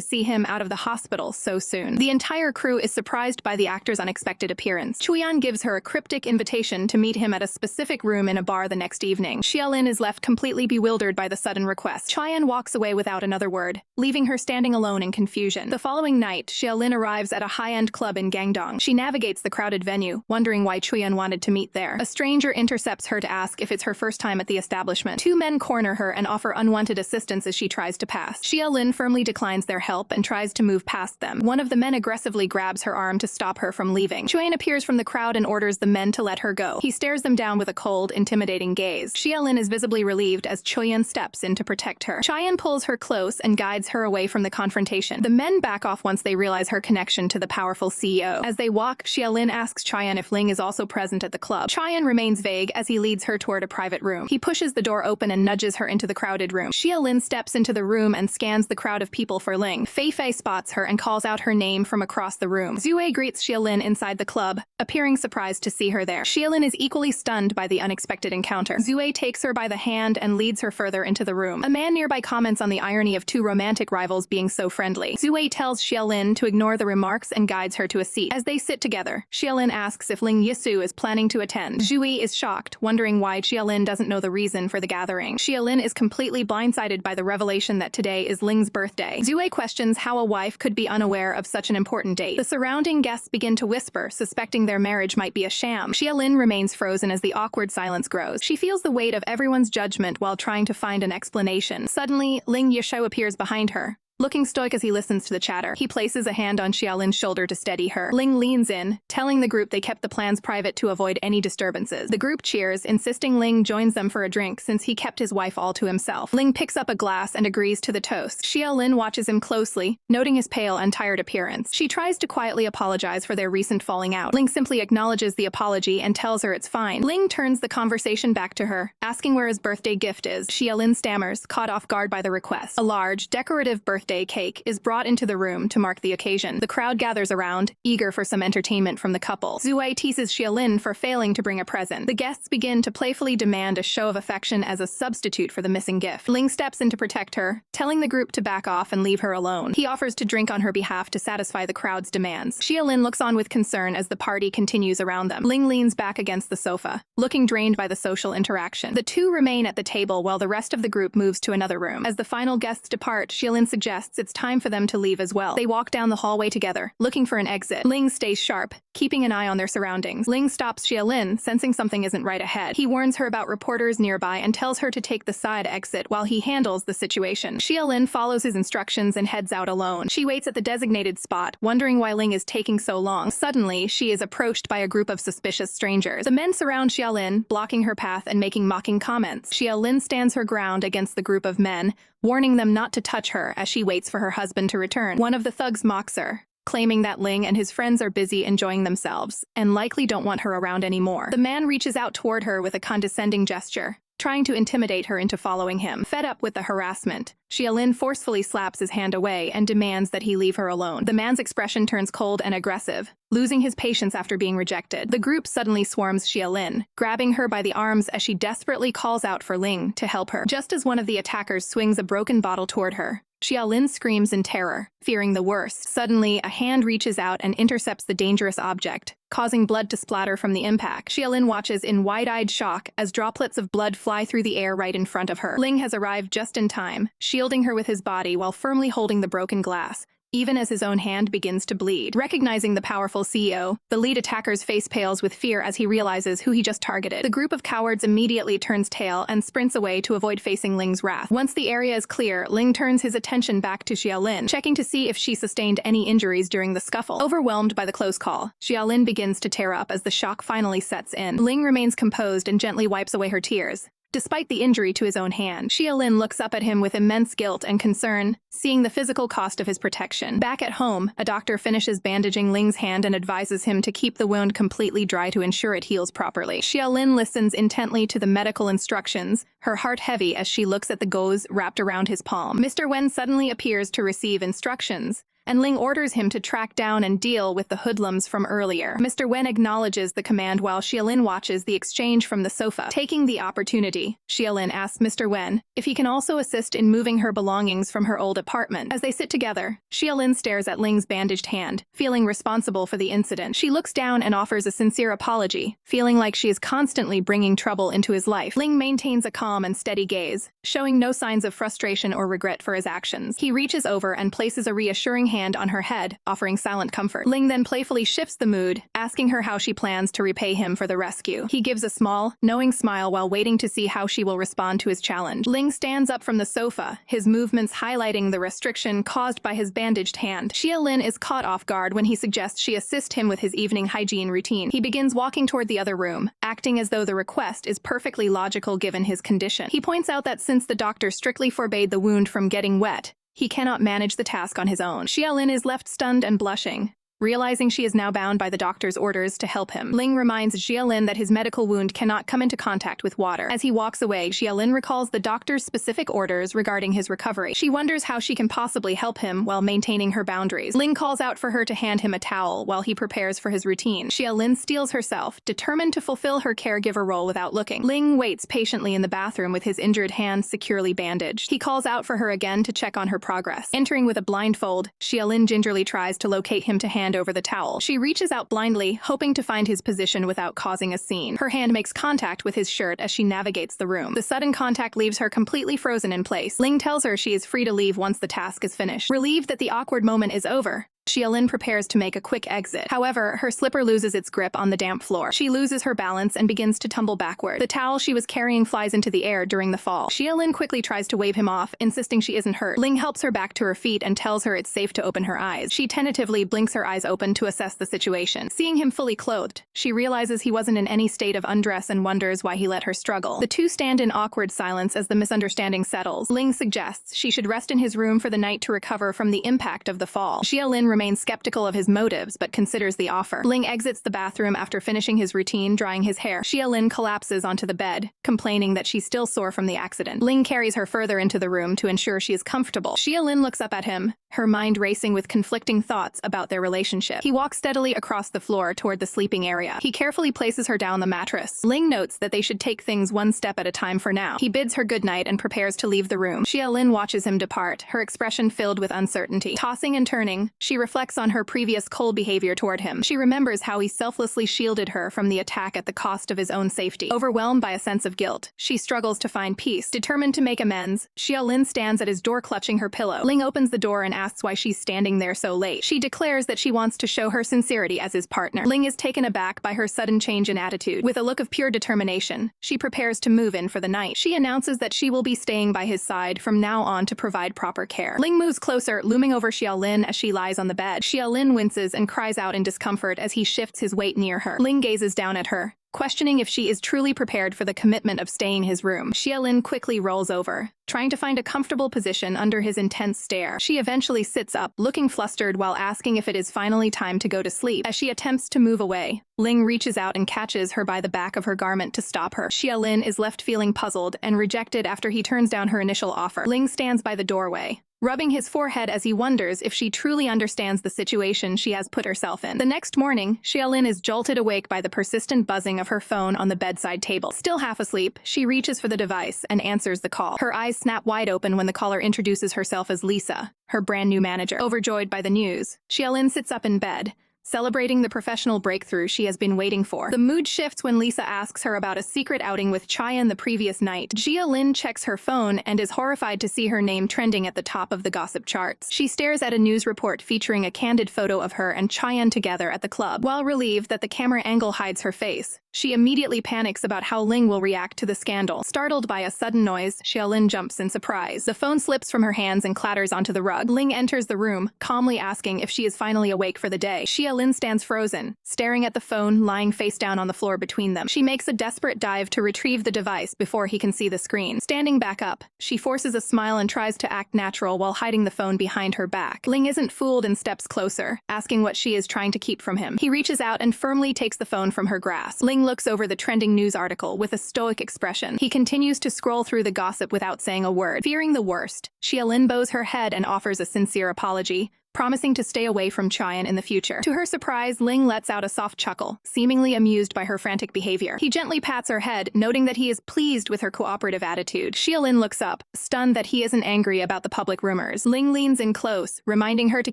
see him out of the hospital so soon. The entire crew is surprised by the actor's unexpected appearance. Chuyan gives her a cryptic invitation to meet him at a specific room in a bar the next evening. Xia Lin is left completely bewildered by the sudden request. Chuyan walks away without another word, leaving her standing alone in confusion. The following night, Xia Lin arrives at a high-end club in Gangdong. She navigates the crowded venue, wondering why Chuyan wanted to meet there. A stranger intercepts her to ask if it's her first time at the establishment. Two men corner her and offer unwanted assistance as she tries to pass. Xia Lin firmly declines their help and tries to move past them. One of the men aggressively grabs her arm to stop her from leaving. Chuyan appears from the crowd and orders the men to let her go. He stares them down with a cold, intimidating gaze. Xia Lin is visibly relieved as Chuyan steps in to protect her. Chuyan pulls her close and guides her away from the confrontation. The men back off once they realize her connection to the powerful CEO. As they walk, Xia Lin asks Chuyan if Ling is also present at the club. Chuyan remains vague as he leads her toward a private room. He pushes the door open and nudges her into the crowded room. Xia Lin steps into the room and scans the crowd of people for Ling. Fei Fei spots her and calls out her name from across the room. Zue greets Xia Lin inside the club, appearing surprised to see her there. Xia Lin is equally stunned by the unexpected encounter. Zue takes her by the hand and leads her further into the room. A man nearby comments on the irony of two romantic rivals being so friendly. Zue tells Xia Lin to ignore the remarks and guides her to a seat. As they sit together, Xia Lin asks if Ling Yisu is planning to attend. Zue is shocked, wondering why Xia Lin doesn't know the reason for the gathering. Xia Lin is completely blindsided by the revelation that today is Ling's birthday. Zue questions how a wife could be unaware of such an important date. The surrounding guests begin to whisper, suspecting their marriage might be a sham. Xia Lin remains frozen as the awkward silence grows. She feels the weight of everyone's judgment while trying to find an explanation. Suddenly, Ling Yishu appears behind her, Looking stoic as he listens to the chatter, he places a hand on Xia Lin's shoulder to steady her. Ling leans in, telling the group they kept the plans private to avoid any disturbances. The group cheers, insisting Ling joins them for a drink since he kept his wife all to himself. Ling picks up a glass and agrees to the toast. Xia Lin watches him closely, noting his pale and tired appearance. She tries to quietly apologize for their recent falling out. Ling simply acknowledges the apology and tells her it's fine. Ling turns the conversation back to her, asking where his birthday gift is. Xia Lin stammers, caught off guard by the request. A large, decorative birthday cake is brought into the room to mark the occasion. The crowd gathers around, eager for some entertainment from the couple. Zuei teases Xia Lin for failing to bring a present. The guests begin to playfully demand a show of affection as a substitute for the missing gift. Ling steps in to protect her, telling the group to back off and leave her alone. He offers to drink on her behalf to satisfy the crowd's demands. Xia Lin looks on with concern as the party continues around them. Ling leans back against the sofa, looking drained by the social interaction. The two remain at the table while the rest of the group moves to another room. As the final guests depart, Xia Lin suggests it's time for them to leave as well. They walk down the hallway together, looking for an exit. Ling stays sharp, keeping an eye on their surroundings. Ling stops Xia Lin, sensing something isn't right ahead. He warns her about reporters nearby and tells her to take the side exit while he handles the situation. Xia Lin follows his instructions and heads out alone. She waits at the designated spot, wondering why Ling is taking so long. Suddenly, she is approached by a group of suspicious strangers. The men surround Xia Lin, blocking her path and making mocking comments. Xia Lin stands her ground against the group of men, warning them not to touch her as she waits for her husband to return. One of the thugs mocks her, claiming that Ling and his friends are busy enjoying themselves and likely don't want her around anymore. The man reaches out toward her with a condescending gesture, trying to intimidate her into following him. Fed up with the harassment, Xia Lin forcefully slaps his hand away and demands that he leave her alone. The man's expression turns cold and aggressive, losing his patience after being rejected. The group suddenly swarms Xia Lin, grabbing her by the arms as she desperately calls out for Ling to help her. Just as one of the attackers swings a broken bottle toward her, Xia Lin screams in terror, fearing the worst. Suddenly, a hand reaches out and intercepts the dangerous object, causing blood to splatter from the impact. Xia Lin watches in wide-eyed shock as droplets of blood fly through the air right in front of her. Ling has arrived just in time, shielding her with his body while firmly holding the broken glass, even as his own hand begins to bleed. Recognizing the powerful CEO, the lead attacker's face pales with fear as he realizes who he just targeted. The group of cowards immediately turns tail and sprints away to avoid facing Ling's wrath. Once the area is clear, Ling turns his attention back to Xia Lin, checking to see if she sustained any injuries during the scuffle. Overwhelmed by the close call, Xia Lin begins to tear up as the shock finally sets in. Ling remains composed and gently wipes away her tears. Despite the injury to his own hand, Xia Lin looks up at him with immense guilt and concern, seeing the physical cost of his protection. Back at home, a doctor finishes bandaging Ling's hand and advises him to keep the wound completely dry to ensure it heals properly. Xia Lin listens intently to the medical instructions, her heart heavy as she looks at the gauze wrapped around his palm. Mr. Wen suddenly appears to receive instructions, and Ling orders him to track down and deal with the hoodlums from earlier. Mr. Wen acknowledges the command while Xia Lin watches the exchange from the sofa. Taking the opportunity, Xia Lin asks Mr. Wen if he can also assist in moving her belongings from her old apartment. As they sit together, Xia Lin stares at Ling's bandaged hand, feeling responsible for the incident. She looks down and offers a sincere apology, feeling like she is constantly bringing trouble into his life. Ling maintains a calm and steady gaze, showing no signs of frustration or regret for his actions. He reaches over and places a reassuring hand on her head, offering silent comfort. Ling then playfully shifts the mood, asking her how she plans to repay him for the rescue. He gives a small, knowing smile while waiting to see how she will respond to his challenge. Ling stands up from the sofa, his movements highlighting the restriction caused by his bandaged hand. Xia Lin is caught off guard when he suggests she assist him with his evening hygiene routine. He begins walking toward the other room, acting as though the request is perfectly logical given his condition. He points out that since the doctor strictly forbade the wound from getting wet, he cannot manage the task on his own. Xia Lin is left stunned and blushing, realizing she is now bound by the doctor's orders to help him. Ling reminds Xia Lin that his medical wound cannot come into contact with water. As he walks away, Xia Lin recalls the doctor's specific orders regarding his recovery. She wonders how she can possibly help him while maintaining her boundaries. Ling calls out for her to hand him a towel while he prepares for his routine. Xia Lin steels herself, determined to fulfill her caregiver role without looking. Ling waits patiently in the bathroom with his injured hand securely bandaged. He calls out for her again to check on her progress. Entering with a blindfold, Xia Lin gingerly tries to locate him to hand over the towel. She reaches out blindly, hoping to find his position without causing a scene. Her hand makes contact with his shirt as she navigates the room. The sudden contact leaves her completely frozen in place. Ling tells her she is free to leave once the task is finished. Relieved that the awkward moment is over, Xia Lin prepares to make a quick exit. However, her slipper loses its grip on the damp floor. She loses her balance and begins to tumble backward. The towel she was carrying flies into the air during the fall. Xia Lin quickly tries to wave him off, insisting she isn't hurt. Ling helps her back to her feet and tells her it's safe to open her eyes. She tentatively blinks her eyes open to assess the situation. Seeing him fully clothed, she realizes he wasn't in any state of undress and wonders why he let her struggle. The two stand in awkward silence as the misunderstanding settles. Ling suggests she should rest in his room for the night to recover from the impact of the fall. Xia Lin remains skeptical of his motives but considers the offer. Ling exits the bathroom after finishing his routine drying his hair. Xia Lin collapses onto the bed, complaining that she's still sore from the accident. Ling carries her further into the room to ensure she is comfortable. Xia Lin looks up at him, her mind racing with conflicting thoughts about their relationship. He walks steadily across the floor toward the sleeping area. He carefully places her down the mattress. Ling notes that they should take things one step at a time for now. He bids her goodnight and prepares to leave the room. Xia Lin watches him depart, her expression filled with uncertainty. Tossing and turning, she reflects on her previous cold behavior toward him. She remembers how he selflessly shielded her from the attack at the cost of his own safety. Overwhelmed by a sense of guilt, she struggles to find peace. Determined to make amends, Xia Lin stands at his door clutching her pillow. Ling opens the door and asks why she's standing there so late. She declares that she wants to show her sincerity as his partner. Ling is taken aback by her sudden change in attitude. With a look of pure determination, she prepares to move in for the night. She announces that she will be staying by his side from now on to provide proper care. Ling moves closer, looming over Xia Lin as she lies on the bed. Xia Lin winces and cries out in discomfort as he shifts his weight near her. Ling gazes down at her, questioning if she is truly prepared for the commitment of staying in his room. Xia Lin quickly rolls over, trying to find a comfortable position under his intense stare. She eventually sits up, looking flustered while asking if it is finally time to go to sleep. As she attempts to move away, Ling reaches out and catches her by the back of her garment to stop her. Xia Lin is left feeling puzzled and rejected after he turns down her initial offer. Ling stands by the doorway, rubbing his forehead as he wonders if she truly understands the situation she has put herself in. The next morning, Xia Lin is jolted awake by the persistent buzzing of her phone on the bedside table. Still half asleep, she reaches for the device and answers the call. Her eyes snap wide open when the caller introduces herself as Lisa, her brand new manager. Overjoyed by the news, Xia Lin sits up in bed, celebrating the professional breakthrough she has been waiting for. The mood shifts when Lisa asks her about a secret outing with Chayan the previous night. Xia Lin checks her phone and is horrified to see her name trending at the top of the gossip charts. She stares at a news report featuring a candid photo of her and Chayan together at the club. While relieved that the camera angle hides her face, she immediately panics about how Ling will react to the scandal. Startled by a sudden noise, Xia Lin jumps in surprise. The phone slips from her hands and clatters onto the rug. Ling enters the room, calmly asking if she is finally awake for the day. Xia Lin stands frozen, staring at the phone lying face down on the floor between them. She makes a desperate dive to retrieve the device before he can see the screen. Standing back up, she forces a smile and tries to act natural while hiding the phone behind her back. Ling isn't fooled and steps closer, asking what she is trying to keep from him. He reaches out and firmly takes the phone from her grasp. Ling looks over the trending news article with a stoic expression. He continues to scroll through the gossip without saying a word. Fearing the worst, Xia Lin bows her head and offers a sincere apology, promising to stay away from Chayan in the future. To her surprise, Ling lets out a soft chuckle, seemingly amused by her frantic behavior. He gently pats her head, noting that he is pleased with her cooperative attitude. Xia Lin looks up, stunned that he isn't angry about the public rumors. Ling leans in close, reminding her to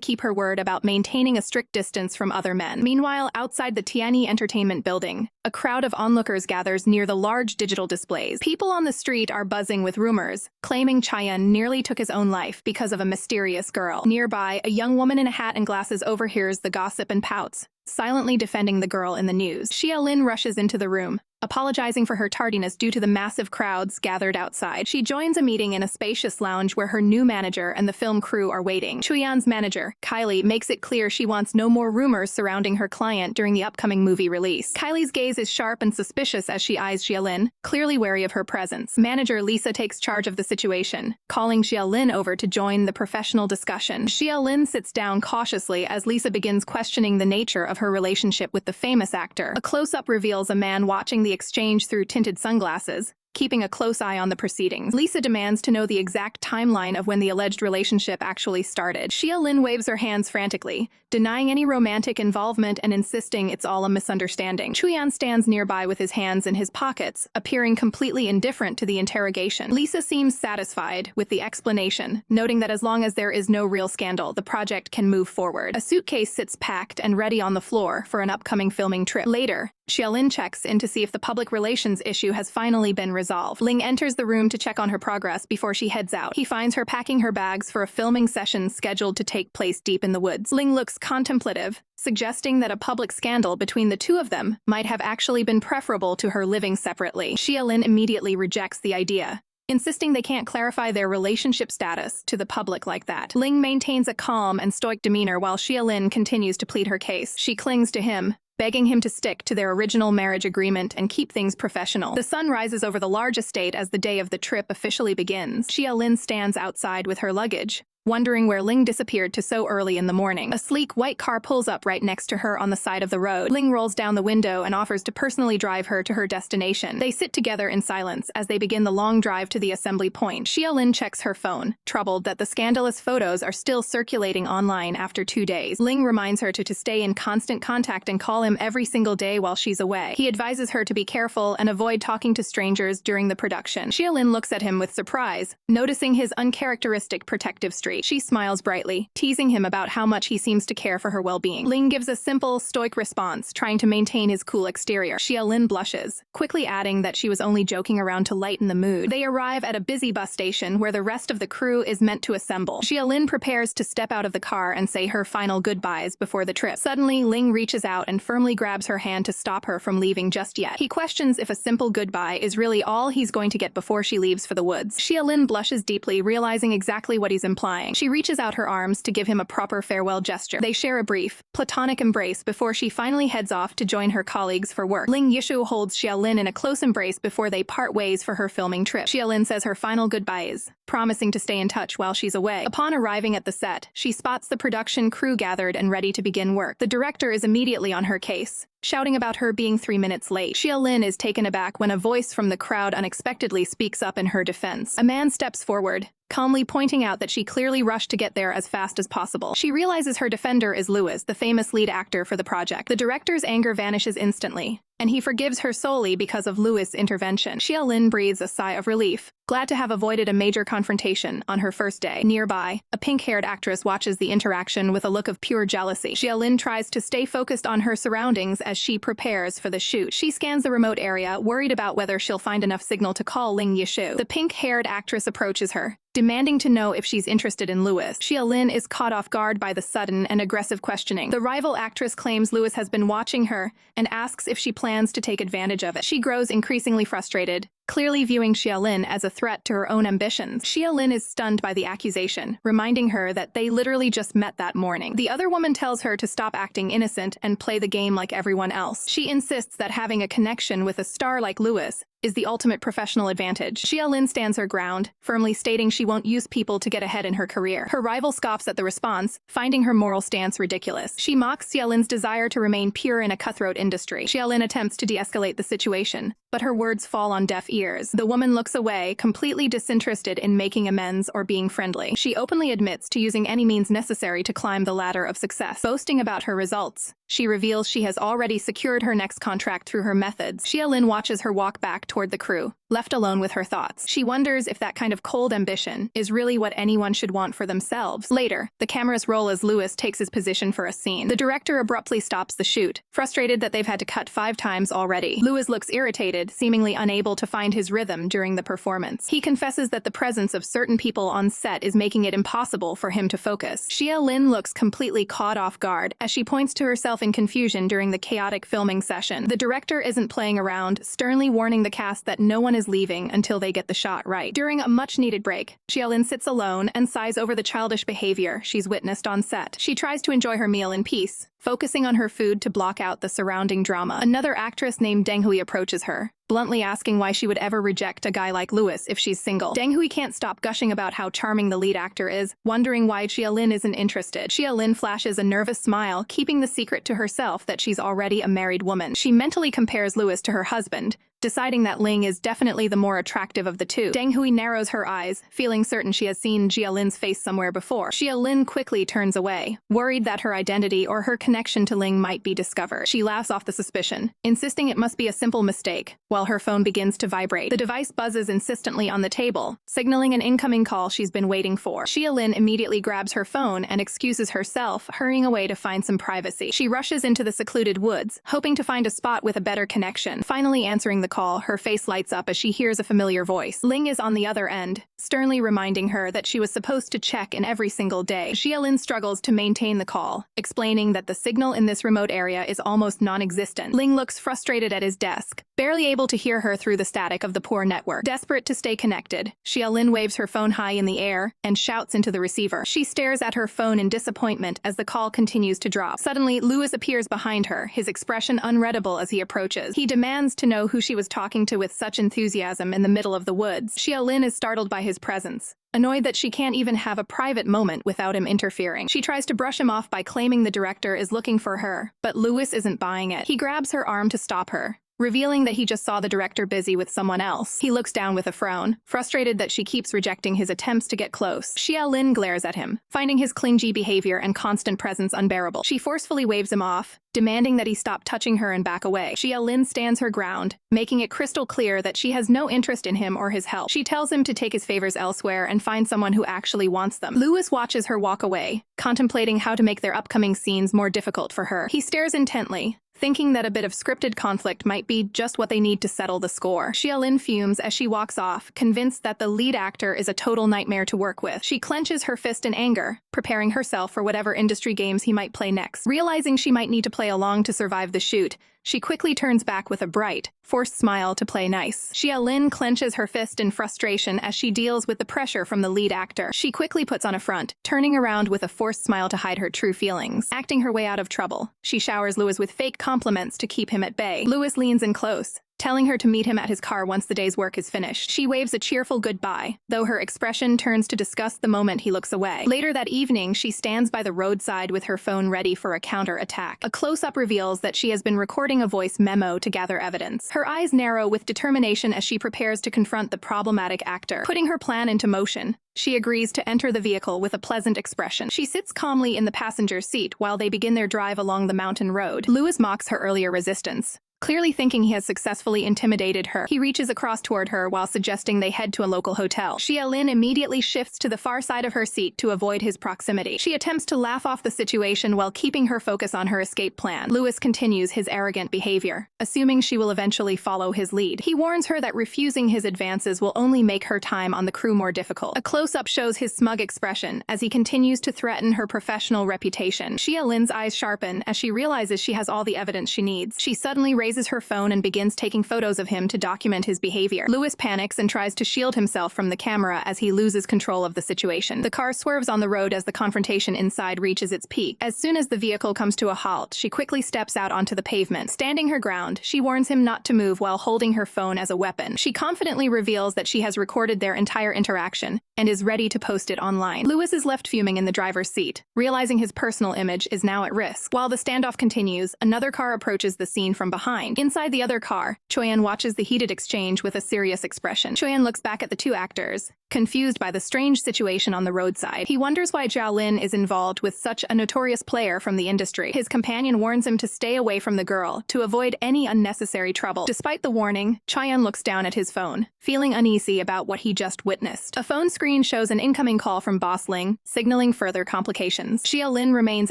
keep her word about maintaining a strict distance from other men. Meanwhile, outside the Tianyi Entertainment Building, a crowd of onlookers gathers near the large digital displays. People on the street are buzzing with rumors, claiming Chayan nearly took his own life because of a mysterious girl. Nearby, a young woman in a hat and glasses overhears the gossip and pouts, silently defending the girl in the news. Xia Lin rushes into the room, apologizing for her tardiness due to the massive crowds gathered outside. She joins a meeting in a spacious lounge where her new manager and the film crew are waiting. Chuyan's manager, Kylie, makes it clear she wants no more rumors surrounding her client during the upcoming movie release. Kylie's gaze is sharp and suspicious as she eyes Xia Lin, clearly wary of her presence. Manager Lisa takes charge of the situation, calling Xia Lin over to join the professional discussion. Xia Lin sits down cautiously as Lisa begins questioning the nature of her relationship with the famous actor. A close-up reveals a man watching the exchange through tinted sunglasses, keeping a close eye on the proceedings. Lisa demands to know the exact timeline of when the alleged relationship actually started. Xia Lin waves her hands frantically, denying any romantic involvement and insisting it's all a misunderstanding. Chuyan stands nearby with his hands in his pockets, appearing completely indifferent to the interrogation. Lisa seems satisfied with the explanation, noting that as long as there is no real scandal, the project can move forward. A suitcase sits packed and ready on the floor for an upcoming filming trip. Later, Xia Lin checks in to see if the public relations issue has finally been resolved. Ling enters the room to check on her progress before she heads out. He finds her packing her bags for a filming session scheduled to take place deep in the woods. Ling looks contemplative, suggesting that a public scandal between the two of them might have actually been preferable to her living separately. Xia Lin immediately rejects the idea, insisting they can't clarify their relationship status to the public like that. Ling maintains a calm and stoic demeanor while Xia Lin continues to plead her case. She clings to him, begging him to stick to their original marriage agreement and keep things professional. The sun rises over the large estate as the day of the trip officially begins. Xia Lin stands outside with her luggage, wondering where Ling disappeared to so early in the morning. A sleek white car pulls up right next to her on the side of the road. Ling rolls down the window and offers to personally drive her to her destination. They sit together in silence as they begin the long drive to the assembly point. Xia Lin checks her phone, troubled that the scandalous photos are still circulating online after 2 days. Ling reminds her to stay in constant contact and call him every single day while she's away. He advises her to be careful and avoid talking to strangers during the production. Xia Lin looks at him with surprise, noticing his uncharacteristic protective streak. She smiles brightly, teasing him about how much he seems to care for her well-being. Ling gives a simple, stoic response, trying to maintain his cool exterior. Xia Lin blushes, quickly adding that she was only joking around to lighten the mood. They arrive at a busy bus station where the rest of the crew is meant to assemble. Xia Lin prepares to step out of the car and say her final goodbyes before the trip. Suddenly, Ling reaches out and firmly grabs her hand to stop her from leaving just yet. He questions if a simple goodbye is really all he's going to get before she leaves for the woods. Xia Lin blushes deeply, realizing exactly what he's implying. She reaches out her arms to give him a proper farewell gesture. They share a brief, platonic embrace before she finally heads off to join her colleagues for work. Ling Yishu holds Xia Lin in a close embrace before they part ways for her filming trip. Xia Lin says her final goodbyes, promising to stay in touch while she's away. Upon arriving at the set, she spots the production crew gathered and ready to begin work. The director is immediately on her case, shouting about her being 3 minutes late. Xia Lin is taken aback when a voice from the crowd unexpectedly speaks up in her defense. A man steps forward, calmly pointing out that she clearly rushed to get there as fast as possible. She realizes her defender is Louis, the famous lead actor for the project. The director's anger vanishes instantly, and he forgives her solely because of Louis' intervention. Xia Lin breathes a sigh of relief, glad to have avoided a major confrontation on her first day. Nearby, a pink-haired actress watches the interaction with a look of pure jealousy. Xia Lin tries to stay focused on her surroundings as she prepares for the shoot. She scans the remote area, worried about whether she'll find enough signal to call Ling Yishu. The pink-haired actress approaches her, demanding to know if she's interested in Louis. Xia Lin is caught off guard by the sudden and aggressive questioning. The rival actress claims Louis has been watching her and asks if she plans to take advantage of it. She grows increasingly frustrated, clearly viewing Xia Lin as a threat to her own ambitions. Xia Lin is stunned by the accusation, reminding her that they literally just met that morning. The other woman tells her to stop acting innocent and play the game like everyone else. She insists that having a connection with a star like Louis is the ultimate professional advantage. Xia Lin stands her ground, firmly stating she won't use people to get ahead in her career. Her rival scoffs at the response, finding her moral stance ridiculous. She mocks Xia Lin's desire to remain pure in a cutthroat industry. Xia Lin attempts to de-escalate the situation, but her words fall on deaf ears. The woman looks away, completely disinterested in making amends or being friendly. She openly admits to using any means necessary to climb the ladder of success. Boasting about her results, she reveals she has already secured her next contract through her methods. Xia Lin watches her walk back toward the crew, left alone with her thoughts. She wonders if that kind of cold ambition is really what anyone should want for themselves. Later, the cameras roll as Louis takes his position for a scene. The director abruptly stops the shoot, frustrated that they've had to cut 5 times already. Louis looks irritated, seemingly unable to find his rhythm during the performance. He confesses that the presence of certain people on set is making it impossible for him to focus. Xia Lin looks completely caught off guard as she points to herself in confusion during the chaotic filming session. The director isn't playing around, sternly warning the cast that no one is leaving until they get the shot right. During a much-needed break, Xia Lin sits alone and sighs over the childish behavior she's witnessed on set. She tries to enjoy her meal in peace, focusing on her food to block out the surrounding drama. Another actress named Deng Hui approaches her, bluntly asking why she would ever reject a guy like Louis if she's single. Deng Hui can't stop gushing about how charming the lead actor is, wondering why Xia Lin isn't interested. Xia Lin flashes a nervous smile, keeping the secret to herself that she's already a married woman. She mentally compares Louis to her husband, deciding that Ling is definitely the more attractive of the two. Deng Hui narrows her eyes, feeling certain she has seen Xia Lin's face somewhere before. Xia Lin quickly turns away, worried that her identity or her connection to Ling might be discovered. She laughs off the suspicion, insisting it must be a simple mistake, while her phone begins to vibrate. The device buzzes insistently on the table, signaling an incoming call she's been waiting for. Xia Lin immediately grabs her phone and excuses herself, hurrying away to find some privacy. She rushes into the secluded woods, hoping to find a spot with a better connection. Finally answering the call, her face lights up as she hears a familiar voice. Ling is on the other end, sternly reminding her that she was supposed to check in every single day. Xia Lin struggles to maintain the call, explaining that the signal in this remote area is almost non-existent. Ling looks frustrated at his desk, barely able to hear her through the static of the poor network. Desperate to stay connected, Xia Lin waves her phone high in the air and shouts into the receiver. She stares at her phone in disappointment as the call continues to drop. Suddenly, Louis appears behind her, his expression unreadable as he approaches. He demands to know who she was talking to with such enthusiasm in the middle of the woods. Xia Lin is startled by his presence, annoyed that she can't even have a private moment without him interfering. She tries to brush him off by claiming the director is looking for her, but Louis isn't buying it. He grabs her arm to stop her, revealing that he just saw the director busy with someone else. He looks down with a frown, frustrated that she keeps rejecting his attempts to get close. Xia Lin glares at him, finding his clingy behavior and constant presence unbearable. She forcefully waves him off, demanding that he stop touching her and back away. Xia Lin stands her ground, making it crystal clear that she has no interest in him or his help. She tells him to take his favors elsewhere and find someone who actually wants them. Louis watches her walk away, contemplating how to make their upcoming scenes more difficult for her. He stares intently, thinking that a bit of scripted conflict might be just what they need to settle the score. Xia Lin fumes as she walks off, convinced that the lead actor is a total nightmare to work with. She clenches her fist in anger, preparing herself for whatever industry games he might play next. Realizing she might need to play along to survive the shoot, she quickly turns back with a bright, forced smile to play nice. Xia Lin clenches her fist in frustration as she deals with the pressure from the lead actor. She quickly puts on a front, turning around with a forced smile to hide her true feelings. Acting her way out of trouble, she showers Louis with fake compliments to keep him at bay. Louis leans in close, telling her to meet him at his car once the day's work is finished. She waves a cheerful goodbye, though her expression turns to disgust the moment he looks away. Later that evening, she stands by the roadside with her phone ready for a counter-attack. A close-up reveals that she has been recording a voice memo to gather evidence. Her eyes narrow with determination as she prepares to confront the problematic actor. Putting her plan into motion, she agrees to enter the vehicle with a pleasant expression. She sits calmly in the passenger seat while they begin their drive along the mountain road. Louis mocks her earlier resistance, clearly thinking he has successfully intimidated her. He reaches across toward her while suggesting they head to a local hotel. Xia Lin immediately shifts to the far side of her seat to avoid his proximity. She attempts to laugh off the situation while keeping her focus on her escape plan. Louis continues his arrogant behavior, assuming she will eventually follow his lead. He warns her that refusing his advances will only make her time on the crew more difficult. A close-up shows his smug expression as he continues to threaten her professional reputation. Xia Lin's eyes sharpen as she realizes she has all the evidence she needs. She suddenly raises her phone and begins taking photos of him to document his behavior. Louis panics and tries to shield himself from the camera as he loses control of the situation. The car swerves on the road as the confrontation inside reaches its peak. As soon as the vehicle comes to a halt, she quickly steps out onto the pavement. Standing her ground, she warns him not to move while holding her phone as a weapon. She confidently reveals that she has recorded their entire interaction and is ready to post it online. Louis is left fuming in the driver's seat, realizing his personal image is now at risk. While the standoff continues, another car approaches the scene from behind. Inside the other car, Choyan watches the heated exchange with a serious expression. Choyan looks back at the two actors, confused by the strange situation on the roadside. He wonders why Xia Lin is involved with such a notorious player from the industry. His companion warns him to stay away from the girl, to avoid any unnecessary trouble. Despite the warning, Choyan looks down at his phone, feeling uneasy about what he just witnessed. A phone screen shows an incoming call from Boss Ling, signaling further complications. Xia Lin remains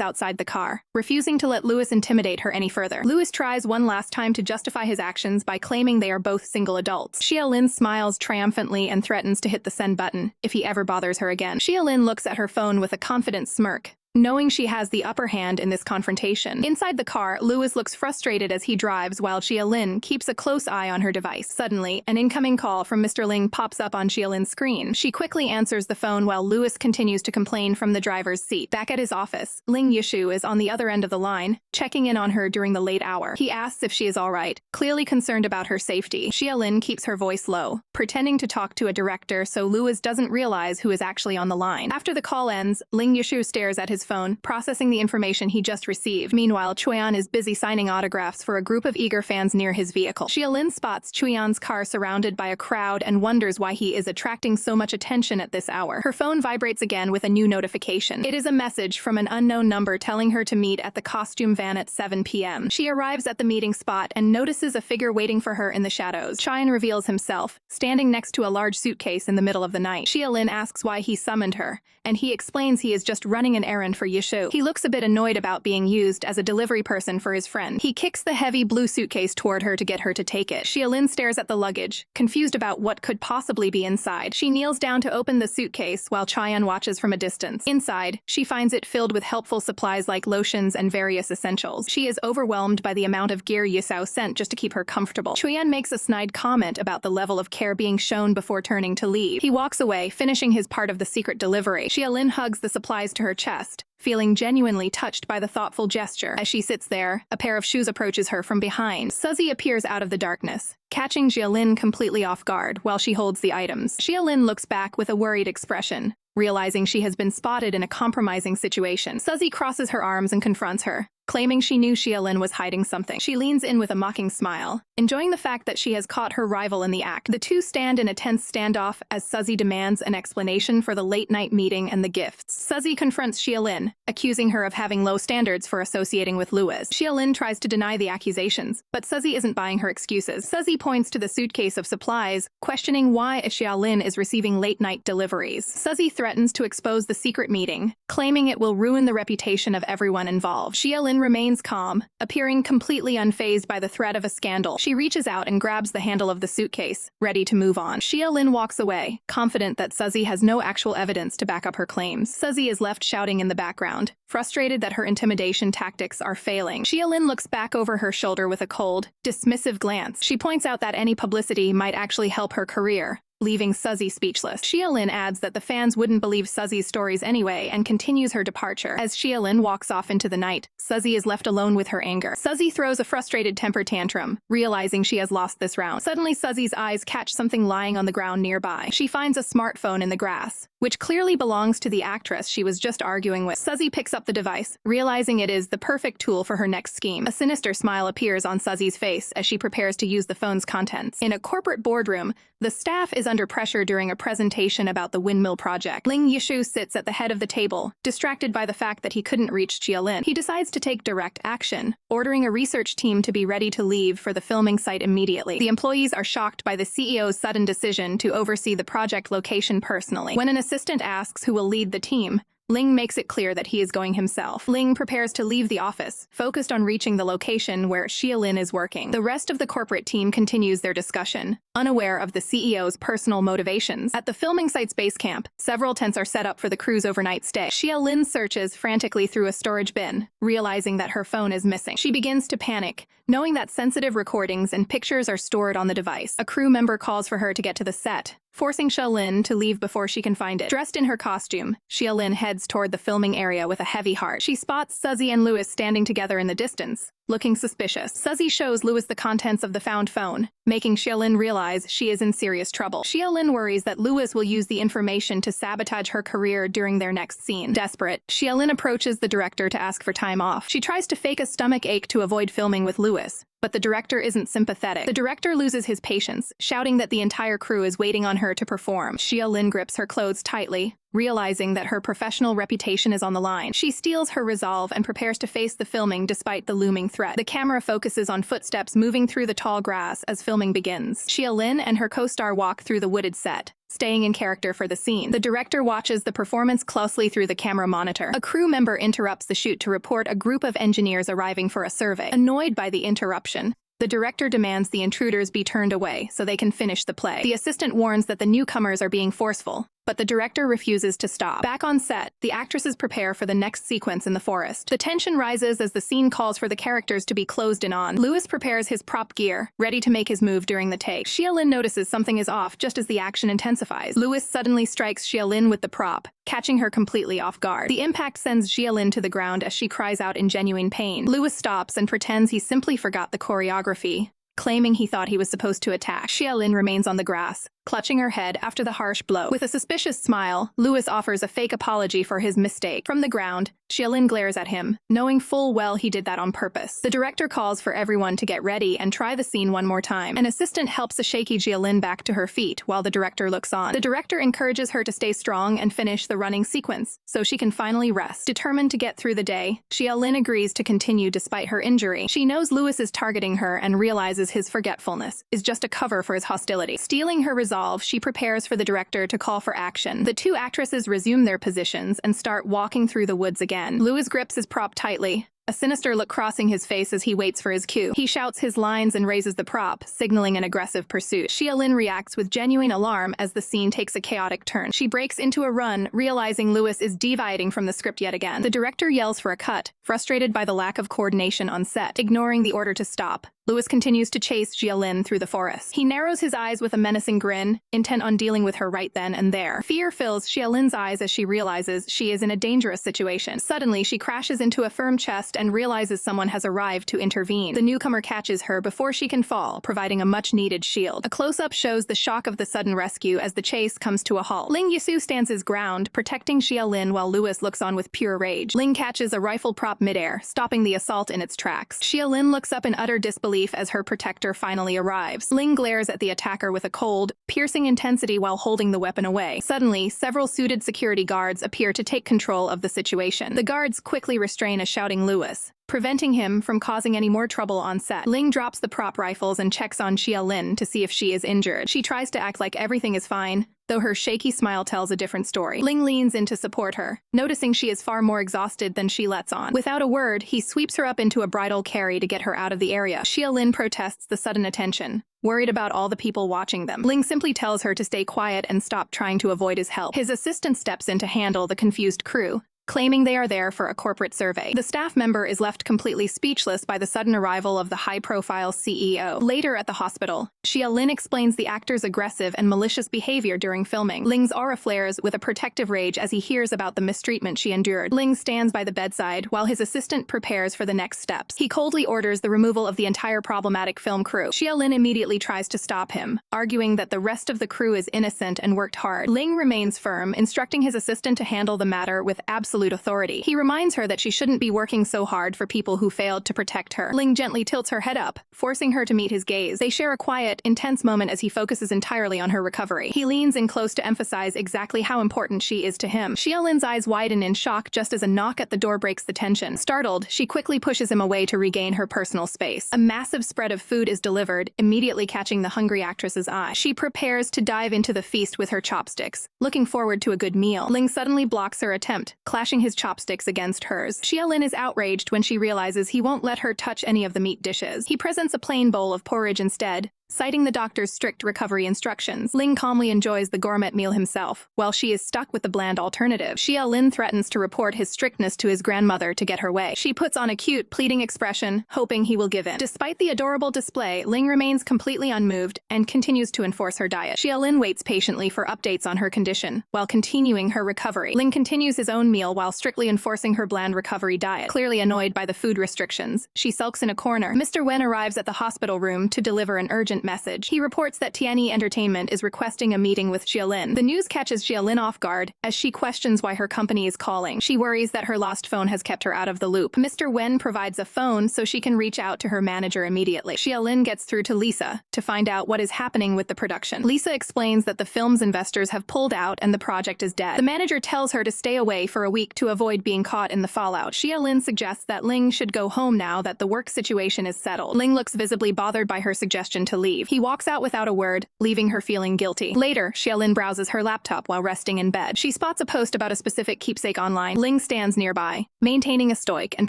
outside the car, refusing to let Louis intimidate her any further. Louis tries one last time to justify his actions by claiming they are both single adults. Xia Lin smiles triumphantly and threatens to hit the send button if he ever bothers her again. Xia Lin looks at her phone with a confident smirk, knowing she has the upper hand in this confrontation. Inside the car, Louis looks frustrated as he drives while Xia Lin keeps a close eye on her device. Suddenly, an incoming call from Mr. Ling pops up on Xia Lin's screen. She quickly answers the phone while Louis continues to complain from the driver's seat. Back at his office, Ling Yishu is on the other end of the line, checking in on her during the late hour. He asks if she is all right, clearly concerned about her safety. Xia Lin keeps her voice low, pretending to talk to a director so Louis doesn't realize who is actually on the line. After the call ends, Ling Yishu stares at his phone, processing the information he just received. Meanwhile, Chuyan is busy signing autographs for a group of eager fans near his vehicle. Xia Lin spots Chuyan's car surrounded by a crowd and wonders why he is attracting so much attention at this hour. Her phone vibrates again with a new notification. It is a message from an unknown number telling her to meet at the costume van at 7 p.m. She arrives at the meeting spot and notices a figure waiting for her in the shadows. Chuyan reveals himself, standing next to a large suitcase in the middle of the night. Xia Lin asks why he summoned her, and he explains he is just running an errand for Yishu. He looks a bit annoyed about being used as a delivery person for his friend. He kicks the heavy blue suitcase toward her to get her to take it. Xia Lin stares at the luggage, confused about what could possibly be inside. She kneels down to open the suitcase while Chuyan watches from a distance. Inside, she finds it filled with helpful supplies like lotions and various essentials. She is overwhelmed by the amount of gear Yisao sent just to keep her comfortable. Chuyan makes a snide comment about the level of care being shown before turning to leave. He walks away, finishing his part of the secret delivery. Xia Lin hugs the supplies to her chest, feeling genuinely touched by the thoughtful gesture. As she sits there, a pair of shoes approaches her from behind. Suzy appears out of the darkness, catching Xia Lin completely off guard while she holds the items. Xia Lin looks back with a worried expression, realizing she has been spotted in a compromising situation. Suzy crosses her arms and confronts her, claiming she knew Xia Lin was hiding something. She leans in with a mocking smile, enjoying the fact that she has caught her rival in the act. The two stand in a tense standoff as Suzy demands an explanation for the late-night meeting and the gifts. Suzy confronts Xia Lin, accusing her of having low standards for associating with Lewis. Xia Lin tries to deny the accusations, but Suzy isn't buying her excuses. Suzy points to the suitcase of supplies, questioning why Xia Lin is receiving late-night deliveries. Suzy threatens to expose the secret meeting, claiming it will ruin the reputation of everyone involved. Xia Lin remains calm, appearing completely unfazed by the threat of a scandal. She reaches out and grabs the handle of the suitcase, ready to move on. Xia Lin walks away, confident that Suzy has no actual evidence to back up her claims. Suzy is left shouting in the background, frustrated that her intimidation tactics are failing. Xia Lin looks back over her shoulder with a cold, dismissive glance. She points out that any publicity might actually help her career, leaving Suzy speechless. Xia Lin adds that the fans wouldn't believe Suzy's stories anyway and continues her departure. As Xia Lin walks off into the night, Suzy is left alone with her anger. Suzy throws a frustrated temper tantrum, realizing she has lost this round. Suddenly, Suzy's eyes catch something lying on the ground nearby. She finds a smartphone in the grass, which clearly belongs to the actress she was just arguing with. Suzy picks up the device, realizing it is the perfect tool for her next scheme. A sinister smile appears on Suzy's face as she prepares to use the phone's contents. In a corporate boardroom, the staff is under pressure during a presentation about the windmill project. Ling Yishu sits at the head of the table, distracted by the fact that he couldn't reach Xia Lin. He decides to take direct action, ordering a research team to be ready to leave for the filming site immediately. The employees are shocked by the CEO's sudden decision to oversee the project location personally. When an assistant asks who will lead the team, Ling makes it clear that he is going himself. Ling prepares to leave the office, focused on reaching the location where Xia Lin is working. The rest of the corporate team continues their discussion, unaware of the CEO's personal motivations. At the filming site's base camp, several tents are set up for the crew's overnight stay. Xia Lin searches frantically through a storage bin, realizing that her phone is missing. She begins to panic, knowing that sensitive recordings and pictures are stored on the device. A crew member calls for her to get to the set, forcing Xia Lin to leave before she can find it. Dressed in her costume, Xia Lin heads toward the filming area with a heavy heart. She spots Suzy and Lewis standing together in the distance, looking suspicious. Suzy shows Lewis the contents of the found phone, making Xia Lin realize she is in serious trouble. Xia Lin worries that Lewis will use the information to sabotage her career during their next scene. Desperate, Xia Lin approaches the director to ask for time off. She tries to fake a stomach ache to avoid filming with Lewis, but the director isn't sympathetic. The director loses his patience, shouting that the entire crew is waiting on her to perform. Xia Lin grips her clothes tightly, realizing that her professional reputation is on the line. She steels her resolve and prepares to face the filming despite the looming threat. The camera focuses on footsteps moving through the tall grass as filming begins. Xia Lin and her co-star walk through the wooded set, staying in character for the scene. The director watches the performance closely through the camera monitor. A crew member interrupts the shoot to report a group of engineers arriving for a survey. Annoyed by the interruption, the director demands the intruders be turned away so they can finish the play. The assistant warns that the newcomers are being forceful, but the director refuses to stop. Back on set, the actresses prepare for the next sequence in the forest. The tension rises as the scene calls for the characters to be closed in on. Lewis prepares his prop gear, ready to make his move during the take. Xia Lin notices something is off just as the action intensifies. Lewis suddenly strikes Xia Lin with the prop, catching her completely off guard. The impact sends Xia Lin to the ground as she cries out in genuine pain. Lewis stops and pretends he simply forgot the choreography, claiming he thought he was supposed to attack. Xia Lin remains on the grass, clutching her head after the harsh blow. With a suspicious smile, Lewis offers a fake apology for his mistake. From the ground, Xia Lin glares at him, knowing full well he did that on purpose. The director calls for everyone to get ready and try the scene one more time. An assistant helps a shaky Xia Lin back to her feet while the director looks on. The director encourages her to stay strong and finish the running sequence, so she can finally rest. Determined to get through the day, Xia Lin agrees to continue despite her injury. She knows Lewis is targeting her and realizes his forgetfulness is just a cover for his hostility. Stealing her resolve, she prepares for the director to call for action. The two actresses resume their positions and start walking through the woods again. Lewis grips his prop tightly, a sinister look crossing his face as he waits for his cue. He shouts his lines and raises the prop, signaling an aggressive pursuit. Xia Lin reacts with genuine alarm as the scene takes a chaotic turn. She breaks into a run, realizing Lewis is deviating from the script yet again. The director yells for a cut, frustrated by the lack of coordination on set. Ignoring the order to stop, Lewis continues to chase Xia Lin through the forest. He narrows his eyes with a menacing grin, intent on dealing with her right then and there. Fear fills Xia Lin's eyes as she realizes she is in a dangerous situation. Suddenly, she crashes into a firm chest and realizes someone has arrived to intervene. The newcomer catches her before she can fall, providing a much-needed shield. A close-up shows the shock of the sudden rescue as the chase comes to a halt. Ling Yisu stands his ground, protecting Xia Lin while Lewis looks on with pure rage. Ling catches a rifle prop midair, stopping the assault in its tracks. Xia Lin looks up in utter disbelief as her protector finally arrives. Ling glares at the attacker with a cold, piercing intensity while holding the weapon away. Suddenly, several suited security guards appear to take control of the situation. The guards quickly restrain a shouting Lewis, preventing him from causing any more trouble on set. Ling drops the prop rifles and checks on Xia Lin to see if she is injured. She tries to act like everything is fine, though her shaky smile tells a different story. Ling leans in to support her, noticing she is far more exhausted than she lets on. Without a word, he sweeps her up into a bridal carry to get her out of the area. Xia Lin protests the sudden attention, worried about all the people watching them. Ling simply tells her to stay quiet and stop trying to avoid his help. His assistant steps in to handle the confused crew, claiming they are there for a corporate survey. The staff member is left completely speechless by the sudden arrival of the high-profile CEO. Later at the hospital, Xia Lin explains the actor's aggressive and malicious behavior during filming. Ling's aura flares with a protective rage as he hears about the mistreatment she endured. Ling stands by the bedside while his assistant prepares for the next steps. He coldly orders the removal of the entire problematic film crew. Xia Lin immediately tries to stop him, arguing that the rest of the crew is innocent and worked hard. Ling remains firm, instructing his assistant to handle the matter with absolute authority. He reminds her that she shouldn't be working so hard for people who failed to protect her. Ling gently tilts her head up, forcing her to meet his gaze. They share a quiet, intense moment as he focuses entirely on her recovery. He leans in close to emphasize exactly how important she is to him. Xia Lin's eyes widen in shock just as a knock at the door breaks the tension. Startled, she quickly pushes him away to regain her personal space. A massive spread of food is delivered, immediately catching the hungry actress's eye. She prepares to dive into the feast with her chopsticks, looking forward to a good meal. Ling suddenly blocks her attempt, clashing his chopsticks against hers. Xia Lin is outraged when she realizes he won't let her touch any of the meat dishes. He presents a plain bowl of porridge instead, citing the doctor's strict recovery instructions. Ling calmly enjoys the gourmet meal himself, while she is stuck with the bland alternative. Xia Lin threatens to report his strictness to his grandmother to get her way. She puts on a cute, pleading expression, hoping he will give in. Despite the adorable display, Ling remains completely unmoved and continues to enforce her diet. Xia Lin waits patiently for updates on her condition, while continuing her recovery. Ling continues his own meal while strictly enforcing her bland recovery diet. Clearly annoyed by the food restrictions, she sulks in a corner. Mr. Wen arrives at the hospital room to deliver an urgent message. He reports that Tianyi Entertainment is requesting a meeting with Xia Lin. The news catches Xia Lin off guard as she questions why her company is calling. She worries that her lost phone has kept her out of the loop. Mr. Wen provides a phone so she can reach out to her manager immediately. Xia Lin gets through to Lisa to find out what is happening with the production. Lisa explains that the film's investors have pulled out and the project is dead. The manager tells her to stay away for a week to avoid being caught in the fallout. Xia Lin suggests that Ling should go home now that the work situation is settled. Ling looks visibly bothered by her suggestion to leave. He walks out without a word, leaving her feeling guilty. Later, Xia Lin browses her laptop while resting in bed. She spots a post about a specific keepsake online. Ling stands nearby, maintaining a stoic and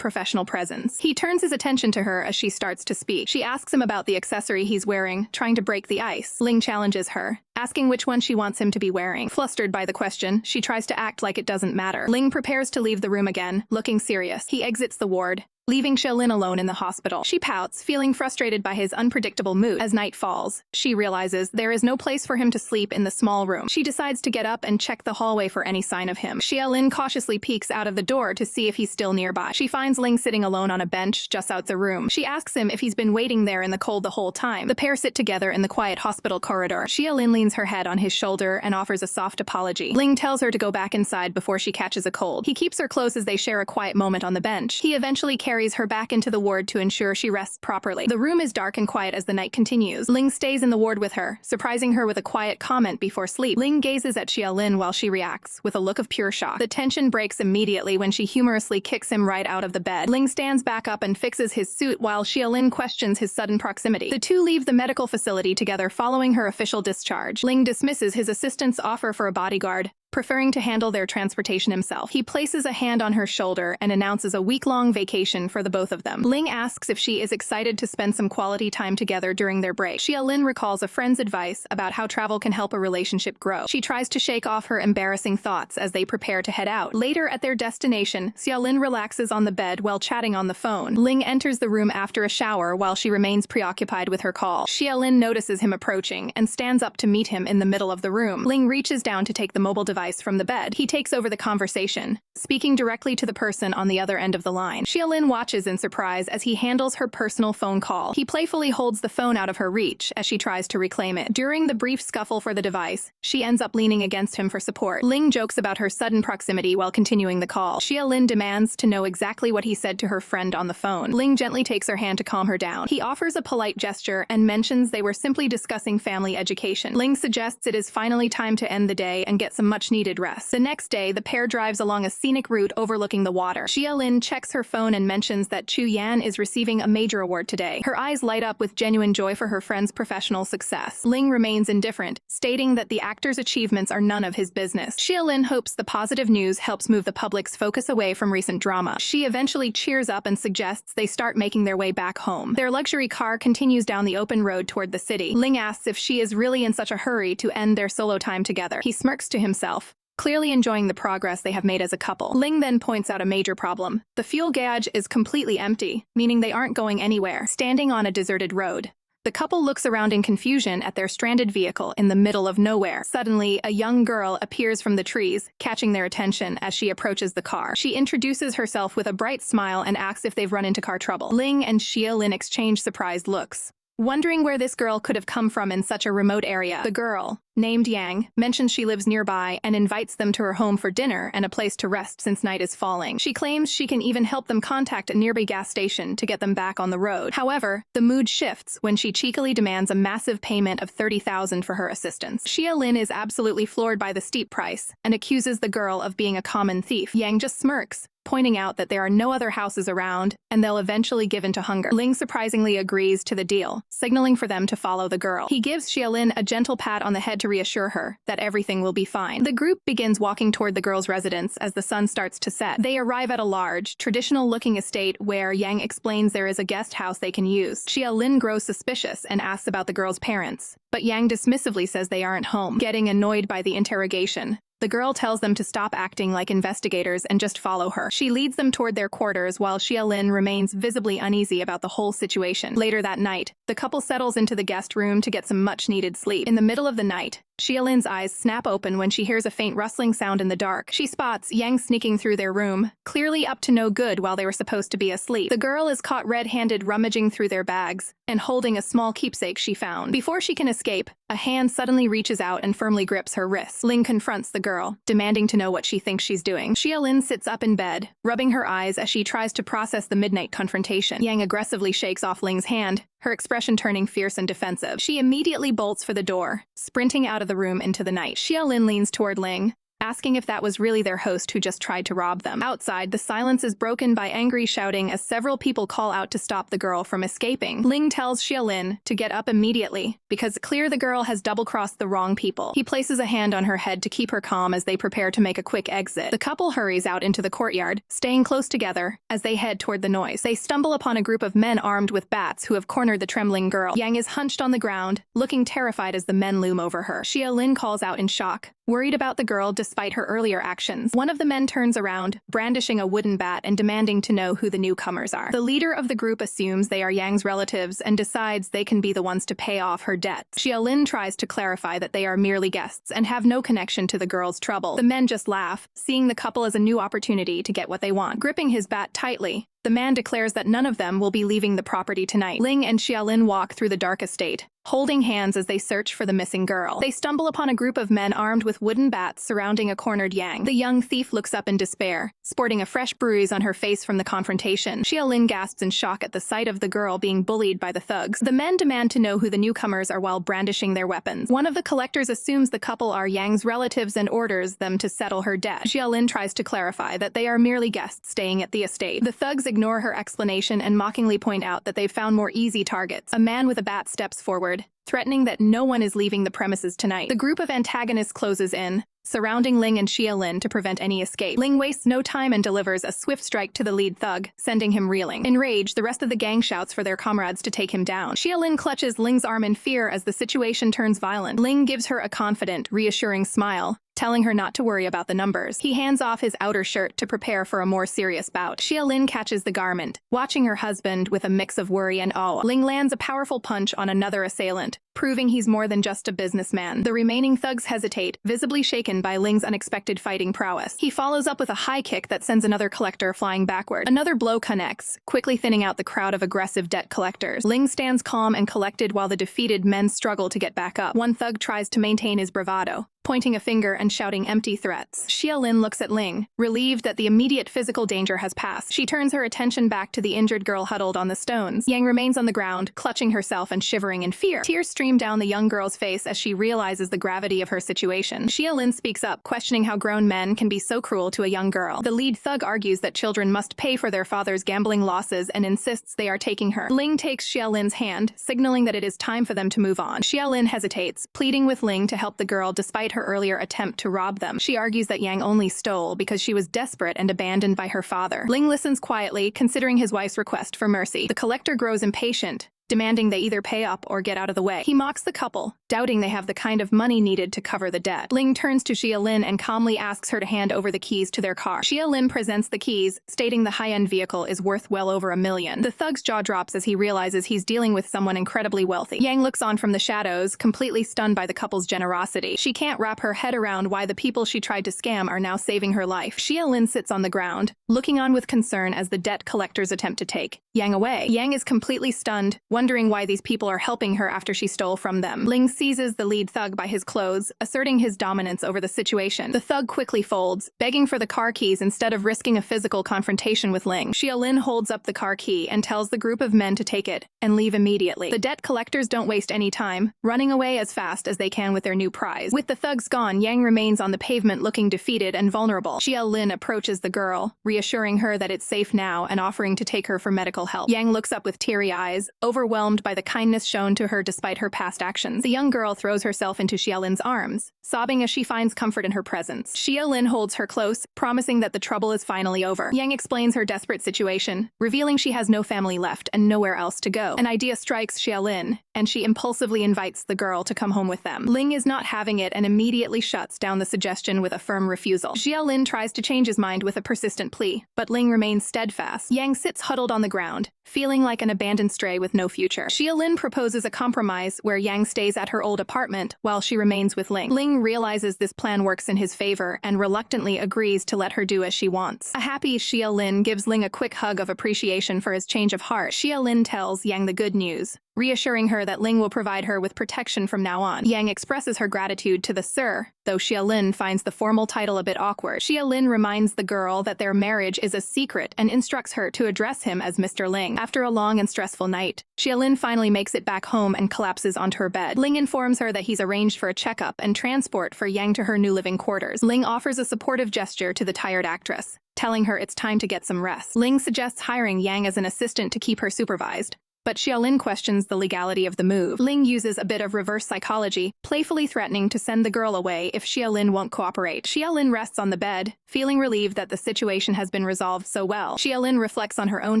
professional presence. He turns his attention to her as she starts to speak. She asks him about the accessory he's wearing, trying to break the ice. Ling challenges her, asking which one she wants him to be wearing. Flustered by the question, she tries to act like it doesn't matter. Ling prepares to leave the room again, looking serious. He exits the ward, leaving Xia Lin alone in the hospital. She pouts, feeling frustrated by his unpredictable mood. As night falls, she realizes there is no place for him to sleep in the small room. She decides to get up and check the hallway for any sign of him. Xia Lin cautiously peeks out of the door to see if he's still nearby. She finds Ling sitting alone on a bench just outside the room. She asks him if he's been waiting there in the cold the whole time. The pair sit together in the quiet hospital corridor. Xia Lin leans her head on his shoulder and offers a soft apology. Ling tells her to go back inside before she catches a cold. He keeps her close as they share a quiet moment on the bench. He eventually carries her back into the ward to ensure she rests properly. The room is dark and quiet as the night continues. Ling stays in the ward with her, surprising her with a quiet comment before sleep. Ling gazes at Xia Lin while she reacts, with a look of pure shock. The tension breaks immediately when she humorously kicks him right out of the bed. Ling stands back up and fixes his suit while Xia Lin questions his sudden proximity. The two leave the medical facility together following her official discharge. Ling dismisses his assistant's offer for a bodyguard, preferring to handle their transportation himself. He places a hand on her shoulder and announces a week-long vacation for the both of them. Ling asks if she is excited to spend some quality time together during their break. Xia Lin recalls a friend's advice about how travel can help a relationship grow. She tries to shake off her embarrassing thoughts as they prepare to head out. Later at their destination, Xia Lin relaxes on the bed while chatting on the phone. Ling enters the room after a shower while she remains preoccupied with her call. Xia Lin notices him approaching and stands up to meet him in the middle of the room. Ling reaches down to take the mobile device from the bed. He takes over the conversation, speaking directly to the person on the other end of the line. Xia Lin watches in surprise as he handles her personal phone call. He playfully holds the phone out of her reach as she tries to reclaim it. During the brief scuffle for the device, she ends up leaning against him for support. Ling jokes about her sudden proximity while continuing the call. Xia Lin demands to know exactly what he said to her friend on the phone. Ling gently takes her hand to calm her down. He offers a polite gesture and mentions they were simply discussing family education. Ling suggests it is finally time to end the day and get some much-needed rest. The next day, the pair drives along a scenic route overlooking the water. Xia Lin checks her phone and mentions that Chu Yan is receiving a major award today. Her eyes light up with genuine joy for her friend's professional success. Ling remains indifferent, stating that the actor's achievements are none of his business. Xia Lin hopes the positive news helps move the public's focus away from recent drama. She eventually cheers up and suggests they start making their way back home. Their luxury car continues down the open road toward the city. Ling asks if she is really in such a hurry to end their solo time together. He smirks to himself, clearly enjoying the progress they have made as a couple. Ling then points out a major problem. The fuel gauge is completely empty, meaning they aren't going anywhere. Standing on a deserted road, the couple looks around in confusion at their stranded vehicle in the middle of nowhere. Suddenly, a young girl appears from the trees, catching their attention as she approaches the car. She introduces herself with a bright smile and asks if they've run into car trouble. Ling and Xia Lin exchange surprised looks, wondering where this girl could have come from in such a remote area. The girl, named Yang, mentions she lives nearby and invites them to her home for dinner and a place to rest since night is falling. She claims she can even help them contact a nearby gas station to get them back on the road. However, the mood shifts when she cheekily demands a massive payment of 30,000 for her assistance. Xia Lin is absolutely floored by the steep price and accuses the girl of being a common thief. Yang just smirks, pointing out that there are no other houses around and they'll eventually give in to hunger. Ling surprisingly agrees to the deal, signaling for them to follow the girl. He gives Xia Lin a gentle pat on the head to reassure her that everything will be fine. The group begins walking toward the girl's residence as the sun starts to set. They arrive at a large, traditional-looking estate where Yang explains there is a guest house they can use. Xia Lin grows suspicious and asks about the girl's parents, but Yang dismissively says they aren't home. Getting annoyed by the interrogation, the girl tells them to stop acting like investigators and just follow her. She leads them toward their quarters while Xia Lin remains visibly uneasy about the whole situation. Later that night, the couple settles into the guest room to get some much-needed sleep. In the middle of the night, Xia Lin's eyes snap open when she hears a faint rustling sound in the dark. She spots Yang sneaking through their room, clearly up to no good while they were supposed to be asleep. The girl is caught red-handed rummaging through their bags and holding a small keepsake she found. Before she can escape, a hand suddenly reaches out and firmly grips her wrist. Ling confronts the girl, demanding to know what she thinks she's doing. Xia Lin sits up in bed, rubbing her eyes as she tries to process the midnight confrontation. Yang aggressively shakes off Ling's hand, her expression turning fierce and defensive. She immediately bolts for the door, sprinting out of the room into the night. Xia Lin leans toward Ling, asking if that was really their host who just tried to rob them. Outside, the silence is broken by angry shouting as several people call out to stop the girl from escaping. Ling tells Xia Lin to get up immediately, because it's clear the girl has double-crossed the wrong people. He places a hand on her head to keep her calm as they prepare to make a quick exit. The couple hurries out into the courtyard, staying close together as they head toward the noise. They stumble upon a group of men armed with bats who have cornered the trembling girl. Yang is hunched on the ground, looking terrified as the men loom over her. Xia Lin calls out in shock, worried about the girl despite her earlier actions. One of the men turns around, brandishing a wooden bat and demanding to know who the newcomers are. The leader of the group assumes they are Yang's relatives and decides they can be the ones to pay off her debts. Xia Lin tries to clarify that they are merely guests and have no connection to the girl's trouble. The men just laugh, seeing the couple as a new opportunity to get what they want. Gripping his bat tightly, the man declares that none of them will be leaving the property tonight. Ling and Xia Lin walk through the dark estate, holding hands as they search for the missing girl. They stumble upon a group of men armed with wooden bats surrounding a cornered Yang. The young thief looks up in despair, sporting a fresh bruise on her face from the confrontation. Xia Lin gasps in shock at the sight of the girl being bullied by the thugs. The men demand to know who the newcomers are while brandishing their weapons. One of the collectors assumes the couple are Yang's relatives and orders them to settle her debt. Xia Lin tries to clarify that they are merely guests staying at the estate. The thugs ignore her explanation and mockingly point out that they've found more easy targets. A man with a bat steps forward, threatening that no one is leaving the premises tonight. The group of antagonists closes in, surrounding Ling and Xia Lin to prevent any escape. Ling wastes no time and delivers a swift strike to the lead thug, sending him reeling. Enraged, the rest of the gang shouts for their comrades to take him down. Xia Lin clutches Ling's arm in fear as the situation turns violent. Ling gives her a confident, reassuring smile, telling her not to worry about the numbers. He hands off his outer shirt to prepare for a more serious bout. Xia Lin catches the garment, watching her husband with a mix of worry and awe. Ling lands a powerful punch on another assailant, proving he's more than just a businessman. The remaining thugs hesitate, visibly shaken by Ling's unexpected fighting prowess. He follows up with a high kick that sends another collector flying backward. Another blow connects, quickly thinning out the crowd of aggressive debt collectors. Ling stands calm and collected while the defeated men struggle to get back up. One thug tries to maintain his bravado, pointing a finger and shouting empty threats. Xia Lin looks at Ling, relieved that the immediate physical danger has passed. She turns her attention back to the injured girl huddled on the stones. Yang remains on the ground, clutching herself and shivering in fear. Tears stream down the young girl's face as she realizes the gravity of her situation. Xia Lin speaks up, questioning how grown men can be so cruel to a young girl. The lead thug argues that children must pay for their father's gambling losses and insists they are taking her. Ling takes Xia Lin's hand, signaling that it is time for them to move on. Xia Lin hesitates, pleading with Ling to help the girl despite her earlier attempt to rob them. She argues that Yang only stole because she was desperate and abandoned by her father. Ling listens quietly, considering his wife's request for mercy. The collector grows impatient, demanding they either pay up or get out of the way. He mocks the couple, doubting they have the kind of money needed to cover the debt. Ling turns to Xia Lin and calmly asks her to hand over the keys to their car. Xia Lin presents the keys, stating the high-end vehicle is worth well over $1 million. The thug's jaw drops as he realizes he's dealing with someone incredibly wealthy. Yang looks on from the shadows, completely stunned by the couple's generosity. She can't wrap her head around why the people she tried to scam are now saving her life. Xia Lin sits on the ground, looking on with concern as the debt collectors attempt to take Yang away. Yang is completely stunned, wondering why these people are helping her after she stole from them. Ling seizes the lead thug by his clothes, asserting his dominance over the situation. The thug quickly folds, begging for the car keys instead of risking a physical confrontation with Ling. Xia Lin holds up the car key and tells the group of men to take it and leave immediately. The debt collectors don't waste any time, running away as fast as they can with their new prize. With the thugs gone, Yang remains on the pavement looking defeated and vulnerable. Xia Lin approaches the girl, reassuring her that it's safe now and offering to take her for medical help. Yang looks up with teary eyes, overwhelmed by the kindness shown to her despite her past actions. The young girl throws herself into Xia Lin's arms, sobbing as she finds comfort in her presence. Xia Lin holds her close, promising that the trouble is finally over. Yang explains her desperate situation, revealing she has no family left and nowhere else to go. An idea strikes Xia Lin, and she impulsively invites the girl to come home with them. Ling is not having it and immediately shuts down the suggestion with a firm refusal. Xia Lin tries to change his mind with a persistent plea, but Ling remains steadfast. Yang sits huddled on the ground, feeling like an abandoned stray with no future. Xia Lin proposes a compromise where Yang stays at her old apartment while she remains with Ling. Ling realizes this plan works in his favor and reluctantly agrees to let her do as she wants. A happy Xia Lin gives Ling a quick hug of appreciation for his change of heart. Xia Lin tells Yang the good news, reassuring her that Ling will provide her with protection from now on. Yang expresses her gratitude to the Sir, though Xia Lin finds the formal title a bit awkward. Xia Lin reminds the girl that their marriage is a secret and instructs her to address him as Mr. Ling. After a long and stressful night, Xia Lin finally makes it back home and collapses onto her bed. Ling informs her that he's arranged for a checkup and transport for Yang to her new living quarters. Ling offers a supportive gesture to the tired actress, telling her it's time to get some rest. Ling suggests hiring Yang as an assistant to keep her supervised, but Xia Lin questions the legality of the move. Ling uses a bit of reverse psychology, playfully threatening to send the girl away if Xia Lin won't cooperate. Xia Lin rests on the bed, feeling relieved that the situation has been resolved so well. Xia Lin reflects on her own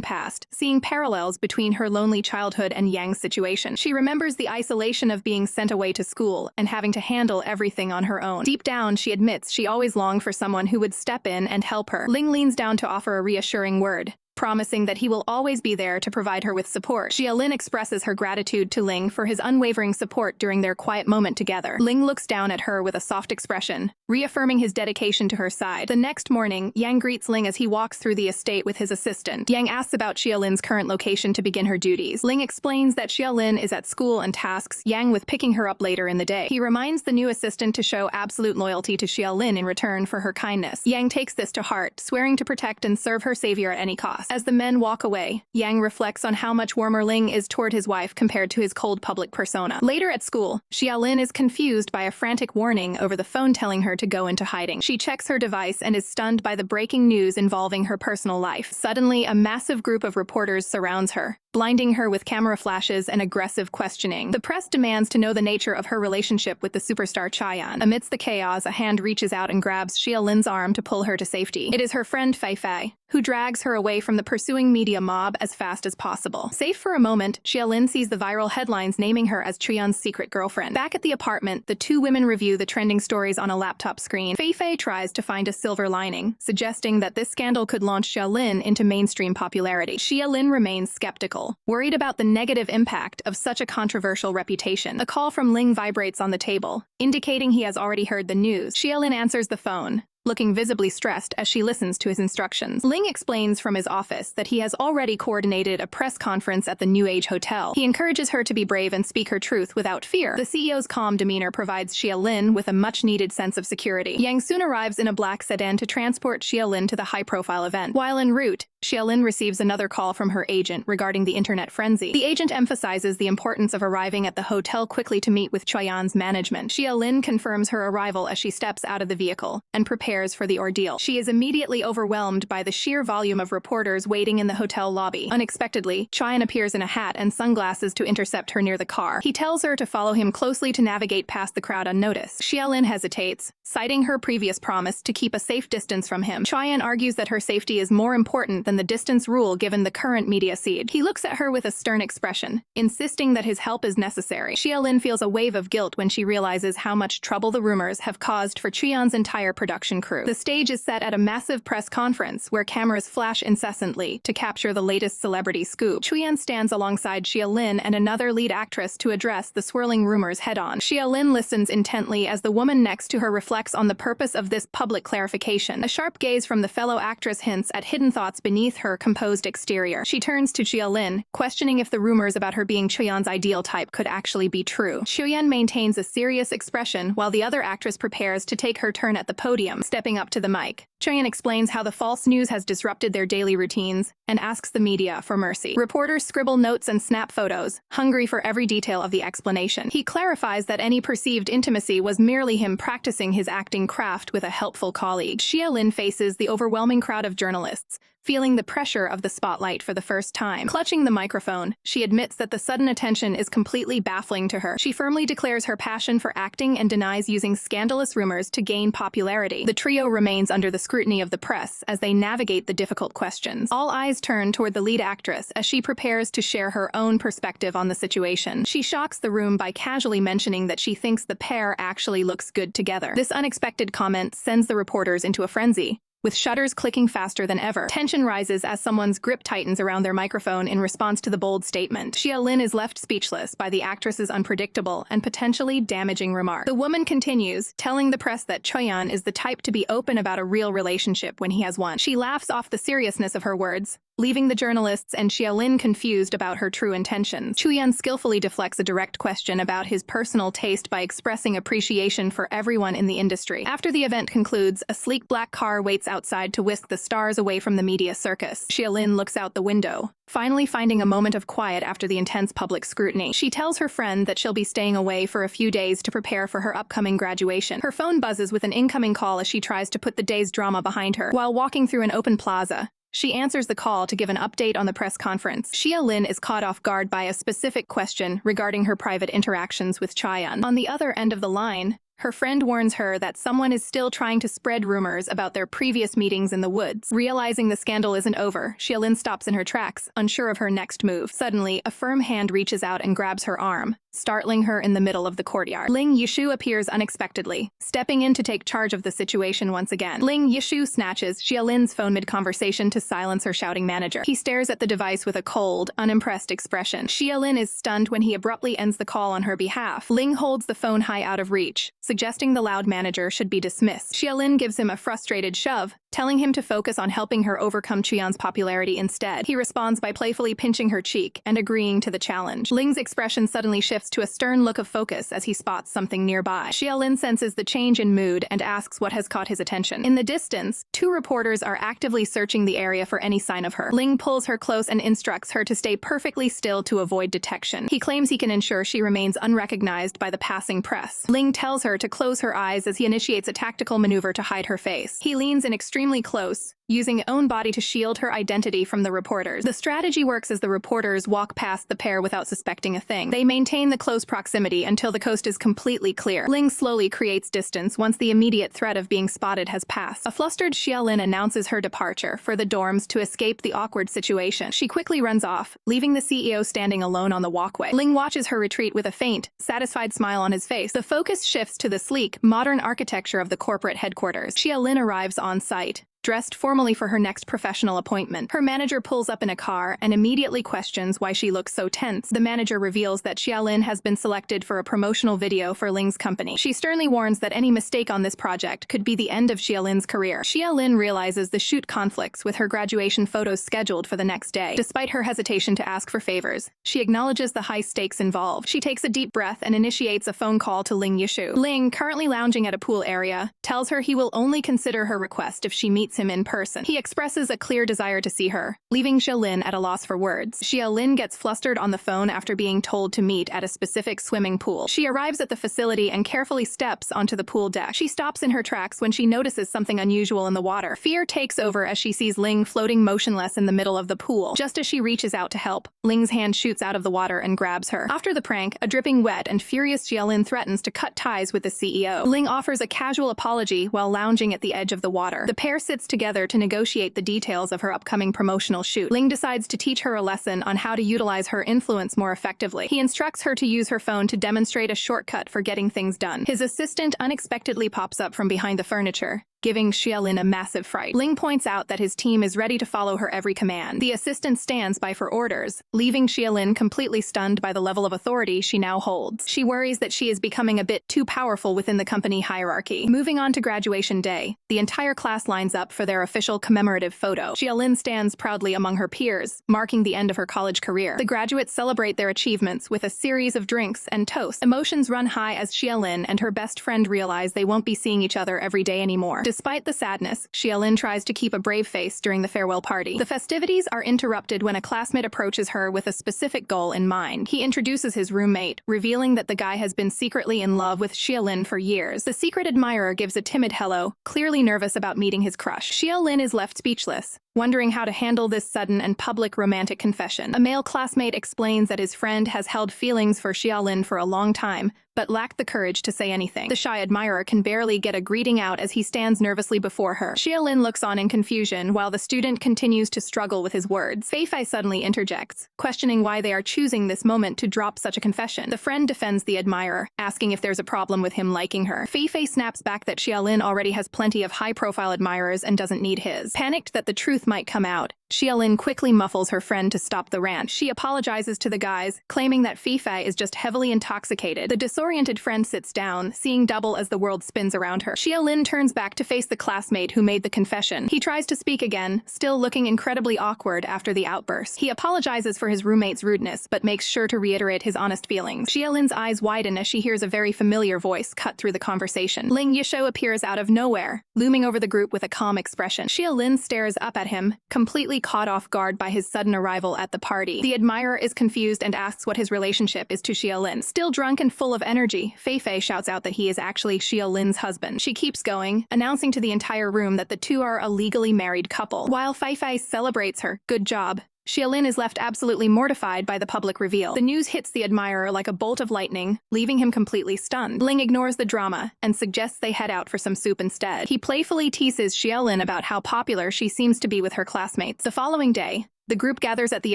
past, seeing parallels between her lonely childhood and Yang's situation. She remembers the isolation of being sent away to school and having to handle everything on her own. Deep down, she admits she always longed for someone who would step in and help her. Ling leans down to offer a reassuring word, promising that he will always be there to provide her with support. Xia Lin expresses her gratitude to Ling for his unwavering support during their quiet moment together. Ling looks down at her with a soft expression, reaffirming his dedication to her side. The next morning, Yang greets Ling as he walks through the estate with his assistant. Yang asks about Xia Lin's current location to begin her duties. Ling explains that Xia Lin is at school and tasks Yang with picking her up later in the day. He reminds the new assistant to show absolute loyalty to Xia Lin in return for her kindness. Yang takes this to heart, swearing to protect and serve her savior at any cost. As the men walk away, Yang reflects on how much warmer Ling is toward his wife compared to his cold public persona. Later at school, Xia Lin is confused by a frantic warning over the phone telling her to go into hiding. She checks her device and is stunned by the breaking news involving her personal life. Suddenly, a massive group of reporters surrounds her, blinding her with camera flashes and aggressive questioning. The press demands to know the nature of her relationship with the superstar Chayan. Amidst the chaos, a hand reaches out and grabs Xia Lin's arm to pull her to safety. It is her friend Fei Fei, who drags her away from the pursuing media mob as fast as possible. Safe for a moment, Xia Lin sees the viral headlines naming her as Chuyan's secret girlfriend. Back at the apartment, the two women review the trending stories on a laptop screen. Fei Fei tries to find a silver lining, suggesting that this scandal could launch Xia Lin into mainstream popularity. Xia Lin remains skeptical, worried about the negative impact of such a controversial reputation. A call from Ling vibrates on the table, indicating he has already heard the news. Xia Lin answers the phone, looking visibly stressed as she listens to his instructions. Ling explains from his office that he has already coordinated a press conference at the New Age Hotel. He encourages her to be brave and speak her truth without fear. The CEO's calm demeanor provides Xia Lin with a much-needed sense of security. Yang soon arrives in a black sedan to transport Xia Lin to the high-profile event. While en route, Xia Lin receives another call from her agent regarding the internet frenzy. The agent emphasizes the importance of arriving at the hotel quickly to meet with Chayan's management. Xia Lin confirms her arrival as she steps out of the vehicle and prepares for the ordeal. She is immediately overwhelmed by the sheer volume of reporters waiting in the hotel lobby. Unexpectedly, Chayan appears in a hat and sunglasses to intercept her near the car. He tells her to follow him closely to navigate past the crowd unnoticed. Xia Lin hesitates, citing her previous promise to keep a safe distance from him. Chayan argues that her safety is more important than the distance rule given the current media siege. He looks at her with a stern expression, insisting that his help is necessary. Xia Lin feels a wave of guilt when she realizes how much trouble the rumors have caused for Chuyan's entire production crew. The stage is set at a massive press conference where cameras flash incessantly to capture the latest celebrity scoop. Chuyan stands alongside Xia Lin and another lead actress to address the swirling rumors head-on. Xia Lin listens intently as the woman next to her reflects on the purpose of this public clarification. A sharp gaze from the fellow actress hints at hidden thoughts beneath her composed exterior. She turns to Xia Lin, questioning if the rumors about her being Chuyan's ideal type could actually be true. Chuyan maintains a serious expression while the other actress prepares to take her turn at the podium. Stepping up to the mic, Chuyan explains how the false news has disrupted their daily routines and asks the media for mercy. Reporters scribble notes and snap photos, hungry for every detail of the explanation. He clarifies that any perceived intimacy was merely him practicing his acting craft with a helpful colleague. Xia Lin faces the overwhelming crowd of journalists, feeling the pressure of the spotlight for the first time. Clutching the microphone, she admits that the sudden attention is completely baffling to her. She firmly declares her passion for acting and denies using scandalous rumors to gain popularity. The trio remains under the scrutiny of the press as they navigate the difficult questions. All eyes turn toward the lead actress as she prepares to share her own perspective on the situation. She shocks the room by casually mentioning that she thinks the pair actually looks good together. This unexpected comment sends the reporters into a frenzy, with shutters clicking faster than ever. Tension rises as someone's grip tightens around their microphone in response to the bold statement. Xia Lin is left speechless by the actress's unpredictable and potentially damaging remark. The woman continues, telling the press that Chuyan is the type to be open about a real relationship when he has one. She laughs off the seriousness of her words, leaving the journalists and Xia Lin confused about her true intentions. Chuyan skillfully deflects a direct question about his personal taste by expressing appreciation for everyone in the industry. After the event concludes, a sleek black car waits outside to whisk the stars away from the media circus. Xia Lin looks out the window, finally finding a moment of quiet after the intense public scrutiny. She tells her friend that she'll be staying away for a few days to prepare for her upcoming graduation. Her phone buzzes with an incoming call as she tries to put the day's drama behind her. While walking through an open plaza, She answers the call to give an update on the press conference. Xia Lin is caught off guard by a specific question regarding her private interactions with Chaeyoung. On the other end of the line, her friend warns her that someone is still trying to spread rumors about their previous meetings in the woods. Realizing the scandal isn't over, Xia Lin stops in her tracks, unsure of her next move. Suddenly, a firm hand reaches out and grabs her arm, startling her in the middle of the courtyard. Ling Yishu appears unexpectedly, stepping in to take charge of the situation once again. Ling Yishu snatches Xia Lin's phone mid-conversation to silence her shouting manager. He stares at the device with a cold, unimpressed expression. Xia Lin is stunned when he abruptly ends the call on her behalf. Ling holds the phone high out of reach, suggesting the loud manager should be dismissed. Xia Lin gives him a frustrated shove, telling him to focus on helping her overcome Chaeyoung's popularity instead. He responds by playfully pinching her cheek and agreeing to the challenge. Ling's expression suddenly shifts to a stern look of focus as he spots something nearby. Xia Lin senses the change in mood and asks what has caught his attention. In the distance, two reporters are actively searching the area for any sign of her. Ling pulls her close and instructs her to stay perfectly still to avoid detection. He claims he can ensure she remains unrecognized by the passing press. Ling tells her to close her eyes as he initiates a tactical maneuver to hide her face. He leans in extremely close, using his own body to shield her identity from the reporters. The strategy works as the reporters walk past the pair without suspecting a thing. They maintain the close proximity until the coast is completely clear. Ling slowly creates distance once the immediate threat of being spotted has passed. A flustered Xia Lin announces her departure for the dorms to escape the awkward situation. She quickly runs off, leaving the CEO standing alone on the walkway. Ling watches her retreat with a faint, satisfied smile on his face. The focus shifts to the sleek, modern architecture of the corporate headquarters. Xia Lin arrives on site, dressed formally for her next professional appointment. Her manager pulls up in a car and immediately questions why she looks so tense. The manager reveals that Xia Lin has been selected for a promotional video for Ling's company. She sternly warns that any mistake on this project could be the end of Xia Lin's career. Xia Lin realizes the shoot conflicts with her graduation photos scheduled for the next day. Despite her hesitation to ask for favors, she acknowledges the high stakes involved. She takes a deep breath and initiates a phone call to Ling Yishu. Ling, currently lounging at a pool area, tells her he will only consider her request if she meets him in person. He expresses a clear desire to see her, leaving Xia Lin at a loss for words. Xia Lin gets flustered on the phone after being told to meet at a specific swimming pool. She arrives at the facility and carefully steps onto the pool deck. She stops in her tracks when she notices something unusual in the water. Fear takes over as she sees Ling floating motionless in the middle of the pool. Just as she reaches out to help, Ling's hand shoots out of the water and grabs her. After the prank, a dripping wet and furious Xia Lin threatens to cut ties with the CEO. Ling offers a casual apology while lounging at the edge of the water. The pair sits together to negotiate the details of her upcoming promotional shoot. Ling decides to teach her a lesson on how to utilize her influence more effectively. He instructs her to use her phone to demonstrate a shortcut for getting things done. His assistant unexpectedly pops up from behind the furniture, giving Xia Lin a massive fright. Ling points out that his team is ready to follow her every command. The assistant stands by for orders, leaving Xia Lin completely stunned by the level of authority she now holds. She worries that she is becoming a bit too powerful within the company hierarchy. Moving on to graduation day, the entire class lines up for their official commemorative photo. Xia Lin stands proudly among her peers, marking the end of her college career. The graduates celebrate their achievements with a series of drinks and toasts. Emotions run high as Xia Lin and her best friend realize they won't be seeing each other every day anymore. Despite the sadness, Xia Lin tries to keep a brave face during the farewell party. The festivities are interrupted when a classmate approaches her with a specific goal in mind. He introduces his roommate, revealing that the guy has been secretly in love with Xia Lin for years. The secret admirer gives a timid hello, clearly nervous about meeting his crush. Xia Lin is left speechless, wondering how to handle this sudden and public romantic confession. A male classmate explains that his friend has held feelings for Xia Lin for a long time, but lacked the courage to say anything. The shy admirer can barely get a greeting out as he stands nervously before her. Xia Lin looks on in confusion while the student continues to struggle with his words. Fei Fei suddenly interjects, questioning why they are choosing this moment to drop such a confession. The friend defends the admirer, asking if there's a problem with him liking her. Fei Fei snaps back that Xia Lin already has plenty of high-profile admirers and doesn't need his. Panicked that the truth might come out, Xia Lin quickly muffles her friend to stop the rant. She apologizes to the guys, claiming that Fei Fei is just heavily intoxicated. The disoriented friend sits down, seeing double as the world spins around her. Xia Lin turns back to face the classmate who made the confession. He tries to speak again, still looking incredibly awkward after the outburst. He apologizes for his roommate's rudeness, but makes sure to reiterate his honest feelings. Xia Lin's eyes widen as she hears a very familiar voice cut through the conversation. Ling Yishu appears out of nowhere, looming over the group with a calm expression. Xia Lin stares up at him, completely immediately caught off guard by his sudden arrival at the party. The admirer is confused and asks what his relationship is to Xia Lin. Still drunk and full of energy, Fei shouts out that he is actually Xia Lin's husband. She keeps going, announcing to the entire room that the two are a legally married couple. While Fei celebrates her good job, Xia Lin is left absolutely mortified by the public reveal. The news hits the admirer like a bolt of lightning, leaving him completely stunned. Ling ignores the drama and suggests they head out for some soup instead. He playfully teases Xia Lin about how popular she seems to be with her classmates. The following day, the group gathers at the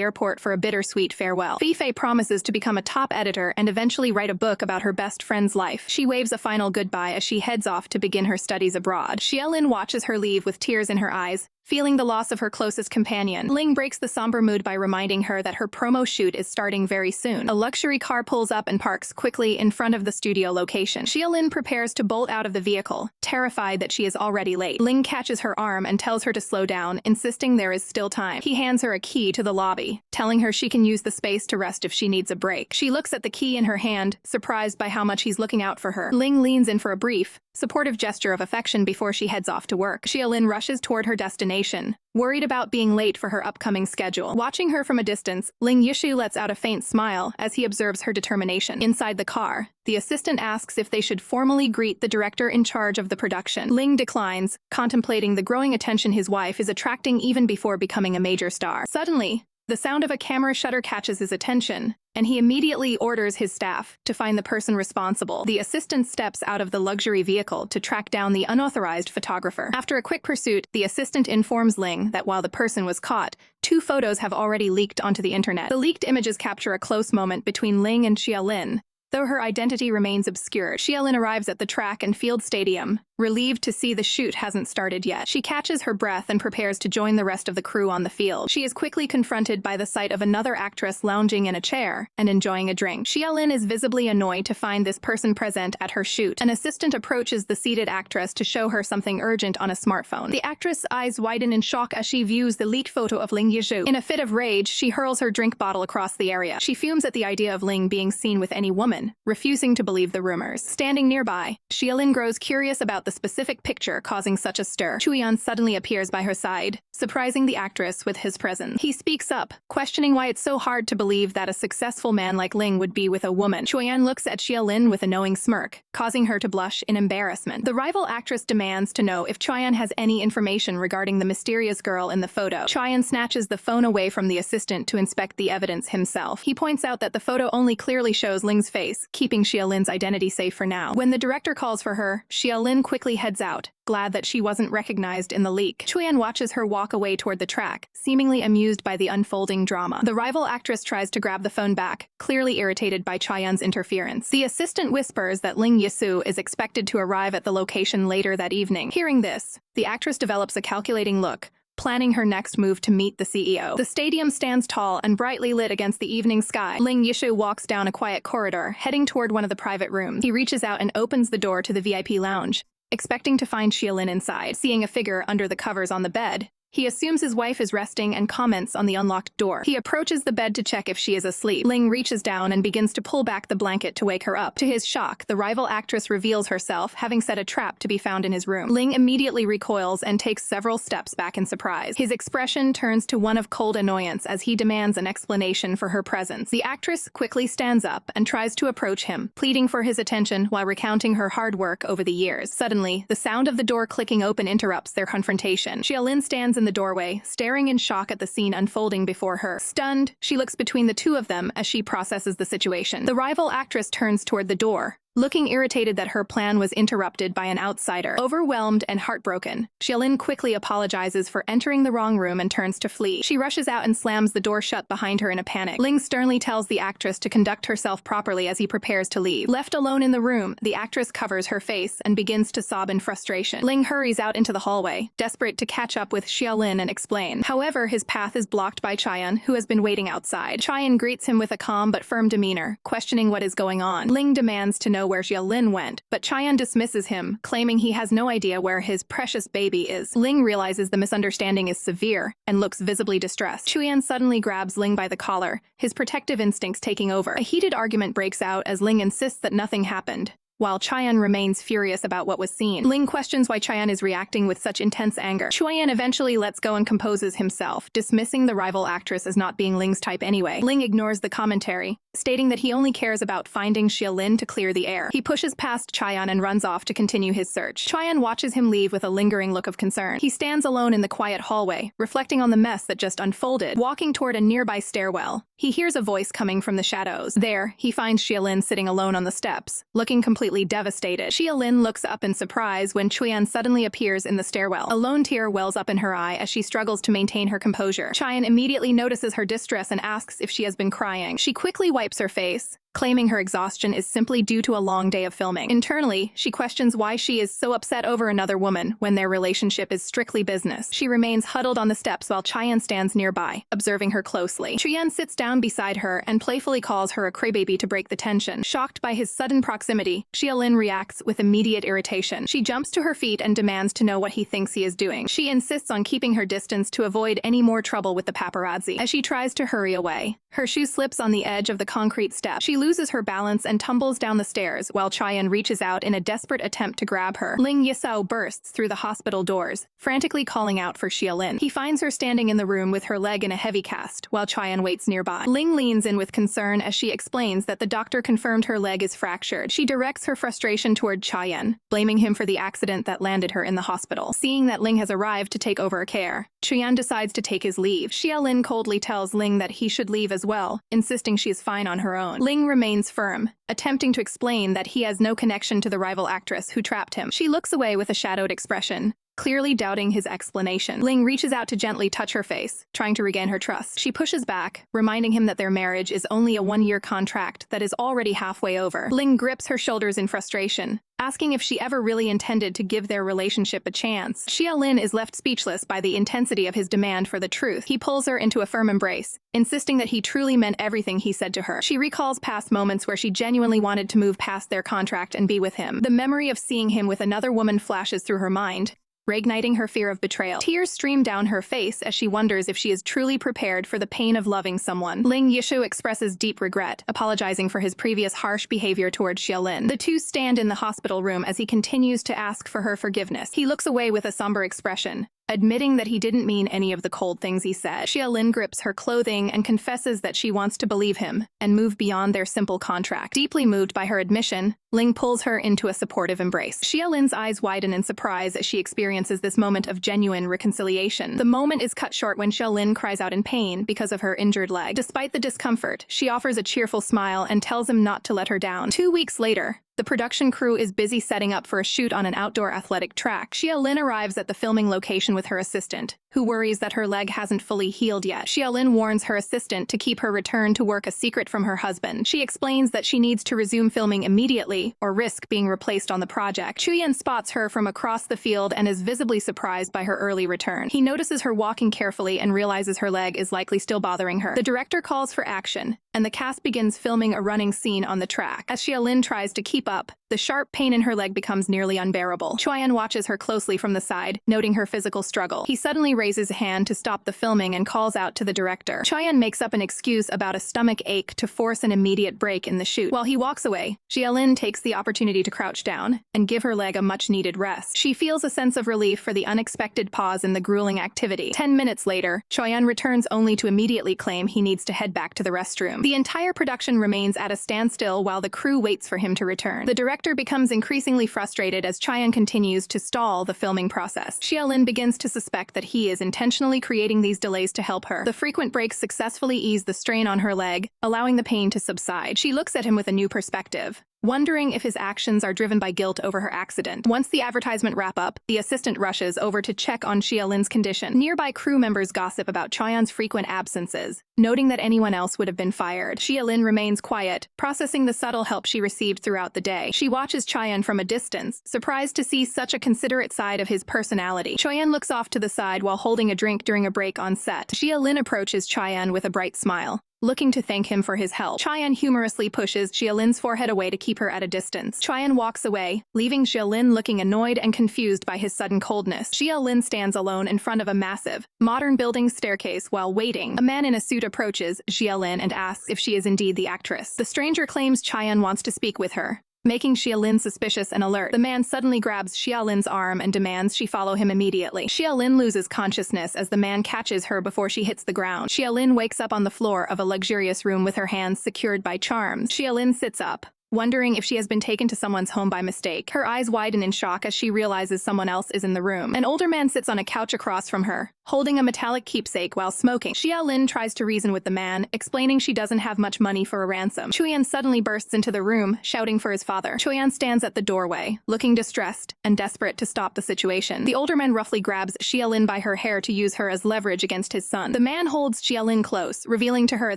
airport for a bittersweet farewell. Fei promises to become a top editor and eventually write a book about her best friend's life. She waves a final goodbye as she heads off to begin her studies abroad. Xia Lin watches her leave with tears in her eyes, feeling the loss of her closest companion. Ling breaks the somber mood by reminding her that her promo shoot is starting very soon. A luxury car pulls up and parks quickly in front of the studio location. Xia Lin prepares to bolt out of the vehicle, terrified that she is already late. Ling catches her arm and tells her to slow down, insisting there is still time. He hands her a key to the lobby, telling her she can use the space to rest if she needs a break. She looks at the key in her hand, surprised by how much he's looking out for her. Ling leans in for a brief, supportive gesture of affection before she heads off to work. Xia Lin rushes toward her destination, worried about being late for her upcoming schedule. Watching her from a distance, Ling Yishu lets out a faint smile as he observes her determination. Inside the car, the assistant asks if they should formally greet the director in charge of the production. Ling declines, contemplating the growing attention his wife is attracting even before becoming a major star. Suddenly, the sound of a camera shutter catches his attention, and he immediately orders his staff to find the person responsible. The assistant steps out of the luxury vehicle to track down the unauthorized photographer. After a quick pursuit, the assistant informs Ling that while the person was caught, 2 photos have already leaked onto the internet. The leaked images capture a close moment between Ling and Xia Lin, though her identity remains obscured. Xia Lin arrives at the track and field stadium, relieved to see the shoot hasn't started yet. She catches her breath and prepares to join the rest of the crew on the field. She is quickly confronted by the sight of another actress lounging in a chair and enjoying a drink. Xia Lin is visibly annoyed to find this person present at her shoot. An assistant approaches the seated actress to show her something urgent on a smartphone. The actress' eyes widen in shock as she views the leaked photo of Ling Yizhu. In a fit of rage, she hurls her drink bottle across the area. She fumes at the idea of Ling being seen with any woman, refusing to believe the rumors. Standing nearby, Xia Lin grows curious about the specific picture causing such a stir. Chuyan suddenly appears by her side, surprising the actress with his presence. He speaks up, questioning why it's so hard to believe that a successful man like Ling would be with a woman. Chuyan looks at Xia Lin with a knowing smirk, causing her to blush in embarrassment. The rival actress demands to know if Chuyan has any information regarding the mysterious girl in the photo. Chuyan snatches the phone away from the assistant to inspect the evidence himself. He points out that the photo only clearly shows Ling's face, keeping Xia Lin's identity safe for now. When the director calls for her, Xia Lin quickly heads out, glad that she wasn't recognized in the leak. Chuyan watches her walk away toward the track, seemingly amused by the unfolding drama. The rival actress tries to grab the phone back, clearly irritated by Chuyan's interference. The assistant whispers that Ling Yisu is expected to arrive at the location later that evening. Hearing this, the actress develops a calculating look, planning her next move to meet the CEO. The stadium stands tall and brightly lit against the evening sky. Ling Yishu walks down a quiet corridor, heading toward one of the private rooms. He reaches out and opens the door to the VIP lounge, expecting to find Xia Lin inside. Seeing a figure under the covers on the bed, he assumes his wife is resting and comments on the unlocked door. He approaches the bed to check if she is asleep. Ling reaches down and begins to pull back the blanket to wake her up. To his shock, the rival actress reveals herself, having set a trap to be found in his room. Ling immediately recoils and takes several steps back in surprise. His expression turns to one of cold annoyance as he demands an explanation for her presence. The actress quickly stands up and tries to approach him, pleading for his attention while recounting her hard work over the years. Suddenly, the sound of the door clicking open interrupts their confrontation. Xia Lin stands in the doorway, staring in shock at the scene unfolding before her. Stunned, she looks between the two of them as she processes the situation. The rival actress turns toward the door, looking irritated that her plan was interrupted by an outsider. Overwhelmed and heartbroken, Xia Lin quickly apologizes for entering the wrong room and turns to flee. She rushes out and slams the door shut behind her in a panic. Ling sternly tells the actress to conduct herself properly as he prepares to leave. Left alone in the room, the actress covers her face and begins to sob in frustration. Ling hurries out into the hallway, desperate to catch up with Xia Lin and explain. However, his path is blocked by Chuyan, who has been waiting outside. Chuyan greets him with a calm but firm demeanor, questioning what is going on. Ling demands to know where Xia Lin went, but Chuyan dismisses him, claiming he has no idea where his precious baby is. Ling realizes the misunderstanding is severe and looks visibly distressed. Chuyan suddenly grabs Ling by the collar, his protective instincts taking over. A heated argument breaks out as Ling insists that nothing happened, while Chaeyoung remains furious about what was seen. Ling questions why Chaeyoung is reacting with such intense anger. Chaeyoung eventually lets go and composes himself, dismissing the rival actress as not being Ling's type anyway. Ling ignores the commentary, stating that he only cares about finding Xia Lin to clear the air. He pushes past Chaeyoung and runs off to continue his search. Chaeyoung watches him leave with a lingering look of concern. He stands alone in the quiet hallway, reflecting on the mess that just unfolded. Walking toward a nearby stairwell, he hears a voice coming from the shadows. There, he finds Xia Lin sitting alone on the steps, looking completely devastated. Xia Lin looks up in surprise when Chaeyoung suddenly appears in the stairwell. A lone tear wells up in her eye as she struggles to maintain her composure. Chaeyoung immediately notices her distress and asks if she has been crying. She quickly wipes her face, claiming her exhaustion is simply due to a long day of filming. Internally, she questions why she is so upset over another woman when their relationship is strictly business. She remains huddled on the steps while Chaeyoung stands nearby, observing her closely. Chaeyoung sits down beside her and playfully calls her a crybaby to break the tension. Shocked by his sudden proximity, Xia Lin reacts with immediate irritation. She jumps to her feet and demands to know what he thinks he is doing. She insists on keeping her distance to avoid any more trouble with the paparazzi. As she tries to hurry away, her shoe slips on the edge of the concrete step. She loses her balance and tumbles down the stairs while Chaeyoung reaches out in a desperate attempt to grab her. Ling Yisao bursts through the hospital doors, frantically calling out for Xia Lin. He finds her standing in the room with her leg in a heavy cast while Chaeyoung waits nearby. Ling leans in with concern as she explains that the doctor confirmed her leg is fractured. She directs her frustration toward Chaeyoung, blaming him for the accident that landed her in the hospital. Seeing that Ling has arrived to take over care, Chaeyoung decides to take his leave. Xia Lin coldly tells Ling that he should leave as well, insisting she is fine on her own. Ling remains firm, attempting to explain that he has no connection to the rival actress who trapped him. She looks away with a shadowed expression, clearly doubting his explanation. Ling reaches out to gently touch her face, trying to regain her trust. She pushes back, reminding him that their marriage is only a one-year contract that is already halfway over. Ling grips her shoulders in frustration, asking if she ever really intended to give their relationship a chance. Xia Lin is left speechless by the intensity of his demand for the truth. He pulls her into a firm embrace, insisting that he truly meant everything he said to her. She recalls past moments where she genuinely wanted to move past their contract and be with him. The memory of seeing him with another woman flashes through her mind, reigniting her fear of betrayal. Tears stream down her face as she wonders if she is truly prepared for the pain of loving someone. Ling Yishu expresses deep regret, apologizing for his previous harsh behavior toward Xia Lin. The two stand in the hospital room as he continues to ask for her forgiveness. He looks away with a somber expression, admitting that he didn't mean any of the cold things he said. Xia Lin grips her clothing and confesses that she wants to believe him and move beyond their simple contract. Deeply moved by her admission, Ling pulls her into a supportive embrace. Xia Lin's eyes widen in surprise as she experiences this moment of genuine reconciliation. The moment is cut short when Xia Lin cries out in pain because of her injured leg. Despite the discomfort, she offers a cheerful smile and tells him not to let her down. 2 weeks later, the production crew is busy setting up for a shoot on an outdoor athletic track. Xia Lin arrives at the filming location with her assistant, who worries that her leg hasn't fully healed yet. Xia Lin warns her assistant to keep her return to work a secret from her husband. She explains that she needs to resume filming immediately or risk being replaced on the project. Chuyen spots her from across the field and is visibly surprised by her early return. He notices her walking carefully and realizes her leg is likely still bothering her. The director calls for action, and the cast begins filming a running scene on the track. As Xia Lin tries to keep up, the sharp pain in her leg becomes nearly unbearable. Chuyen watches her closely from the side, noting her physical struggle. He suddenly raises a hand to stop the filming and calls out to the director. Chuyen makes up an excuse about a stomach ache to force an immediate break in the shoot. While he walks away, Xia Lin takes the opportunity to crouch down and give her leg a much-needed rest. She feels a sense of relief for the unexpected pause in the grueling activity. 10 minutes later, Chuyen returns only to immediately claim he needs to head back to the restroom. The entire production remains at a standstill while the crew waits for him to return. The director becomes increasingly frustrated as Chuyen continues to stall the filming process. Xia Lin begins to suspect that he is intentionally creating these delays to help her. The frequent breaks successfully ease the strain on her leg, allowing the pain to subside. She looks at him with a new perspective, wondering if his actions are driven by guilt over her accident. Once the advertisement wrap up, the assistant rushes over to check on Xia Lin's condition. Nearby crew members gossip about Chuyen's frequent absences, noting that anyone else would have been fired. Xia Lin remains quiet, processing the subtle help she received throughout the day. She watches Chuyen from a distance, surprised to see such a considerate side of his personality. Chuyen looks off to the side while holding a drink during a break on set. Xia Lin approaches Chuyen with a bright smile, looking to thank him for his help. Chuyen humorously pushes Xia Lin's forehead away to keep her at a distance. Chuyen walks away, leaving Xia Lin looking annoyed and confused by his sudden coldness. Xia Lin stands alone in front of a massive, modern building staircase while waiting. A man in a suit approaches Xia Lin and asks if she is indeed the actress. The stranger claims Chuyen wants to speak with her, making Xia Lin suspicious and alert. The man suddenly grabs Xia Lin's arm and demands she follow him immediately. Xia Lin loses consciousness as the man catches her before she hits the ground. Xia Lin wakes up on the floor of a luxurious room with her hands secured by charms. Xia Lin sits up, wondering if she has been taken to someone's home by mistake. Her eyes widen in shock as she realizes someone else is in the room. An older man sits on a couch across from her, holding a metallic keepsake while smoking. Xia Lin tries to reason with the man, explaining she doesn't have much money for a ransom. Chuyan suddenly bursts into the room, shouting for his father. Chuyan stands at the doorway, looking distressed and desperate to stop the situation. The older man roughly grabs Xia Lin by her hair to use her as leverage against his son. The man holds Xia Lin close, revealing to her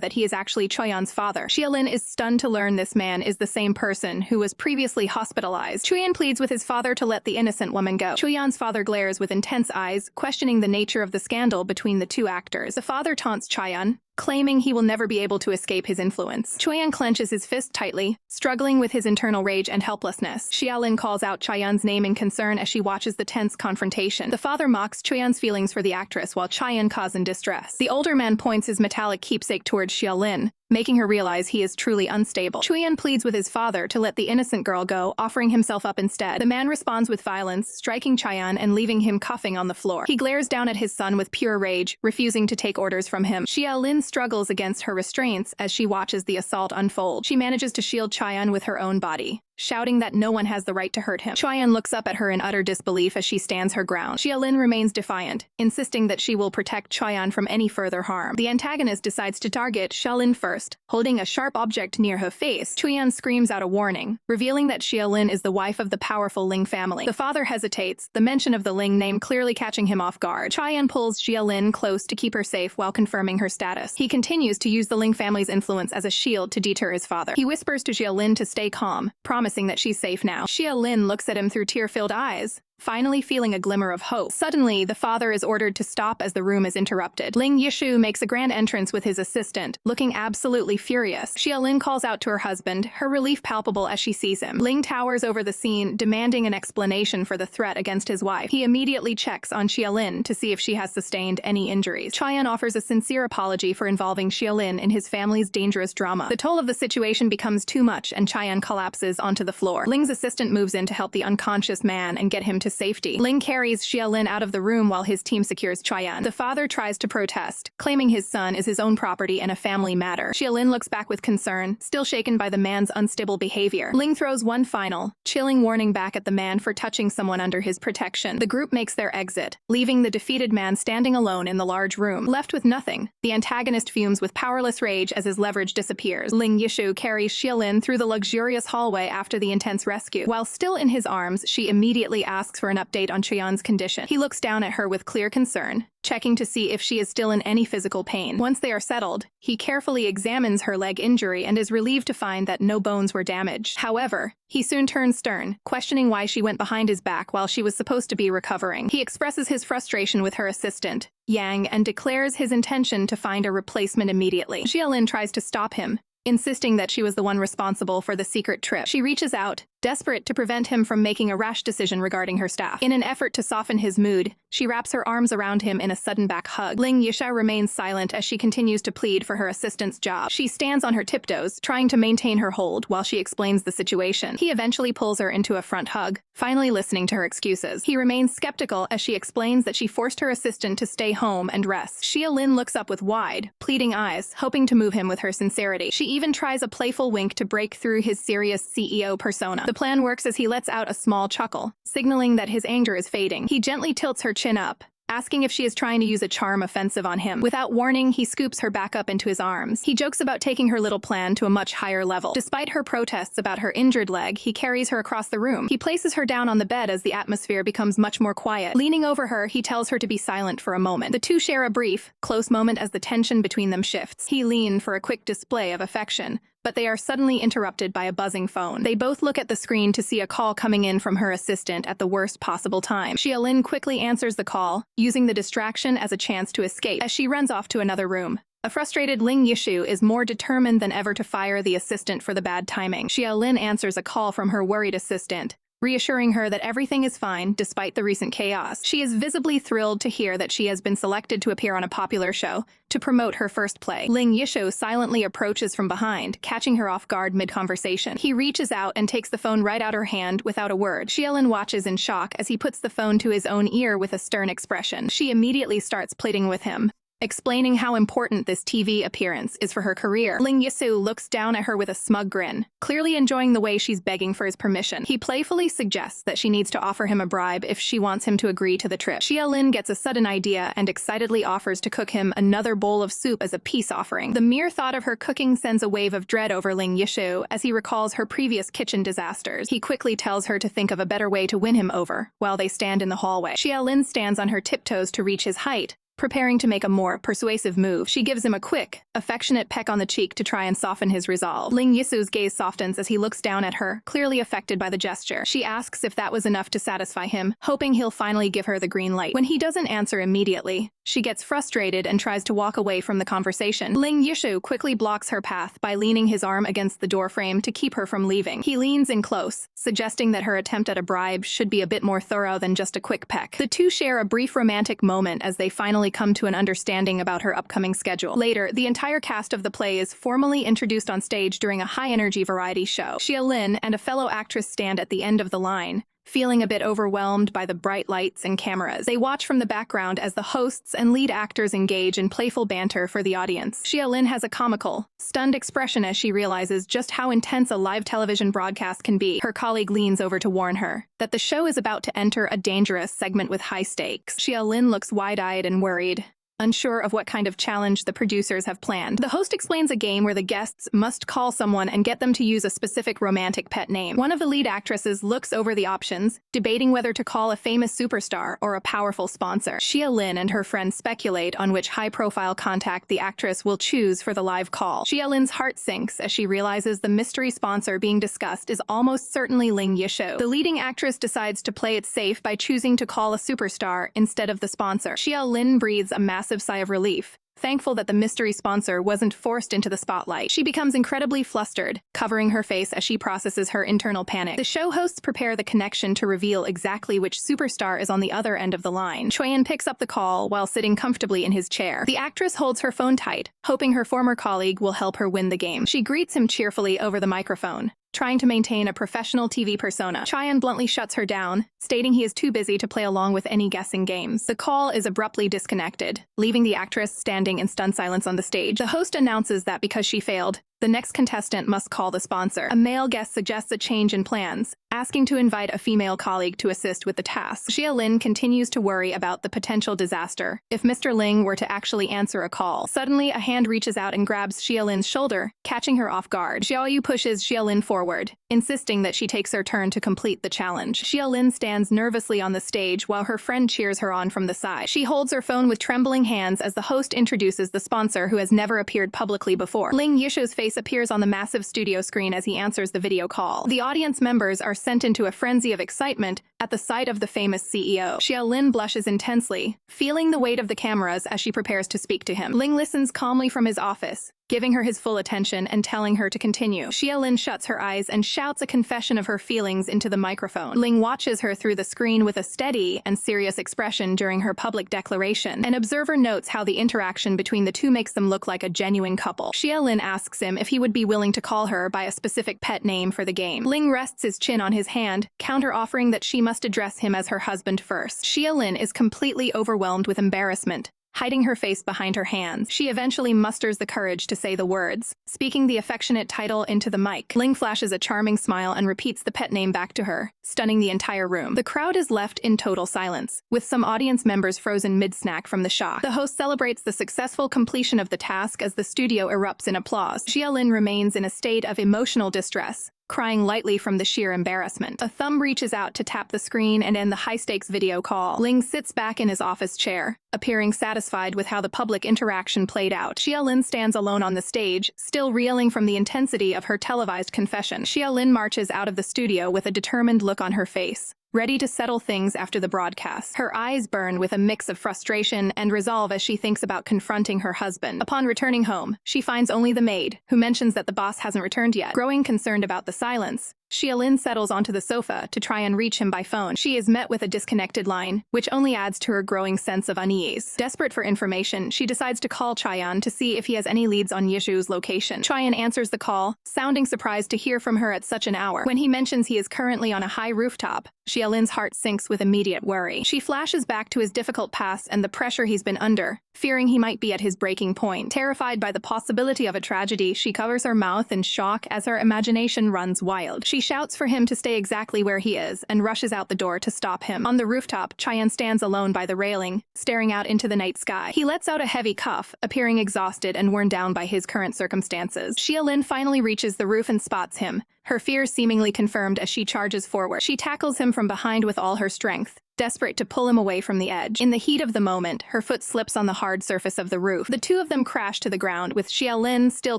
that he is actually Chuyan's father. Xia Lin is stunned to learn this man is the same person who was previously hospitalized. Chuyan pleads with his father to let the innocent woman go. Chuyan's father glares with intense eyes, questioning the nature of the scandal between the two actors. The father taunts Chuyan, claiming he will never be able to escape his influence. Chuyan clenches his fist tightly, struggling with his internal rage and helplessness. Xia Lin calls out Chuyan's name in concern as she watches the tense confrontation. The father mocks Chuyan's feelings for the actress while Chuyan causes in distress. The older man points his metallic keepsake towards Xia Lin, making her realize he is truly unstable. Chuyan pleads with his father to let the innocent girl go, offering himself up instead. The man responds with violence, striking Chuyan and leaving him coughing on the floor. He glares down at his son with pure rage, refusing to take orders from him. Xia Lin struggles against her restraints as she watches the assault unfold. She manages to shield Chuyan with her own body, shouting that no one has the right to hurt him. Chuyan looks up at her in utter disbelief as she stands her ground. Xia Lin remains defiant, insisting that she will protect Chuyan from any further harm. The antagonist decides to target Xia Lin first, holding a sharp object near her face. Chuyan screams out a warning, revealing that Xia Lin is the wife of the powerful Ling family. The father hesitates, the mention of the Ling name clearly catching him off guard. Chuyan pulls Xia Lin close to keep her safe while confirming her status. He continues to use the Ling family's influence as a shield to deter his father. He whispers to Xia Lin to stay calm, promising that she's safe now. Xia Lin looks at him through tear-filled eyes, finally feeling a glimmer of hope. Suddenly, the father is ordered to stop as the room is interrupted. Ling Yishu makes a grand entrance with his assistant, looking absolutely furious. Xia Lin calls out to her husband, her relief palpable as she sees him. Ling towers over the scene, demanding an explanation for the threat against his wife. He immediately checks on Xia Lin to see if she has sustained any injuries. Chuyan offers a sincere apology for involving Xia Lin in his family's dangerous drama. The toll of the situation becomes too much and Chuyan collapses onto the floor. Ling's assistant moves in to help the unconscious man and get him to safety. Ling carries Xia Lin out of the room while his team secures Chuyan. The father tries to protest, claiming his son is his own property and a family matter. Xia Lin looks back with concern, still shaken by the man's unstable behavior. Ling throws one final, chilling warning back at the man for touching someone under his protection. The group makes their exit, leaving the defeated man standing alone in the large room. Left with nothing, the antagonist fumes with powerless rage as his leverage disappears. Ling Yishu carries Xia Lin through the luxurious hallway after the intense rescue. While still in his arms, she immediately asks for an update on Chuyan's condition. He looks down at her with clear concern, checking to see if she is still in any physical pain. Once they are settled, he carefully examines her leg injury and is relieved to find that no bones were damaged. However, he soon turns stern, questioning why she went behind his back while she was supposed to be recovering. He expresses his frustration with her assistant, Yang, and declares his intention to find a replacement immediately. Xia Lin tries to stop him, insisting that she was the one responsible for the secret trip. She reaches out, desperate to prevent him from making a rash decision regarding her staff. In an effort to soften his mood, she wraps her arms around him in a sudden back hug. Ling Yisha remains silent as she continues to plead for her assistant's job. She stands on her tiptoes, trying to maintain her hold while she explains the situation. He eventually pulls her into a front hug, finally listening to her excuses. He remains skeptical as she explains that she forced her assistant to stay home and rest. Xia Lin looks up with wide, pleading eyes, hoping to move him with her sincerity. She even tries a playful wink to break through his serious CEO persona. The plan works as he lets out a small chuckle, signaling that his anger is fading. He gently tilts her chin up, asking if she is trying to use a charm offensive on him. Without warning, he scoops her back up into his arms. He jokes about taking her little plan to a much higher level. Despite her protests about her injured leg, he carries her across the room. He places her down on the bed as the atmosphere becomes much more quiet. Leaning over her, he tells her to be silent for a moment. The two share a brief, close moment as the tension between them shifts. He leans for a quick display of affection, but they are suddenly interrupted by a buzzing phone. They both look at the screen to see a call coming in from her assistant at the worst possible time. Xia Lin quickly answers the call, using the distraction as a chance to escape as she runs off to another room. A frustrated Ling Yishu is more determined than ever to fire the assistant for the bad timing. Xia Lin answers a call from her worried assistant, reassuring her that everything is fine despite the recent chaos. She is visibly thrilled to hear that she has been selected to appear on a popular show to promote her first play. Ling Yishu silently approaches from behind, catching her off guard mid-conversation. He reaches out and takes the phone right out her hand without a word. Xia Lin watches in shock as he puts the phone to his own ear with a stern expression. She immediately starts pleading with him, explaining how important this TV appearance is for her career. Ling Yishu looks down at her with a smug grin, clearly enjoying the way she's begging for his permission. He playfully suggests that she needs to offer him a bribe if she wants him to agree to the trip. Xia Lin gets a sudden idea and excitedly offers to cook him another bowl of soup as a peace offering. The mere thought of her cooking sends a wave of dread over Ling Yishu as he recalls her previous kitchen disasters. He quickly tells her to think of a better way to win him over while they stand in the hallway. Xia Lin stands on her tiptoes to reach his height, preparing to make a more persuasive move. She gives him a quick, affectionate peck on the cheek to try and soften his resolve. Ling Yisu's gaze softens as he looks down at her, clearly affected by the gesture. She asks if that was enough to satisfy him, hoping he'll finally give her the green light. When he doesn't answer immediately, she gets frustrated and tries to walk away from the conversation. Ling Yishu quickly blocks her path by leaning his arm against the doorframe to keep her from leaving. He leans in close, suggesting that her attempt at a bribe should be a bit more thorough than just a quick peck. The two share a brief romantic moment as they finally come to an understanding about her upcoming schedule. Later, the entire cast of the play is formally introduced on stage during a high-energy variety show. Xia Lin and a fellow actress stand at the end of the line, feeling a bit overwhelmed by the bright lights and cameras. They watch from the background as the hosts and lead actors engage in playful banter for the audience. Xia Lin has a comical, stunned expression as she realizes just how intense a live television broadcast can be. Her colleague leans over to warn her that the show is about to enter a dangerous segment with high stakes. Xia Lin looks wide-eyed and worried, unsure of what kind of challenge the producers have planned. The host explains a game where the guests must call someone and get them to use a specific romantic pet name. One of the lead actresses looks over the options, debating whether to call a famous superstar or a powerful sponsor. Xia Lin and her friends speculate on which high-profile contact the actress will choose for the live call. Xia Lin's heart sinks as she realizes the mystery sponsor being discussed is almost certainly Ling Yishu. The leading actress decides to play it safe by choosing to call a superstar instead of the sponsor. Xia Lin breathes a massive sigh of relief, thankful that the mystery sponsor wasn't forced into the spotlight. She becomes incredibly flustered, covering her face as she processes her internal panic. The show hosts prepare the connection to reveal exactly which superstar is on the other end of the line. Chuan picks up the call while sitting comfortably in his chair. The actress holds her phone tight, hoping her former colleague will help her win the game. She greets him cheerfully over the microphone, trying to maintain a professional TV persona. Chuan bluntly shuts her down, stating he is too busy to play along with any guessing games. The call is abruptly disconnected, leaving the actress standing in stunned silence on the stage. The host announces that because she failed, the next contestant must call the sponsor. A male guest suggests a change in plans, asking to invite a female colleague to assist with the task. Xia Lin continues to worry about the potential disaster if Mr. Ling were to actually answer a call. Suddenly, a hand reaches out and grabs Xia Lin's shoulder, catching her off guard. Xiao Yu pushes Xia Lin forward, insisting that she takes her turn to complete the challenge. Xia Lin stands nervously on the stage while her friend cheers her on from the side. She holds her phone with trembling hands as the host introduces the sponsor who has never appeared publicly before. Ling Yishu's face appears on the massive studio screen as he answers the video call. The audience members are sent into a frenzy of excitement at the sight of the famous CEO. Xia Lin blushes intensely, feeling the weight of the cameras as she prepares to speak to him. Ling listens calmly from his office, giving her his full attention and telling her to continue. Xia Lin shuts her eyes and shouts a confession of her feelings into the microphone. Ling watches her through the screen with a steady and serious expression during her public declaration. An observer notes how the interaction between the two makes them look like a genuine couple. Xia Lin asks him if he would be willing to call her by a specific pet name for the game. Ling rests his chin on his hand, counter-offering that she must address him as her husband first. Xia Lin is completely overwhelmed with embarrassment, hiding her face behind her hands. She eventually musters the courage to say the words, speaking the affectionate title into the mic. Ling flashes a charming smile and repeats the pet name back to her, stunning the entire room. The crowd is left in total silence, with some audience members frozen mid-snack from the shock. The host celebrates the successful completion of the task as the studio erupts in applause. Xia Lin remains in a state of emotional distress, crying lightly from the sheer embarrassment. A thumb reaches out to tap the screen and end the high-stakes video call. Ling sits back in his office chair, appearing satisfied with how the public interaction played out. Xia Lin stands alone on the stage, still reeling from the intensity of her televised confession. Xia Lin marches out of the studio with a determined look on her face, ready to settle things after the broadcast. Her eyes burn with a mix of frustration and resolve as she thinks about confronting her husband. Upon returning home, she finds only the maid, who mentions that the boss hasn't returned yet. Growing concerned about the silence, Xia Lin settles onto the sofa to try and reach him by phone. She is met with a disconnected line, which only adds to her growing sense of unease. Desperate for information, she decides to call Chayan to see if he has any leads on Yishu's location. Chayan answers the call, sounding surprised to hear from her at such an hour. When he mentions he is currently on a high rooftop, Xia Lin's heart sinks with immediate worry. She flashes back to his difficult past and the pressure he's been under, fearing he might be at his breaking point. Terrified by the possibility of a tragedy, she covers her mouth in shock as her imagination runs wild. She shouts for him to stay exactly where he is and rushes out the door to stop him. On the rooftop, Chayan stands alone by the railing, staring out into the night sky. He lets out a heavy cough, appearing exhausted and worn down by his current circumstances. Xia Lin finally reaches the roof and spots him, her fears seemingly confirmed as she charges forward. She tackles him from behind with all her strength, desperate to pull him away from the edge. In the heat of the moment, her foot slips on the hard surface of the roof. The two of them crash to the ground, with Xia Lin still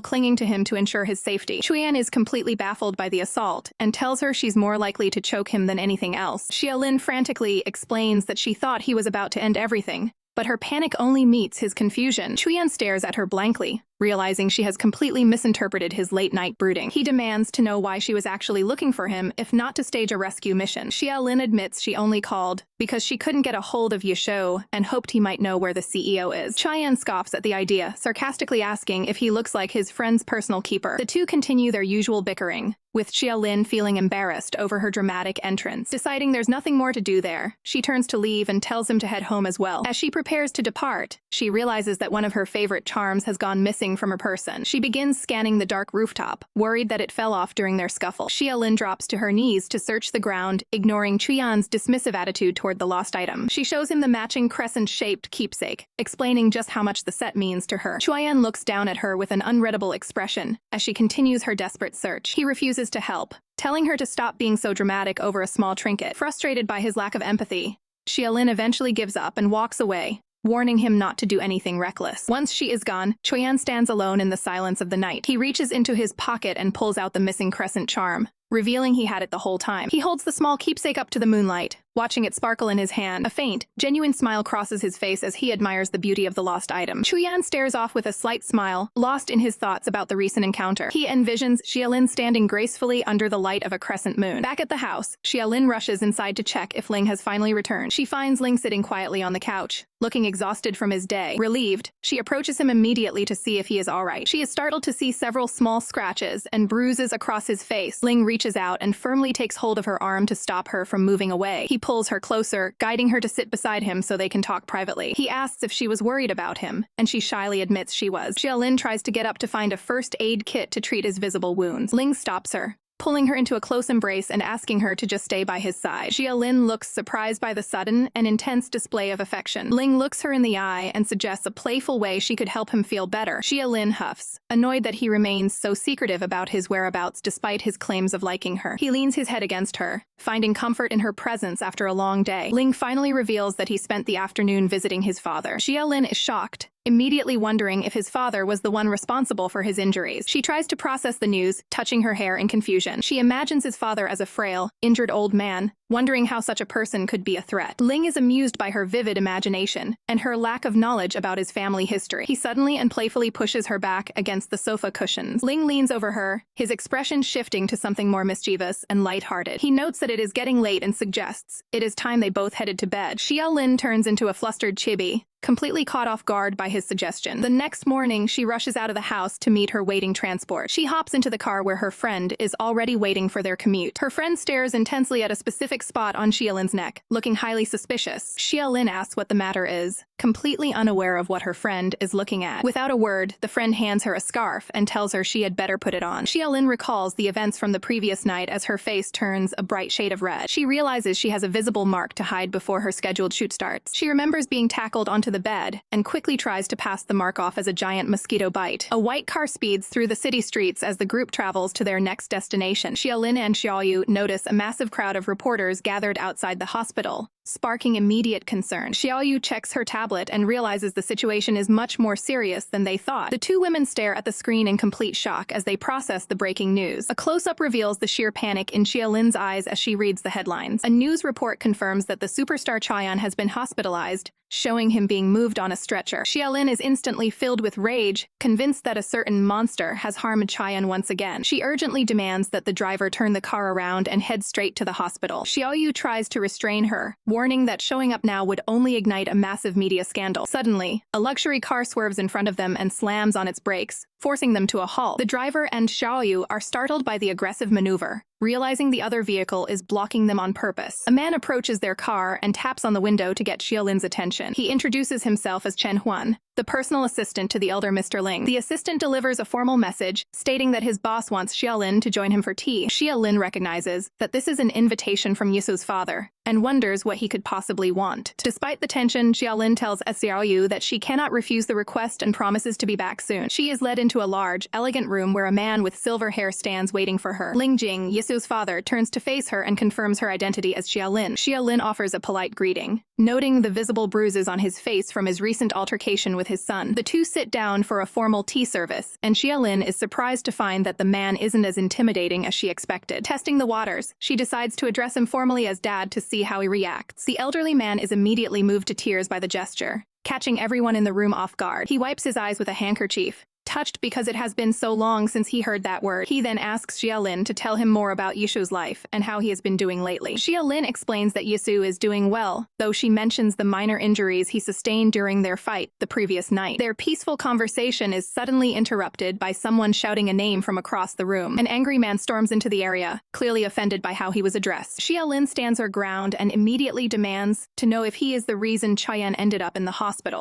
clinging to him to ensure his safety. Chuyan is completely baffled by the assault and tells her she's more likely to choke him than anything else. Xia Lin frantically explains that she thought he was about to end everything, but her panic only meets his confusion. Chuyan stares at her blankly, realizing she has completely misinterpreted his late-night brooding. He demands to know why she was actually looking for him, if not to stage a rescue mission. Xia Lin admits she only called because she couldn't get a hold of Yishu and hoped he might know where the CEO is. Chayan scoffs at the idea, sarcastically asking if he looks like his friend's personal keeper. The two continue their usual bickering, with Xia Lin feeling embarrassed over her dramatic entrance. Deciding there's nothing more to do there, she turns to leave and tells him to head home as well. As she prepares to depart, she realizes that one of her favorite charms has gone missing from her person. She begins scanning the dark rooftop, worried that it fell off during their scuffle. Xia Lin drops to her knees to search the ground, ignoring Chuyan's dismissive attitude toward the lost item. She shows him the matching crescent-shaped keepsake, explaining just how much the set means to her. Chuyan looks down at her with an unreadable expression as she continues her desperate search. He refuses to help, telling her to stop being so dramatic over a small trinket. Frustrated by his lack of empathy, Xia Lin eventually gives up and walks away, warning him not to do anything reckless. Once she is gone, Chuyan stands alone in the silence of the night. He reaches into his pocket and pulls out the missing crescent charm, revealing he had it the whole time. He holds the small keepsake up to the moonlight, watching it sparkle in his hand. A faint, genuine smile crosses his face as he admires the beauty of the lost item. Chuyan stares off with a slight smile, lost in his thoughts about the recent encounter. He envisions Xia Lin standing gracefully under the light of a crescent moon. Back at the house, Xia Lin rushes inside to check if Ling has finally returned. She finds Ling sitting quietly on the couch, looking exhausted from his day. Relieved, she approaches him immediately to see if he is alright. She is startled to see several small scratches and bruises across his face. Ling reaches out and firmly takes hold of her arm to stop her from moving away. He pulls her closer, guiding her to sit beside him so they can talk privately. He asks if she was worried about him, and she shyly admits she was. Xia Lin tries to get up to find a first aid kit to treat his visible wounds. Ling stops her, pulling her into a close embrace and asking her to just stay by his side. Xia Lin looks surprised by the sudden and intense display of affection. Ling looks her in the eye and suggests a playful way she could help him feel better. Xia Lin huffs, annoyed that he remains so secretive about his whereabouts despite his claims of liking her. He leans his head against her, finding comfort in her presence after a long day. Ling finally reveals that he spent the afternoon visiting his father. Xia Lin is shocked, immediately wondering if his father was the one responsible for his injuries. She tries to process the news, touching her hair in confusion. She imagines his father as a frail, injured old man, wondering how such a person could be a threat. Ling is amused by her vivid imagination and her lack of knowledge about his family history. He suddenly and playfully pushes her back against the sofa cushions. Ling leans over her, his expression shifting to something more mischievous and lighthearted. He notes that it is getting late and suggests it is time they both headed to bed. Xia Lin turns into a flustered chibi, completely caught off guard by his suggestion. The next morning, she rushes out of the house to meet her waiting transport. She hops into the car where her friend is already waiting for their commute. Her friend stares intensely at a specific spot on Xia Lin's neck, looking highly suspicious. Xia Lin asks what the matter is, completely unaware of what her friend is looking at. Without a word, the friend hands her a scarf and tells her she had better put it on. Xia Lin recalls the events from the previous night as her face turns a bright shade of red. She realizes she has a visible mark to hide before her scheduled shoot starts. She remembers being tackled onto the bed and quickly tries to pass the mark off as a giant mosquito bite. A white car speeds through the city streets as the group travels to their next destination. Xia Lin and Xiaoyu notice a massive crowd of reporters gathered outside the hospital, sparking immediate concern. Xiaoyu checks her tablet and realizes the situation is much more serious than they thought. The two women stare at the screen in complete shock as they process the breaking news. A close-up reveals the sheer panic in Xia Lin's eyes as she reads the headlines. A news report confirms that the superstar Chayan has been hospitalized, showing him being moved on a stretcher. Xia Lin is instantly filled with rage, convinced that a certain monster has harmed Chayan once again. She urgently demands that the driver turn the car around and head straight to the hospital. Xiaoyu tries to restrain her, warning that showing up now would only ignite a massive media scandal. Suddenly, a luxury car swerves in front of them and slams on its brakes, forcing them to a halt. The driver and Xiaoyu are startled by the aggressive maneuver, realizing the other vehicle is blocking them on purpose. A man approaches their car and taps on the window to get Xia Lin's attention. He introduces himself as Chen Huan, the personal assistant to the elder Mr. Ling. The assistant delivers a formal message, stating that his boss wants Xia Lin to join him for tea. Xia Lin recognizes that this is an invitation from Yisu's father, and wonders what he could possibly want. Despite the tension, Xia Lin tells Xiaoyu that she cannot refuse the request and promises to be back soon. She is led into a large, elegant room where a man with silver hair stands waiting for her. Ling Jing, Yisu's father, turns to face her and confirms her identity as Xia Lin. Xia Lin offers a polite greeting, noting the visible bruises on his face from his recent altercation with his son. The two sit down for a formal tea service, and Xia Lin is surprised to find that the man isn't as intimidating as she expected. Testing the waters, she decides to address him formally as Dad to see how he reacts. The elderly man is immediately moved to tears by the gesture, catching everyone in the room off guard. He wipes his eyes with a handkerchief, touched because it has been so long since he heard that word. He then asks Xia Lin to tell him more about Yisu's life and how he has been doing lately. Xia Lin explains that Yisu is doing well, though she mentions the minor injuries he sustained during their fight the previous night. Their peaceful conversation is suddenly interrupted by someone shouting a name from across the room. An angry man storms into the area, clearly offended by how he was addressed. Xia Lin stands her ground and immediately demands to know if he is the reason Chayan ended up in the hospital.